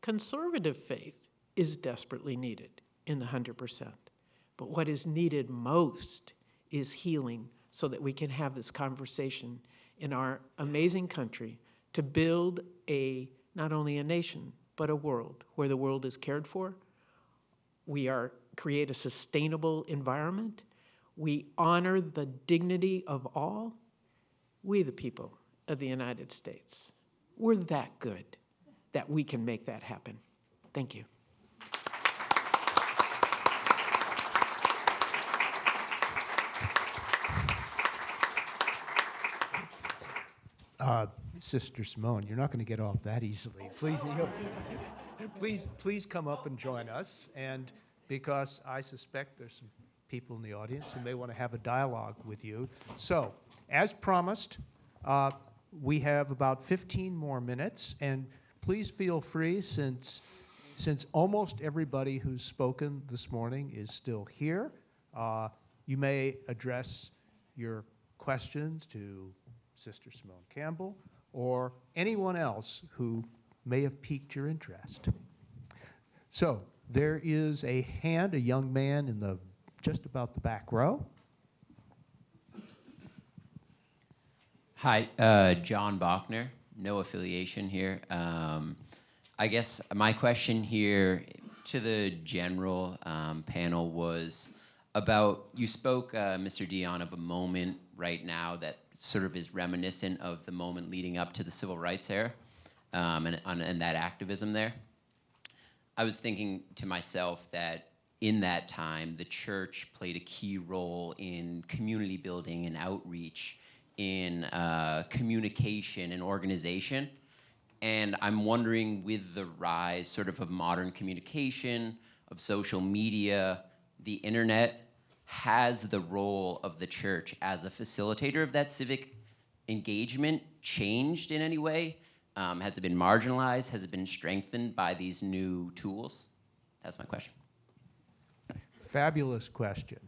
Conservative faith is desperately needed in the 100%. But what is needed most is healing so that we can have this conversation in our amazing country to build not only a nation, but a world where the world is cared for. We create a sustainable environment. We honor the dignity of all. We, the people of the United States, we're that good that we can make that happen. Thank you. Sister Simone, you're not going to get off that easily. Please come up and join us. And because I suspect there's some people in the audience who may want to have a dialogue with you. So, as promised, we have about 15 more minutes, and please feel free, since almost everybody who's spoken this morning is still here, you may address your questions to Sister Simone Campbell or anyone else who may have piqued your interest. So there is a hand, a young man in just about the back row. Hi, John Bachner, no affiliation here. I guess my question here to the general panel was about, you spoke, Mr. Dion, of a moment right now that sort of is reminiscent of the moment leading up to the civil rights era and that activism there. I was thinking to myself that in that time, the church played a key role in community building and outreach, in communication and organization. And I'm wondering, with the rise sort of modern communication, of social media, the internet, has the role of the church as a facilitator of that civic engagement changed in any way? Has it been marginalized? Has it been strengthened by these new tools? That's my question. Fabulous question.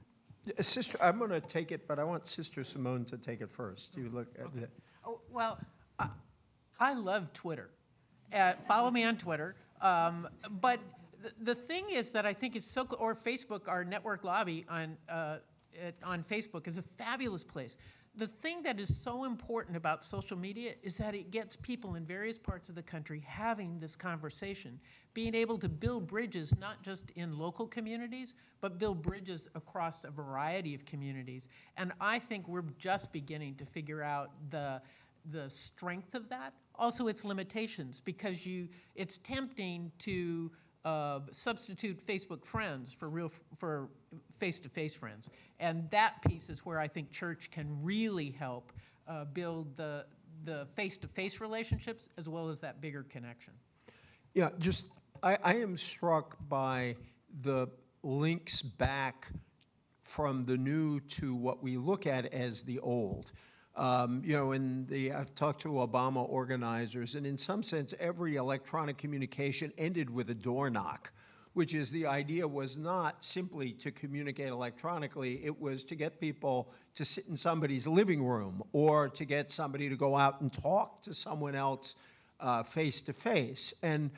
Sister, I'm going to take it, but I want Sister Simone to take it first. You look at it. Oh, well, I love Twitter. Follow me on Twitter. But the thing is that I think is so, or Facebook, our network lobby on Facebook is a fabulous place. The thing that is so important about social media is that it gets people in various parts of the country having this conversation, being able to build bridges, not just in local communities, but build bridges across a variety of communities. And I think we're just beginning to figure out the strength of that. Also, its limitations, because it's tempting to substitute Facebook friends for face-to-face friends, and that piece is where I think church can really help build the face-to-face relationships as well as that bigger connection. Yeah, I am struck by the links back from the new to what we look at as the old. I've talked to Obama organizers, and in some sense, every electronic communication ended with a door knock, which is the idea was not simply to communicate electronically, it was to get people to sit in somebody's living room or to get somebody to go out and talk to someone else face to face. And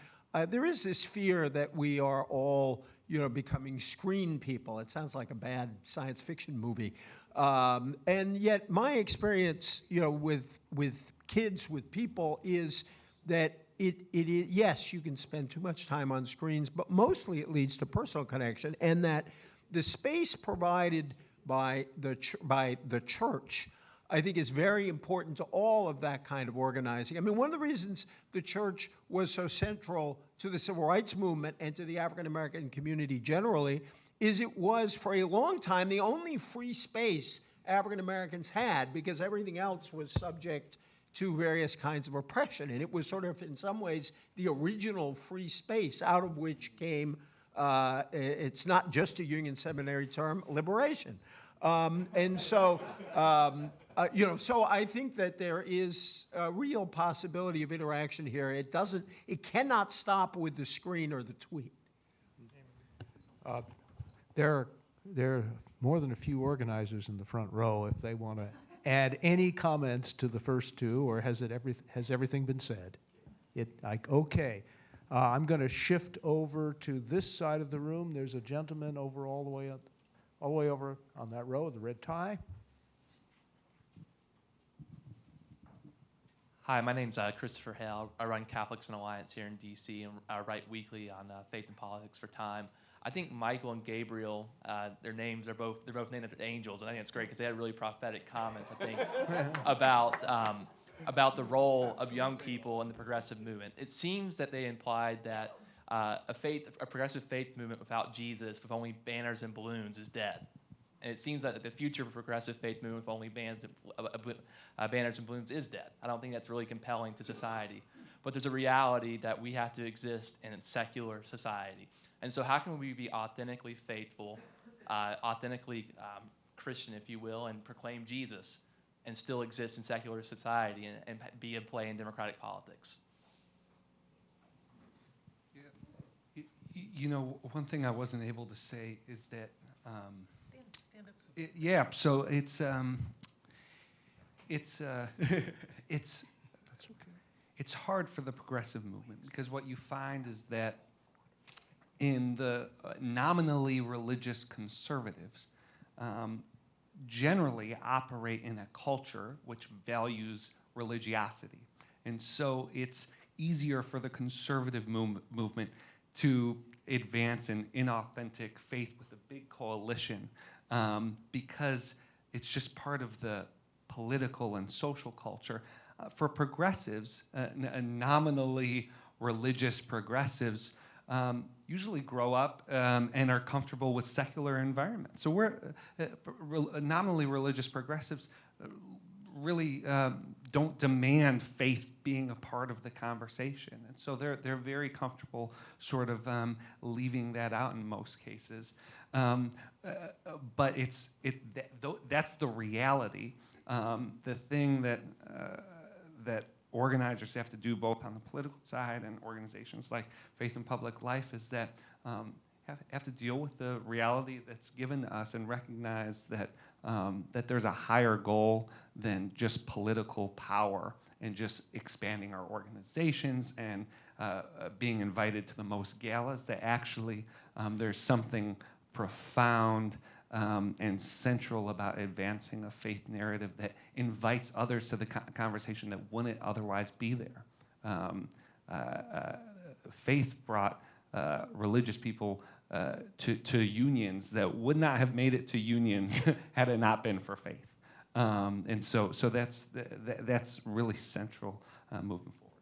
there is this fear that we are all, becoming screen people. It sounds like a bad science fiction movie. And yet my experience, with kids, with people, is that it is, yes, you can spend too much time on screens, but mostly it leads to personal connection, and that the space provided by the church, I think, is very important to all of that kind of organizing. I mean, one of the reasons the church was so central to the civil rights movement and to the African American community generally is it was, for a long time, the only free space African Americans had, because everything else was subject to various kinds of oppression. And it was sort of, in some ways, the original free space out of which came, it's not just a Union Seminary term, liberation. So I think that there is a real possibility of interaction here. It cannot stop with the screen or the tweet. There are more than a few organizers in the front row. If they want to add any comments to the first two, or has everything been said? Okay. I'm going to shift over to this side of the room. There's a gentleman over all the way over on that row, the red tie. Hi, my name's Christopher Hale. I run Catholics in Alliance here in D.C. and I write weekly on faith and politics for Time. I think Michael and Gabriel, their names they're both named after angels, and I think it's great because they had really prophetic comments, I think, about the role of young people in the progressive movement. It seems that they implied that a progressive faith movement without Jesus, with only banners and balloons, is dead. And it seems that the future of a progressive faith movement with only banners and balloons is dead. I don't think that's really compelling to society. But there's a reality that we have to exist in a secular society. And so how can we be authentically faithful authentically Christian, if you will, and proclaim Jesus and still exist in secular society and be in play in democratic politics? You know, one thing I wasn't able to say is that, yeah, so it's it's hard for the progressive movement because what you find is that in the nominally religious conservatives generally operate in a culture which values religiosity. And so it's easier for the conservative movement to advance an inauthentic faith with a big coalition because it's just part of the political and social culture. For progressives, nominally religious progressives usually grow up and are comfortable with secular environments. So we're nominally religious progressives really don't demand faith being a part of the conversation. And so they're very comfortable sort of leaving that out in most cases. But that's the reality. The thing that organizers have to do both on the political side and organizations like Faith in Public Life is that have to deal with the reality that's given to us and recognize that that there's a higher goal than just political power and just expanding our organizations and being invited to the most galas, that actually there's something profound and central about advancing a faith narrative that invites others to the conversation that wouldn't otherwise be there. Faith brought religious people to unions that would not have made it to unions had it not been for faith. And so that's really central moving forward.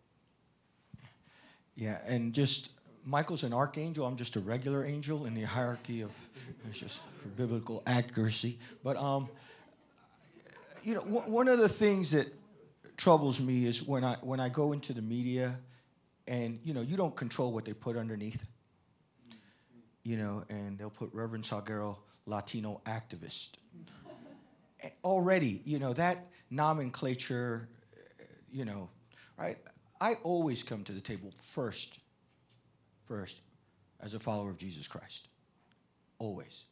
Yeah, and just Michael's an archangel. I'm just a regular angel in the hierarchy of, it's just for biblical accuracy. But you know, one of the things that troubles me is when I go into the media, and you know, you don't control what they put underneath. You know, and they'll put Reverend Salguero, Latino activist. Already, you know, that nomenclature, you know, right? I always come to the table first, as a follower of Jesus Christ. Always.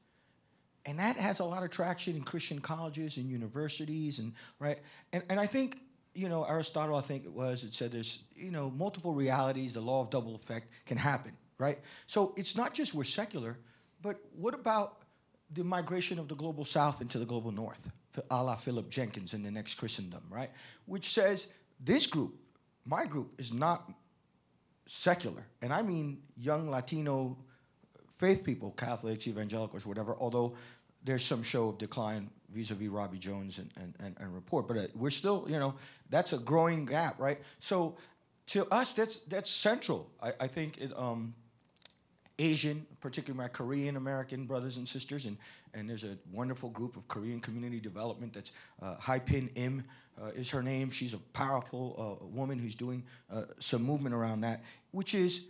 And that has a lot of traction in Christian colleges and universities, and right? And I think, you know, Aristotle, I think it said there's, you know, multiple realities, the law of double effect can happen, right? So it's not just we're secular, but what about the migration of the global south into the global north, a la Philip Jenkins in The Next Christendom, right? Which says this group, my group, is not secular. And I mean young Latino faith people, Catholics, evangelicals, whatever, although there's some show of decline vis-a-vis Robbie Jones and Report. But we're still, you know, that's a growing gap, right? So to us, that's central. I think Asian, particularly my Korean American brothers and sisters, and there's a wonderful group of Korean community development that's Hai-Pin Im is her name. She's a powerful woman who's doing some movement around that, which is,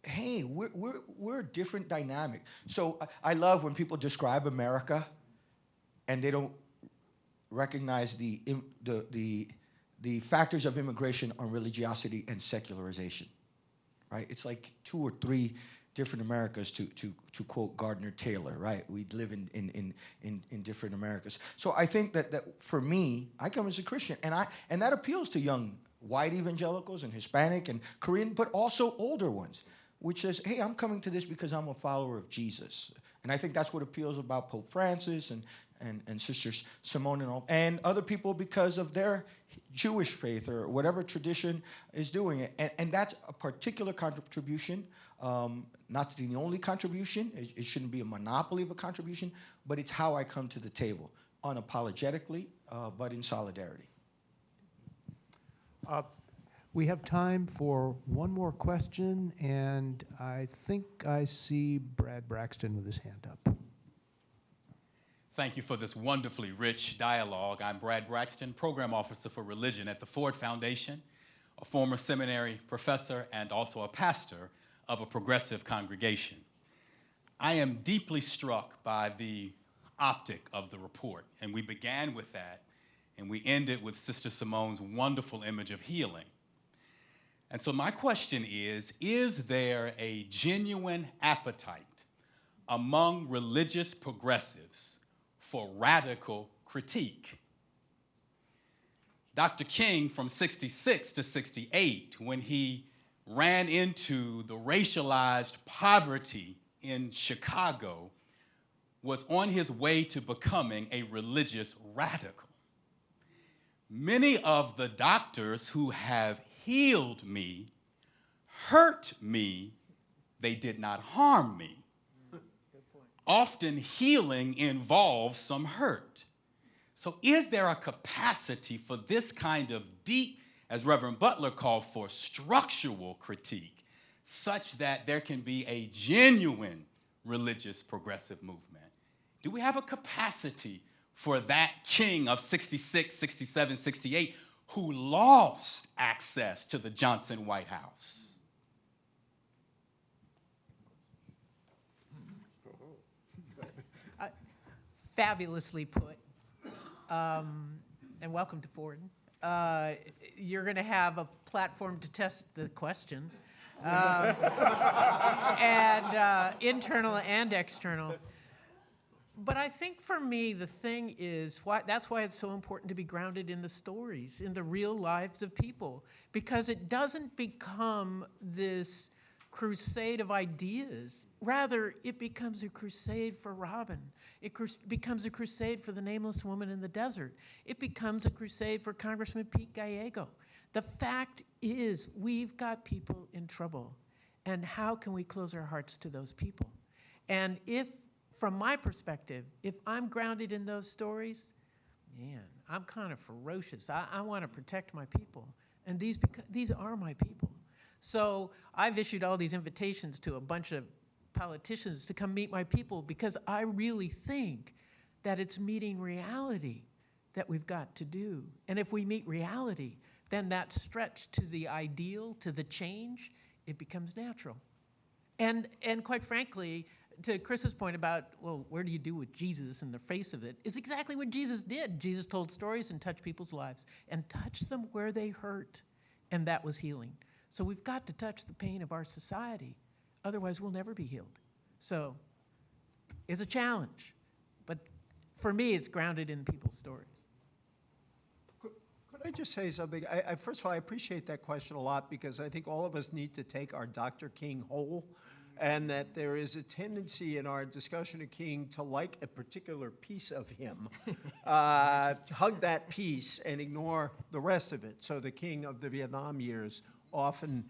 hey, we're a different dynamic. So I love when people describe America and they don't recognize the factors of immigration on religiosity and secularization, right? It's like 2 or 3 different Americas, to quote Gardner Taylor, right? We live in different Americas. So I think that for me, I come as a Christian, and that appeals to young white evangelicals and Hispanic and Korean, but also older ones, which says, hey, I'm coming to this because I'm a follower of Jesus. And I think that's what appeals about Pope Francis and Sisters Simone and all, and other people because of their Jewish faith or whatever tradition is doing it. And that's a particular contribution, not the only contribution. It shouldn't be a monopoly of a contribution, but it's how I come to the table, unapologetically, but in solidarity. We have time for one more question, and I think I see Brad Braxton with his hand up. Thank you for this wonderfully rich dialogue. I'm Brad Braxton, Program Officer for Religion at the Ford Foundation, a former seminary professor and also a pastor of a progressive congregation. I am deeply struck by the optic of the report, and we began with that, and we ended with Sister Simone's wonderful image of healing. And so my question is there a genuine appetite among religious progressives for radical critique? Dr. King, from 66 to 68, when he ran into the racialized poverty in Chicago, was on his way to becoming a religious radical. Many of the doctors who have healed me hurt me, they did not harm me. Often healing involves some hurt. So is there a capacity for this kind of deep, as Reverend Butler called for, structural critique, such that there can be a genuine religious progressive movement? Do we have a capacity for that king of 66, 67, 68 who lost access to the Johnson White House? Fabulously put. And welcome to Ford. You're going to have a platform to test the question, and internal and external. But I think for me, the thing is, that's why it's so important to be grounded in the stories, in the real lives of people, because it doesn't become this crusade of ideas. Rather, it becomes a crusade for Robin. It becomes a crusade for the nameless woman in the desert. It becomes a crusade for Congressman Pete Gallego. The fact is, we've got people in trouble. And how can we close our hearts to those people? And if, from my perspective, if I'm grounded in those stories, man, I'm kind of ferocious. I want to protect my people. And these are my people. So I've issued all these invitations to a bunch of politicians to come meet my people, because I really think that it's meeting reality that we've got to do. And if we meet reality, then that stretch to the ideal, to the change, it becomes natural. And quite frankly, to Chris's point about, well, where do you do with Jesus in the face of it, is exactly what Jesus did. Jesus told stories and touched people's lives, and touched them where they hurt, and that was healing. So we've got to touch the pain of our society. Otherwise, we'll never be healed. So it's a challenge. But for me, it's grounded in people's stories. Could I just say something? First of all, I appreciate that question a lot, because I think all of us need to take our Dr. King whole, and that there is a tendency in our discussion of King to like a particular piece of him, hug that piece and ignore the rest of it. So the King of the Vietnam years often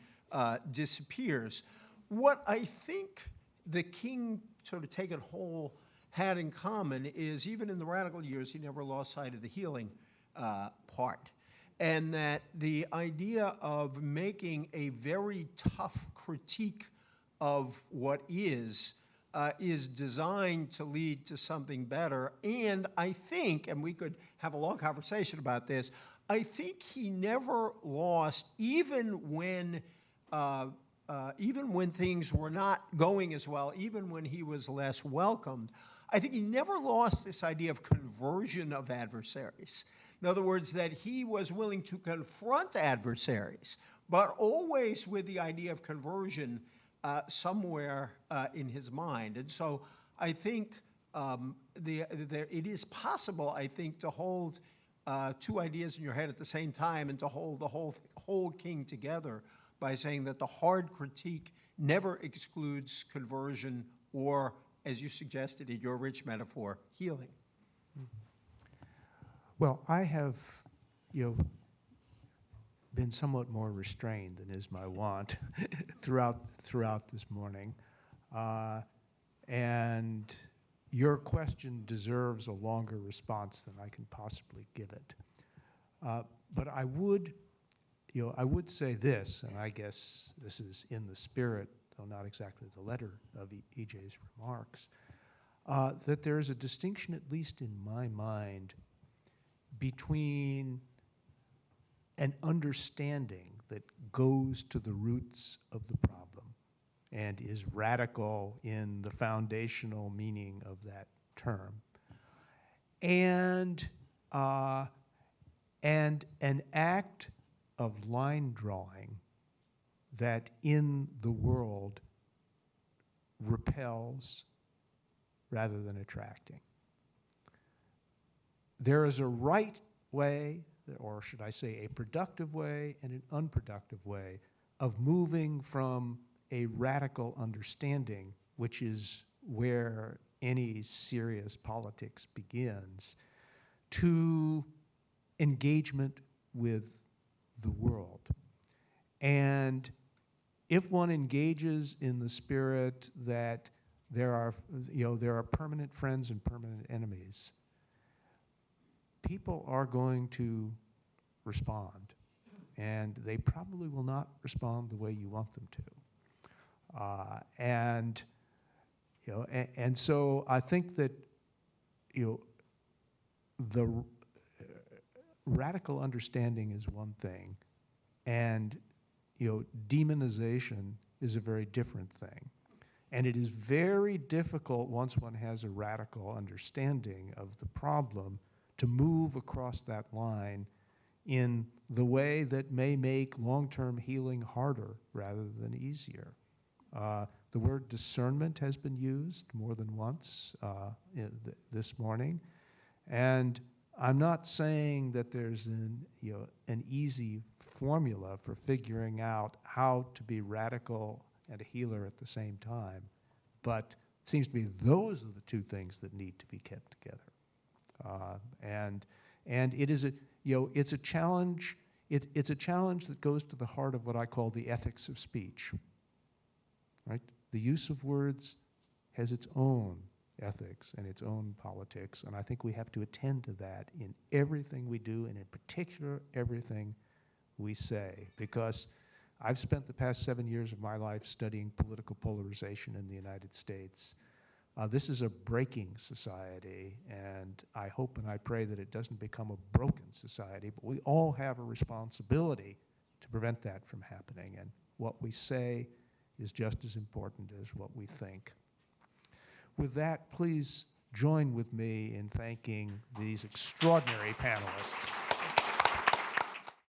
disappears. What I think the King, sort of taken whole, had in common is, even in the radical years, he never lost sight of the healing part. And that the idea of making a very tough critique of what is designed to lead to something better. And I think, and we could have a long conversation about this, I think he never lost, even when things were not going as well, even when he was less welcomed, I think he never lost this idea of conversion of adversaries. In other words, that he was willing to confront adversaries, but always with the idea of conversion somewhere in his mind. And so I think it is possible, I think, to hold two ideas in your head at the same time, and to hold the whole King together by saying that the hard critique never excludes conversion or, as you suggested in your rich metaphor, healing. Well, I have, been somewhat more restrained than is my wont throughout this morning, and your question deserves a longer response than I can possibly give it. But I would say this, and I guess this is in the spirit, though not exactly the letter of EJ's remarks, that there is a distinction, at least in my mind, between an understanding that goes to the roots of the problem and is radical in the foundational meaning of that term. And an act of line drawing that in the world repels rather than attracting. There is a right way, or should I say a productive way and an unproductive way of moving from a radical understanding, which is where any serious politics begins, to engagement with the world. And if one engages in the spirit that there are permanent friends and permanent enemies, people are going to respond, and they probably will not respond the way you want them to. And so I think that the radical understanding is one thing, and demonization is a very different thing. And it is very difficult, once one has a radical understanding of the problem, to move across that line in the way that may make long-term healing harder rather than easier. The word discernment has been used more than once this morning, and I'm not saying that there's an easy formula for figuring out how to be radical and a healer at the same time, but it seems to me those are the two things that need to be kept together. And it is it's a challenge. It's a challenge that goes to the heart of what I call the ethics of speech. Right? The use of words has its own ethics and its own politics, and I think we have to attend to that in everything we do, and in particular everything we say, because I've spent the past 7 years of my life studying political polarization in the United States. This is a breaking society, and I hope and I pray that it doesn't become a broken society, but we all have a responsibility to prevent that from happening, and what we say is just as important as what we think. With that, please join with me in thanking these extraordinary panelists.